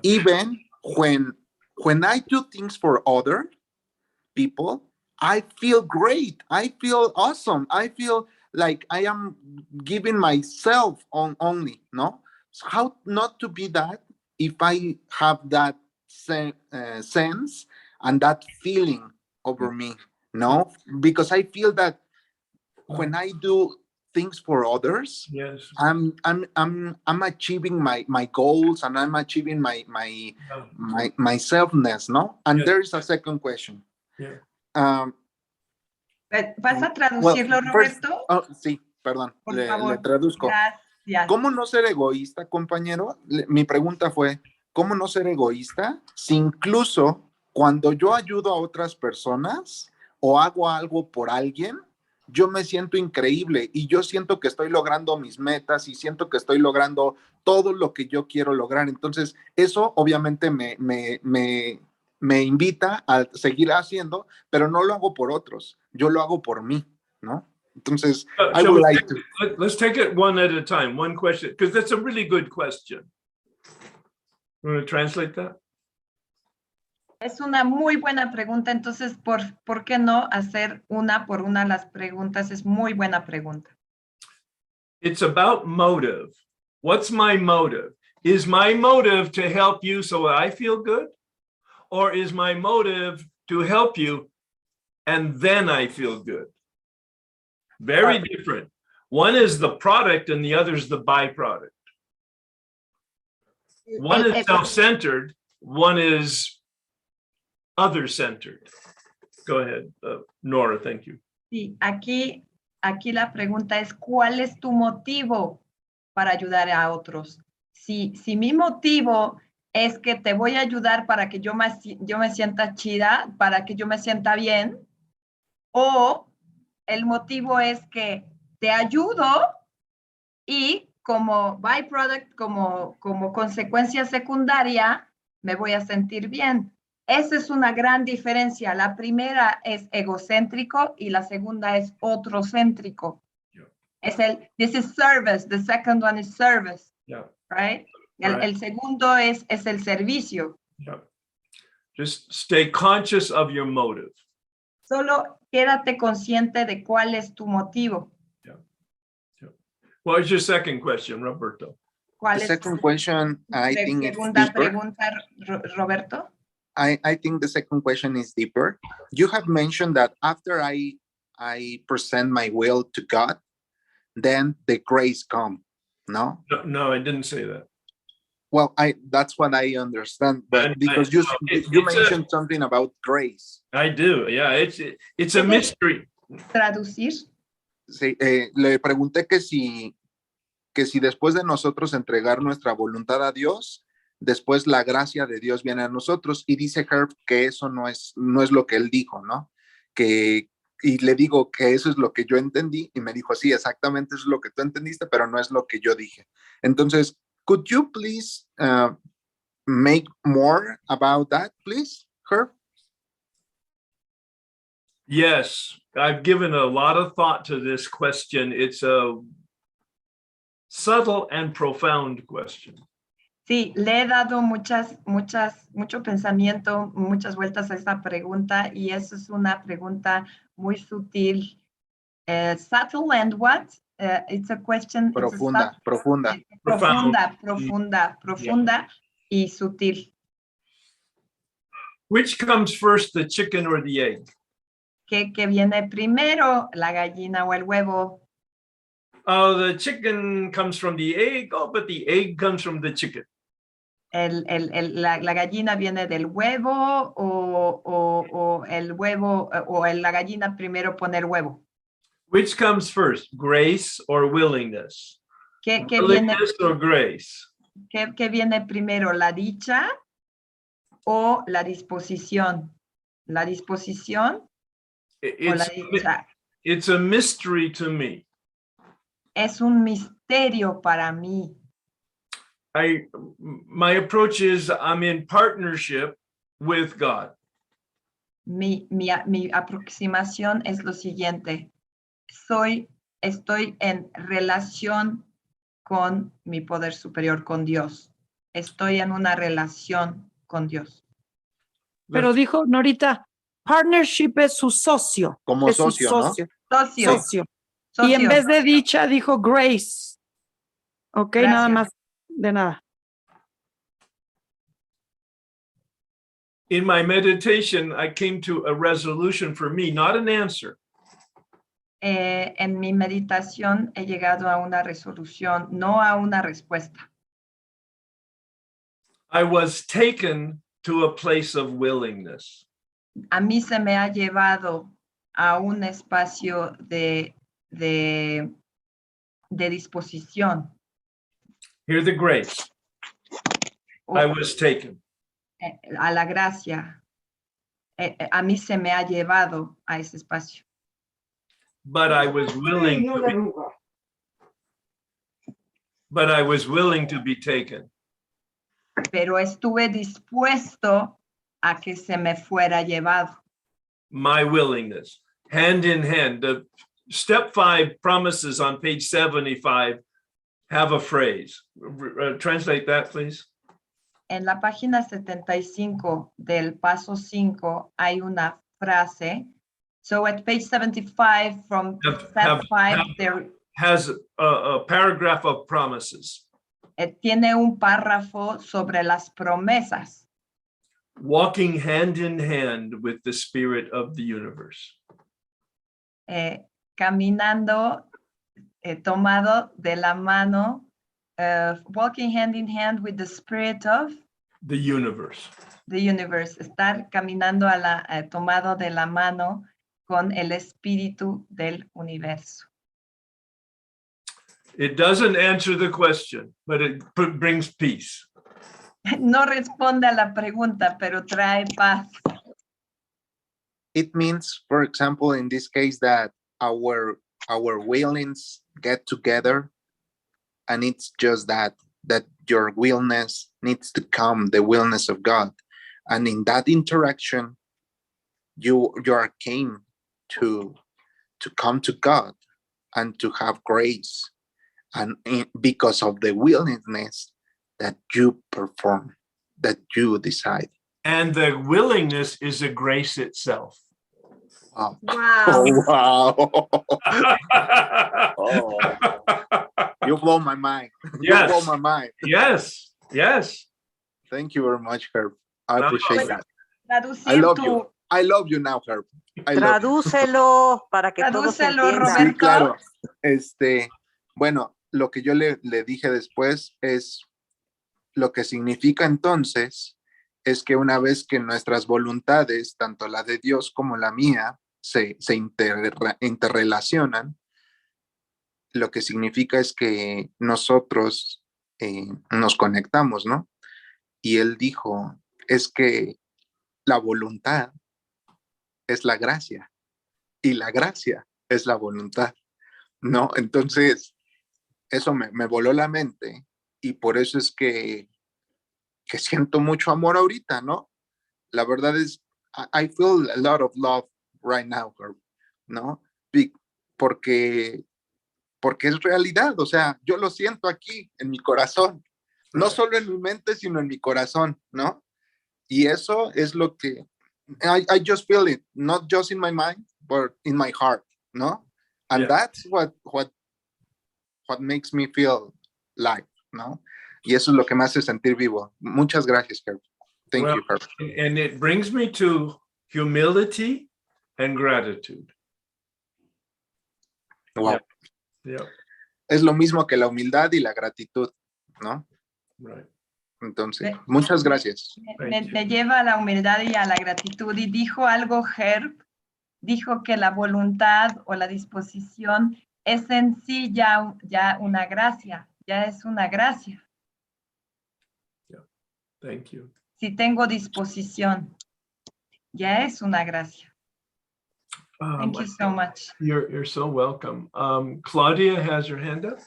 even when I do things for other people, I feel great. I feel awesome. I feel like I am giving myself only, no? So how not to be that if I have that sense and that feeling over me, no? Because I feel that when I do things for others, Yes. I'm achieving my goals, and I'm achieving my selfness, no? And Yes. there is a second question. Yeah. ¿Vas a traducirlo, Roberto? Sí, perdón, Por le favor. traduzco. Gracias. ¿Cómo no ser egoísta, compañero? Mi pregunta fue, ¿cómo no ser egoísta si incluso cuando yo ayudo a otras personas o hago algo por alguien, yo me siento increíble y yo siento que estoy logrando mis metas y siento que estoy logrando todo lo que yo quiero lograr? Entonces, eso obviamente me invita a seguir haciendo, pero no lo hago por otros, yo lo hago por mí, ¿no? Entonces, let's take it one at a time, one question, because that's a really good question. You want to translate that? Es una muy buena pregunta, entonces, ¿por qué no hacer una por una las preguntas? Es muy buena pregunta. It's about motive. What's my motive? Is my motive to help you so I feel good? Or is my motive to help you and then I feel good? Very different. One is the product and the other is the byproduct. One is self-centered, one is other-centered. Go ahead, Nora, thank you. Sí, aquí la pregunta es, ¿cuál es tu motivo para ayudar a otros? Si mi motivo es que te voy a ayudar para que yo me sienta chida, para que yo me sienta bien, o el motivo es que te ayudo y como byproduct, como consecuencia secundaria, me voy a sentir bien. Esa es una gran diferencia. La primera es egocéntrico y la segunda es otrocéntrico. Yeah. This is service, the second one is service, yeah. Right? El segundo es el servicio. Yeah. Just stay conscious of your motive. Solo quédate consciente de cuál es tu motivo. Yeah. Yeah. What is your second question, Roberto? The second question, I think it's segunda deeper. Pregunta, Roberto? I think the second question is deeper. You have mentioned that after I present my will to God, then the grace come, no? No, I didn't say that. Well, that's what I understand, but because you mentioned something about grace. I do, yeah, it's a mystery. Traducir. Sí, le pregunté que si después de nosotros entregar nuestra voluntad a Dios, después la gracia de Dios viene a nosotros, y dice Herb que eso no es lo que él dijo, ¿no? Y le digo que eso es lo que yo entendí, y me dijo, sí, exactamente eso es lo que tú entendiste, pero no es lo que yo dije. Entonces, could you please make more about that, please, Herb? Yes, I've given a lot of thought to this question. It's a subtle and profound question. Sí, le he dado mucho pensamiento, muchas vueltas a esta pregunta, y eso es una pregunta muy sutil. Subtle and what? It's a question. Profunda. Profunda y sutil. Which comes first, the chicken or the egg? ¿Qué viene primero, la gallina o el huevo? Oh, the chicken comes from the egg. Oh, but the egg comes from the chicken. La gallina viene del huevo o el huevo o la gallina primero pone el huevo. Which comes first, grace or willingness? Willingness or grace? ¿Qué viene primero, la dicha o la disposición? La disposición o la dicha. It's a mystery to me. Es un misterio para mí. My approach is I'm in partnership with God. Mi aproximación es lo siguiente. Estoy en relación con mi poder superior, con Dios. Estoy en una relación con Dios. Pero dijo Norita, partnership es su socio. Como es socio, su socio, ¿no? Socio. Y en vez de dicha dijo grace. Ok, gracias. Nada más. De nada. In my meditation, I came to a resolution for me, not an answer. en mi meditación he llegado a una resolución, no a una respuesta. I was taken to a place of willingness. A mí se me ha llevado a un espacio de disposición. Hear the grace. I was taken. A la gracia. A mí se me ha llevado a ese espacio. But I was willing to be taken. Pero estuve dispuesto a que se me fuera llevado. My willingness, hand in hand. The step 5 promises on page 75 have a phrase. Translate that, please. En la página 75 del paso 5 hay una frase. So at page 75 from step 5 there has a paragraph of promises. Tiene un párrafo sobre las promesas. Walking hand in hand with the spirit of the universe. Caminando, tomado de la mano, walking hand in hand with the spirit of the universe. The universe. Estar caminando tomado de la mano con el espíritu del universo. It doesn't answer the question, but it brings peace. No responde a la pregunta, pero trae paz. It means, for example, in this case, that our willings get together, and it's just that your willness needs to come the willness of God, and in that interaction, you are came to come to God and to have grace, and because of the willingness that you perform, that you decide. And the willingness is a grace itself. Wow. Wow. Oh, wow. Oh. You blow my mind. Yes. You blow my mind. Yes. Yes. Thank you very much, Herb. I appreciate that. Traducir I love you. I love you now, Herb. Tradúcelo para que todos entiendan. Roberto. Sí, claro. Bueno, lo que yo le dije después es lo que significa entonces es que una vez que nuestras voluntades, tanto la de Dios como la mía, se interrelacionan, lo que significa es que nosotros nos conectamos, ¿no? Y él dijo, es que la voluntad es la gracia y la gracia es la voluntad, ¿no? Entonces, eso me voló la mente y por eso es que siento mucho amor ahorita, ¿no? La verdad es, I feel a lot of love right now, ¿no? Porque es realidad, o sea, yo lo siento aquí en mi corazón, no solo en mi mente, sino en mi corazón, ¿no? Y eso es lo que, I just feel it, not just in my mind, but in my heart, ¿no? And that's what makes me feel life, ¿no? Y eso es lo que me hace sentir vivo. Muchas gracias, Herb. Thank you, Herb. And it brings me to humility and gratitude. Wow. Yeah. Es lo mismo que la humildad y la gratitud, ¿no? Right. Entonces, muchas gracias. Me lleva a la humildad y a la gratitud. Y dijo algo Herb, dijo que la voluntad o la disposición es en sí ya una gracia, ya es una gracia. Thank you. Si tengo disposición, ya es una gracia. Thank you so much. You're so welcome. Claudia has her hand up.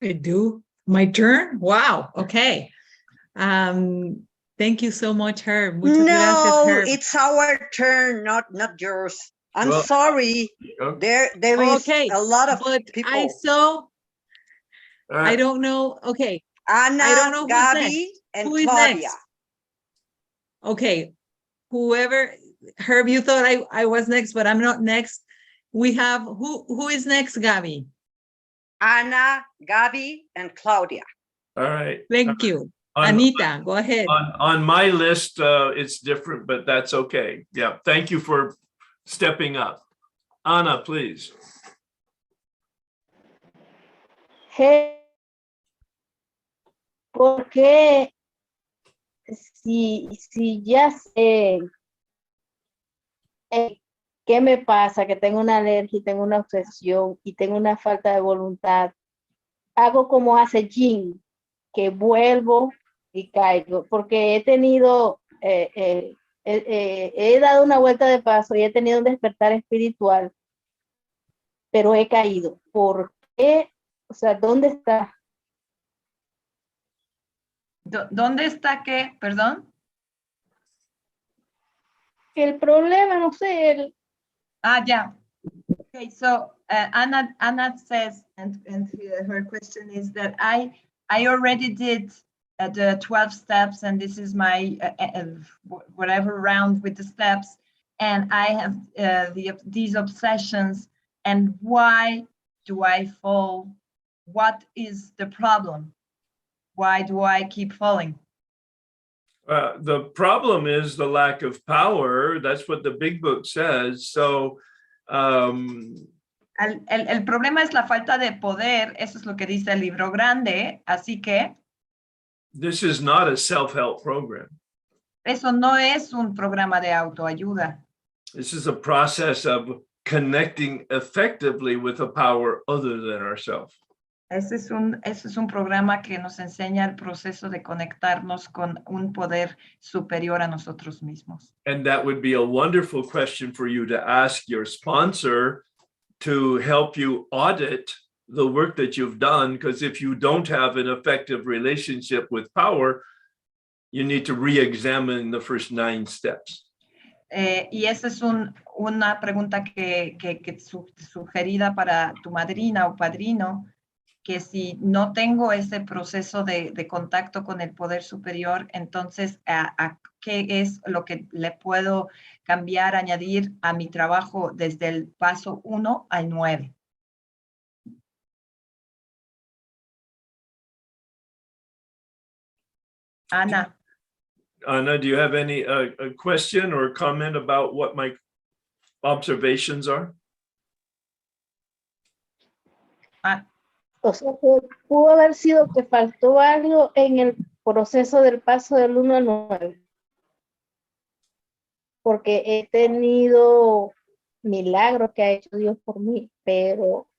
I do. My turn? Wow. Okay. Thank you so much, Herb. Muchas gracias, Herb. It's our turn, not yours. I'm sorry. Okay. There is a lot of people. I don't know. Okay. Anna, I don't know Gabi, and Claudia. Next? Okay. Whoever, Herb, you thought I was next, but I'm not next. We have, who is next, Gabi? Anna, Gabi, and Claudia. All right. Thank you. Anita, go ahead. On my list, it's different, but that's okay. Yeah. Thank you for stepping up. Ana, please. Porque si ya sé qué me pasa, que tengo una alergia, tengo una obsesión y tengo una falta de voluntad, hago como hace Jean, que vuelvo y caigo, porque he tenido, he dado una vuelta de paso y he tenido un despertar espiritual, pero he caído. ¿Por qué? O sea, ¿dónde está? ¿Dónde está qué? Perdón. El problema, no sé. Yeah. Okay, so Anna says, and her question is that I already did the 12 steps, and this is my whatever round with the steps, and I have these obsessions, and why do I fall? What is the problem? Why do I keep falling? The problem is the lack of power. That's what the big book says. So, el problema es la falta de poder. Eso es lo que dice el libro grande. Así que this is not a self-help program. Eso no es un programa de autoayuda. This is a process of connecting effectively with a power other than ourselves. Ese es un programa que nos enseña el proceso de conectarnos con un poder superior a nosotros mismos. And that would be a wonderful question for you to ask your sponsor to help you audit the work that you've done, because if you don't have an effective relationship with power, you need to re-examine the first 9 steps. Y esa es una pregunta que sugerida para tu madrina o padrino, que si no tengo ese proceso de contacto con el poder superior, entonces, ¿qué es lo que le puedo cambiar, añadir a mi trabajo desde el paso 1 al 9? Ana. Ana, do you have any a question or comment about what my observations are? O sea, que pudo haber sido que faltó algo en el proceso del paso del 1 al 9. Porque he tenido milagros que ha hecho Dios por mí, pero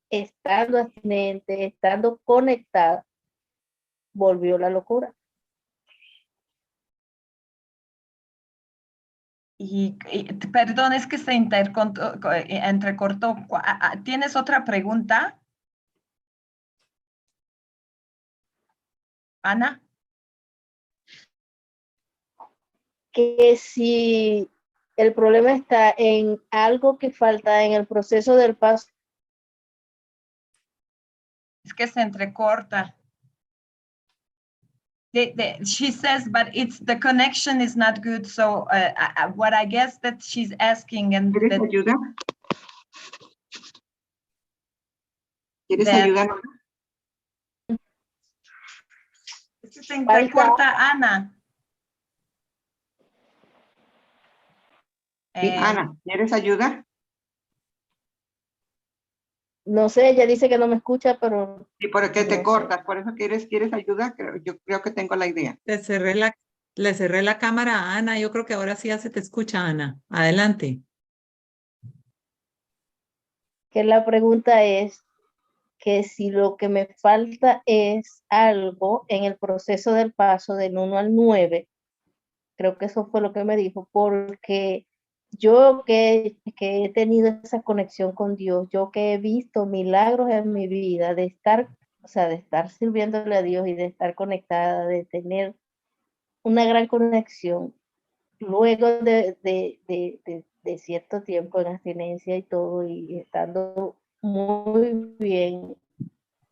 estando abstinente, estando conectada, volvió la locura. Y perdón, es que se entrecortó. ¿Tienes otra pregunta? Ana. Que si el problema está en algo que falta en el proceso del paso. Es que se entrecorta. She says, but the connection is not good. So what I guess that she's asking, and ¿Quieres ayuda? ¿Quieres ayuda? Se entrecorta, Ana. Ana, ¿quieres ayuda? No sé, ella dice que no me escucha, pero... ¿Y por qué te cortas? ¿Por eso quieres ayuda? Yo creo que tengo la idea. Le cerré la cámara a Ana. Yo creo que ahora sí ya se te escucha, Ana. Adelante. Que la pregunta es que si lo que me falta es algo en el proceso del paso del 1 al 9, creo que eso fue lo que me dijo, porque yo que he tenido esa conexión con Dios, yo que he visto milagros en mi vida, de estar sirviéndole a Dios y de estar conectada, de tener una gran conexión, luego de cierto tiempo en abstinencia y todo, y estando muy bien,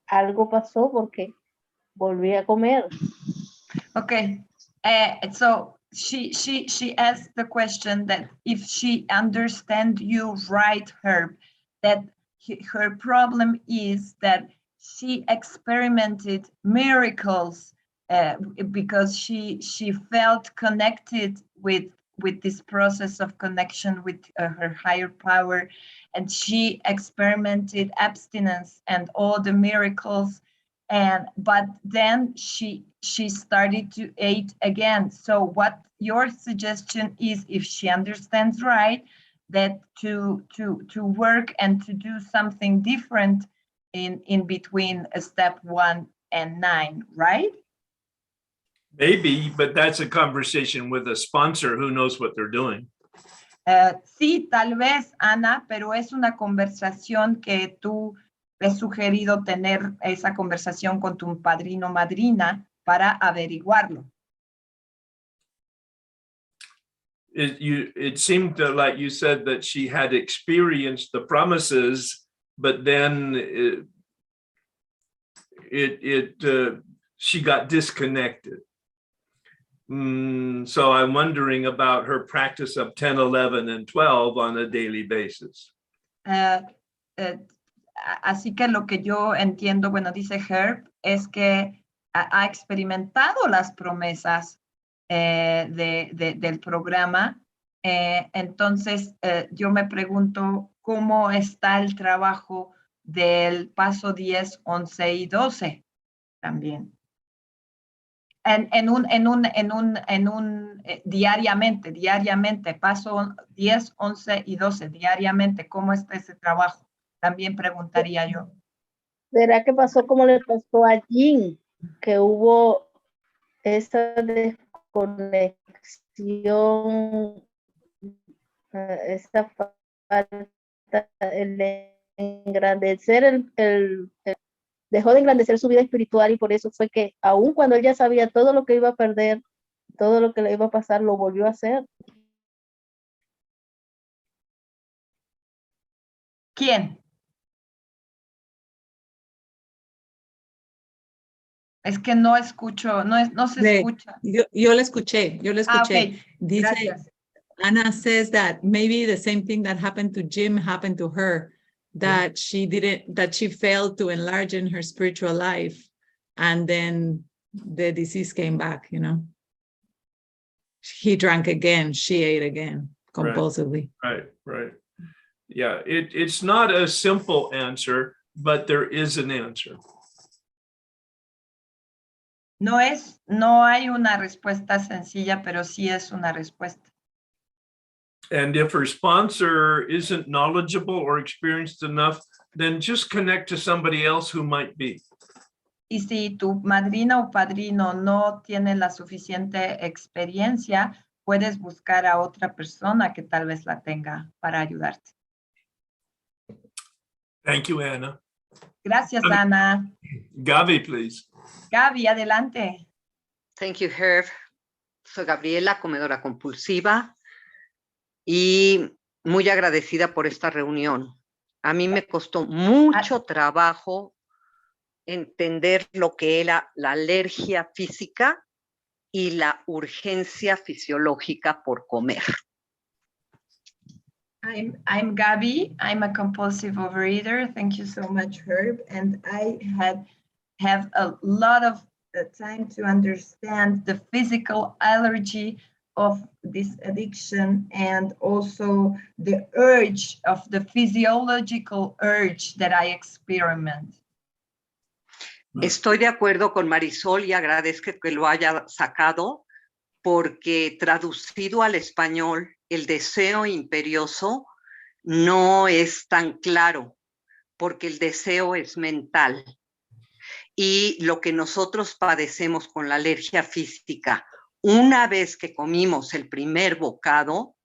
algo pasó porque volví a comer. Okay, so she asked the question that if she understand you right, Herb, that her problem is that she experimented miracles because she felt connected with with this process of connection with her higher power, and she experimented abstinence and all the miracles, but then she started to eat again. So what your suggestion is, if she understands right, that to work and to do something different in between step 1 and 9, right? Maybe, but that's a conversation with a sponsor who knows what they're doing. Sí, tal vez, Ana, pero es una conversación que tú has sugerido tener esa conversación con tu padrino o madrina para averiguarlo. It seemed like you said that she had experienced the promises, but then she got disconnected. So I'm wondering about her practice of 10, 11, and 12 on a daily basis. Así que lo que yo entiendo, bueno, dice Herb, es que ha experimentado las promesas del programa. Entonces, yo me pregunto cómo está el trabajo del paso 10, 11 y 12 también. Diariamente, paso 10, 11 y 12, diariamente, ¿cómo está ese trabajo? También preguntaría yo. ¿Será que pasó como le pasó a Jean, que hubo esa desconexión, esa falta, el engrandecer, dejó de engrandecer su vida espiritual, y por eso fue que aun cuando él ya sabía todo lo que iba a perder, todo lo que le iba a pasar, lo volvió a hacer? ¿Quién? Es que no escucho, no se escucha. Yo le escuché. Okay. Dice, Gracias. Anna says that maybe the same thing that happened to Jim happened to her, that she failed to enlarge in her spiritual life, and then the disease came back, you know. He drank again, she ate again, compulsively. Right. Yeah, it's not a simple answer, but there is an answer. No hay una respuesta sencilla, pero sí es una respuesta. And if her sponsor isn't knowledgeable or experienced enough, then just connect to somebody else who might be. Y si tu madrina o padrino no tiene la suficiente experiencia, puedes buscar a otra persona que tal vez la tenga para ayudarte. Thank you, Anna. Gracias, Ana. Gaby, please. Gaby, adelante. Thank you, Herb. Soy Gabriela, comedora compulsiva, y muy agradecida por esta reunión. A mí me costó mucho trabajo entender lo que era la alergia física y la urgencia fisiológica por comer. I'm Gaby. I'm a compulsive overeater. Thank you so much, Herb. And I have a lot of time to understand the physical allergy of this addiction, and also the urge of the physiological urge that I experiment. Estoy de acuerdo con Marisol y agradezco que lo haya sacado, porque traducido al español, el deseo imperioso no es tan claro, porque el deseo es mental. Y lo que nosotros padecemos con la alergia física, una vez que comimos el primer bocado,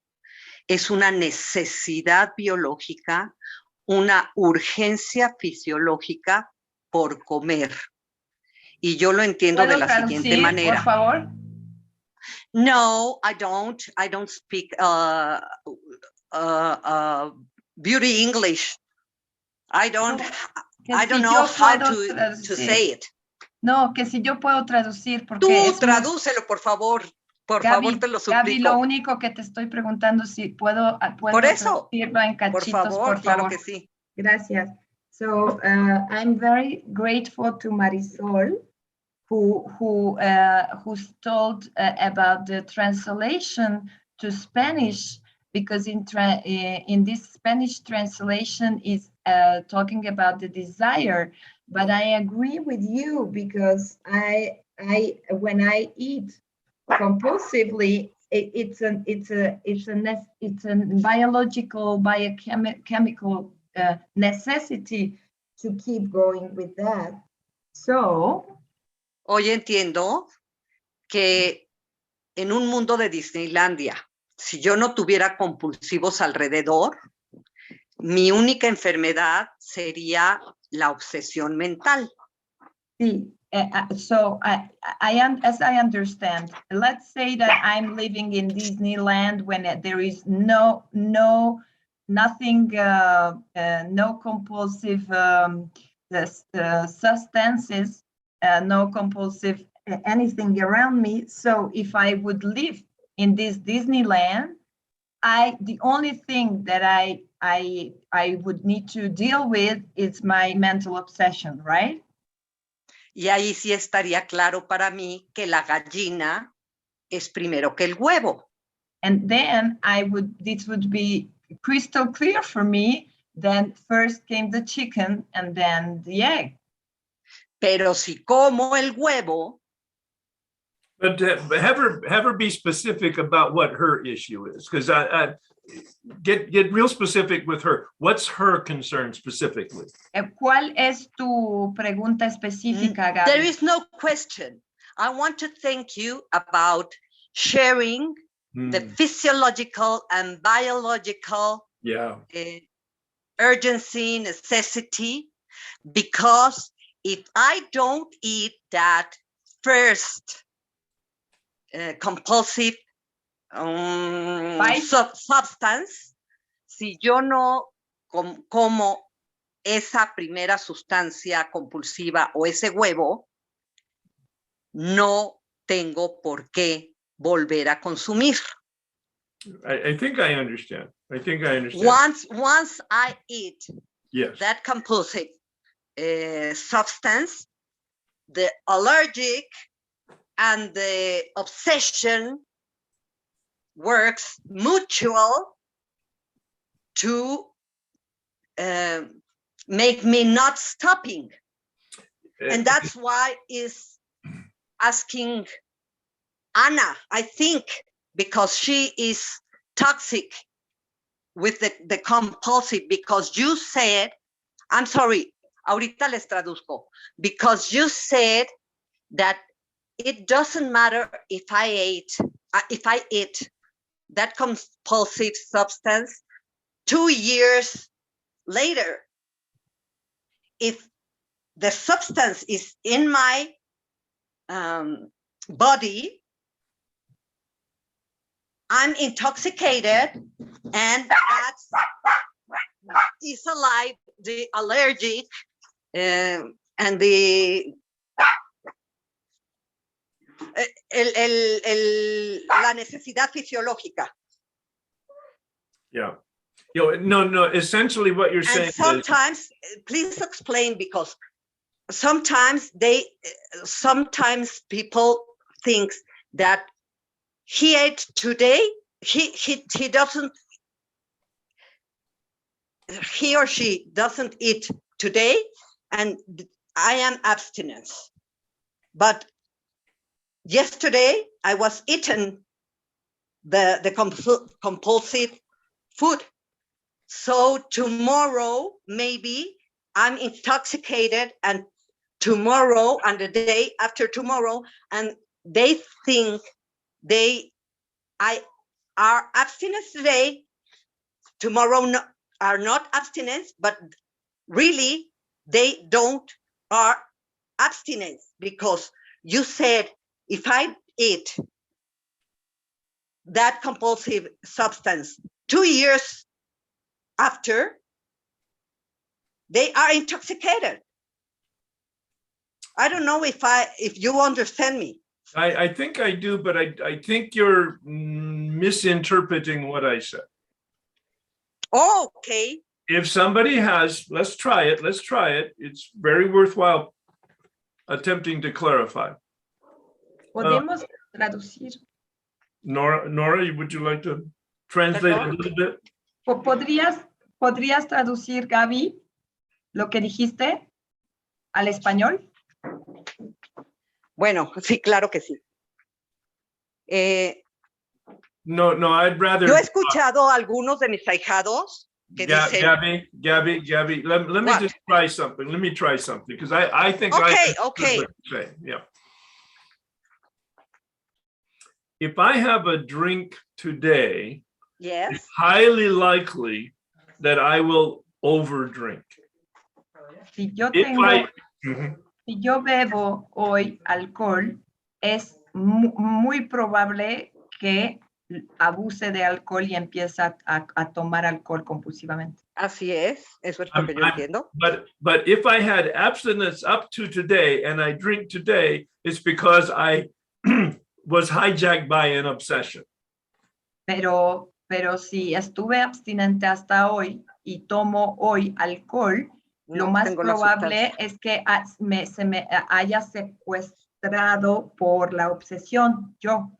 es una necesidad biológica, una urgencia fisiológica por comer. Y yo lo entiendo de la siguiente manera. Por favor? No, I don't speak beauty English. I don't know how to say it. No, que si yo puedo traducir, porque tú tradúcelo, por favor. Por favor, te lo suplico. Gaby, lo único que te estoy preguntando si puedo por eso, traducirlo en cachitos, por favor. Claro que sí. Gracias. So I'm very grateful to Marisol, who's told about the translation to Spanish because in this Spanish translation is talking about the desire. But I agree with you because when I eat compulsively, it's a biological, biochemical necessity to keep going with that. So, hoy entiendo que en un mundo de Disneylandia, si yo no tuviera compulsivos alrededor, mi única enfermedad sería la obsesión mental. Sí. So as I understand, let's say that I'm living in Disneyland when there is nothing, no compulsive substances, no compulsive anything around me. So if I would live in this Disneyland, the only thing that I would need to deal with is my mental obsession, right? Y ahí sí estaría claro para mí que la gallina es primero que el huevo. And then this would be crystal clear for me. Then first came the chicken and then the egg. Pero si como el huevo. But have her be specific about what her issue is, because I get real specific with her. What's her concern specifically? ¿Cuál es tu pregunta específica, Gaby? There is no question. I want to thank you about sharing the physiological and biological urgency, necessity, because if I don't eat that first compulsive substance, si yo no como esa primera sustancia compulsiva o ese huevo, no tengo por qué volver a consumir. I think I understand. Once I eat that compulsive substance, the allergic and the obsession works mutual to make me not stopping. And that's why is asking Anna, I think, because she is toxic with the compulsive, because you said, I'm sorry, ahorita les traduzco, because you said that it doesn't matter if I eat that compulsive substance 2 years later. If the substance is in my body, I'm intoxicated, and that's alive, the allergic and the la necesidad fisiológica. Yeah. No, essentially what you're saying sometimes, please explain, because sometimes people think that he ate today, he or she doesn't eat today, and I am abstinence. But yesterday I was eating the compulsive food. So tomorrow maybe I'm intoxicated, and tomorrow and the day after tomorrow, and they think I are abstinence today, tomorrow are not abstinence, but really they are abstinence, because you said if I eat that compulsive substance 2 years after, they are intoxicated. I don't know if you understand me. I think I do, but I think you're misinterpreting what I said. Oh, okay. If somebody has, let's try it. It's very worthwhile attempting to clarify. Podemos traducir. Nora, would you like to translate a little bit? ¿Podrías traducir, Gaby, lo que dijiste al español? Bueno, sí, claro que sí. No, I'd rather. Yo he escuchado a algunos de mis ahijados que dicen. Gabby, let me just try something. Let me try something because I think Okay. Yeah. If I have a drink today, yes, it's highly likely that I will overdrink. Si yo bebo hoy alcohol, es muy probable que abuse de alcohol y empiece a tomar alcohol compulsivamente. Así es, eso es lo que yo entiendo. But if I had abstinence up to today and I drink today, it's because I was hijacked by an obsession. Pero si estuve abstinente hasta hoy y tomo hoy alcohol, lo más probable es que se me haya secuestrado por la obsesión, yo.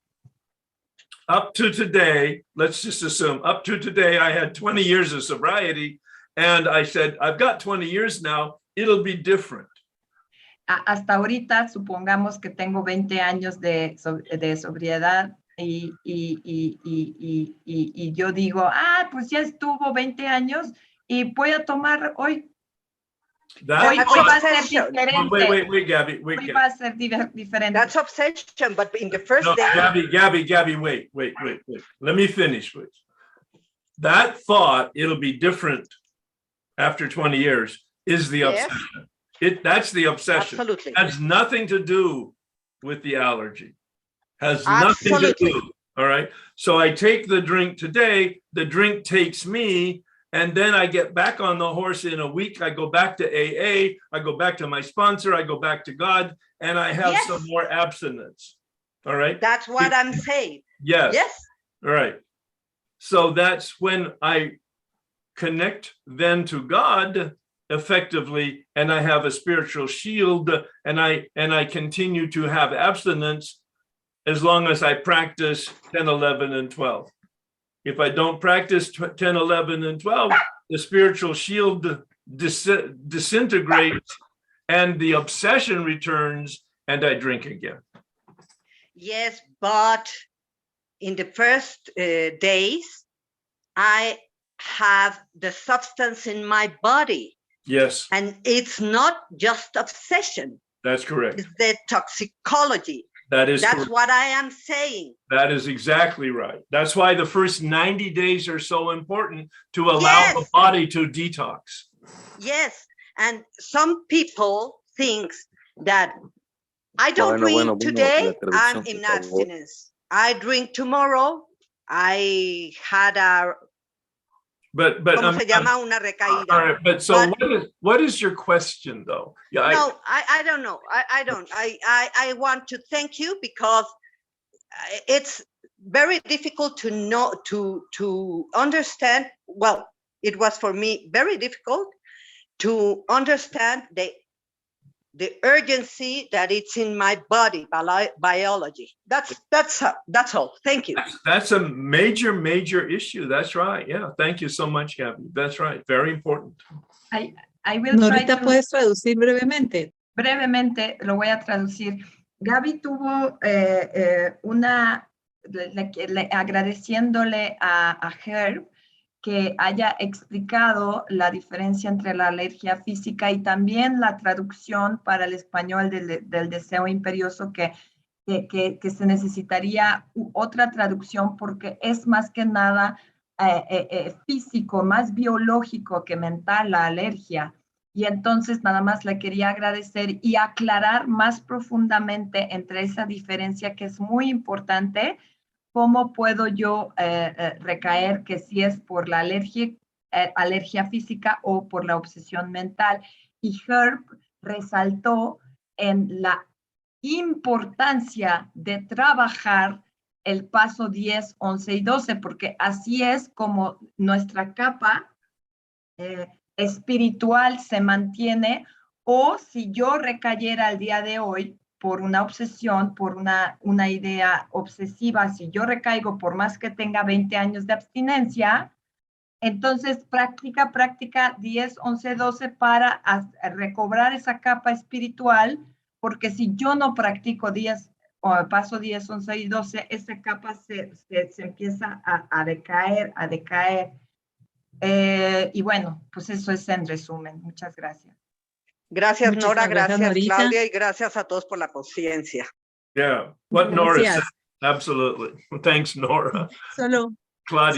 Up to today, let's just assume, up to today, I had 20 years of sobriety, and I said, I've got 20 years now, it'll be different. Hasta ahorita, supongamos que tengo 20 años de sobriedad y yo digo, pues ya estuvo 20 años y voy a tomar hoy. Hoy va a ser diferente. Wait, Gabby. Hoy va a ser diferente. That's obsession, but in the first no, day. Gabby, wait. Let me finish, please. That thought, it'll be different after 20 years, is the obsession. That's the obsession. Absolutely. Has nothing to do with the allergy. Has nothing to do. All right. So I take the drink today, the drink takes me, and then I get back on the horse in a week. I go back to AA, I go back to my sponsor, I go back to God, and I have some more abstinence. All right. That's what I'm saying. Yes. Yes. All right. So that's when I connect then to God effectively, and I have a spiritual shield, and I continue to have abstinence as long as I practice 10, 11, and 12. If I don't practice 10, 11, and 12, the spiritual shield disintegrates and the obsession returns and I drink again. Yes, but in the first days, I have the substance in my body. Yes. And it's not just obsession. That's correct. It's the toxicology. That's correct. What I am saying. That is exactly right. That's why the first 90 days are so important to allow the body to detox. Yes. And some people think that I don't drink today, I'm in abstinence. I drink tomorrow. I had a ¿Cómo se llama? Una recaída. All right, but so what is your question though? Yeah, I don't know. I don't. I want to thank you because it's very difficult to know to understand. Well, it was for me very difficult to understand the urgency that it's in my body, biology. That's all. Thank you. That's a major issue. That's right. Yeah. Thank you so much, Gabby. That's right. Very important. I will try Norita, ¿puedes traducir brevemente? Brevemente lo voy a traducir. Gaby tuvo agradeciéndole a Herb que haya explicado la diferencia entre la alergia física y también la traducción para el español del deseo imperioso que se necesitaría otra traducción porque es más que nada físico, más biológico que mental la alergia. Y entonces nada más le quería agradecer y aclarar más profundamente entre esa diferencia que es muy importante. ¿Cómo puedo yo recaer que si es por la alergia física o por la obsesión mental? Y Herb resaltó en la importancia de trabajar el paso 10, 11 y 12, porque así es como nuestra capa espiritual se mantiene, o si yo recayera el día de hoy, por una obsesión, por una idea obsesiva. Si yo recaigo, por más que tenga 20 años de abstinencia, entonces práctica 10, 11, 12 para recobrar esa capa espiritual, porque si yo no practico 10, o paso 10, 11 y 12, esa capa se empieza a decaer, y bueno, pues eso es en resumen. Muchas gracias. Gracias, Muchísimas Nora. gracias, Gracias, Norita. Claudia. Y gracias a todos por la paciencia. Yeah, what Nora Gracias. said, absolutely. Thanks, Nora. Solo Claudia.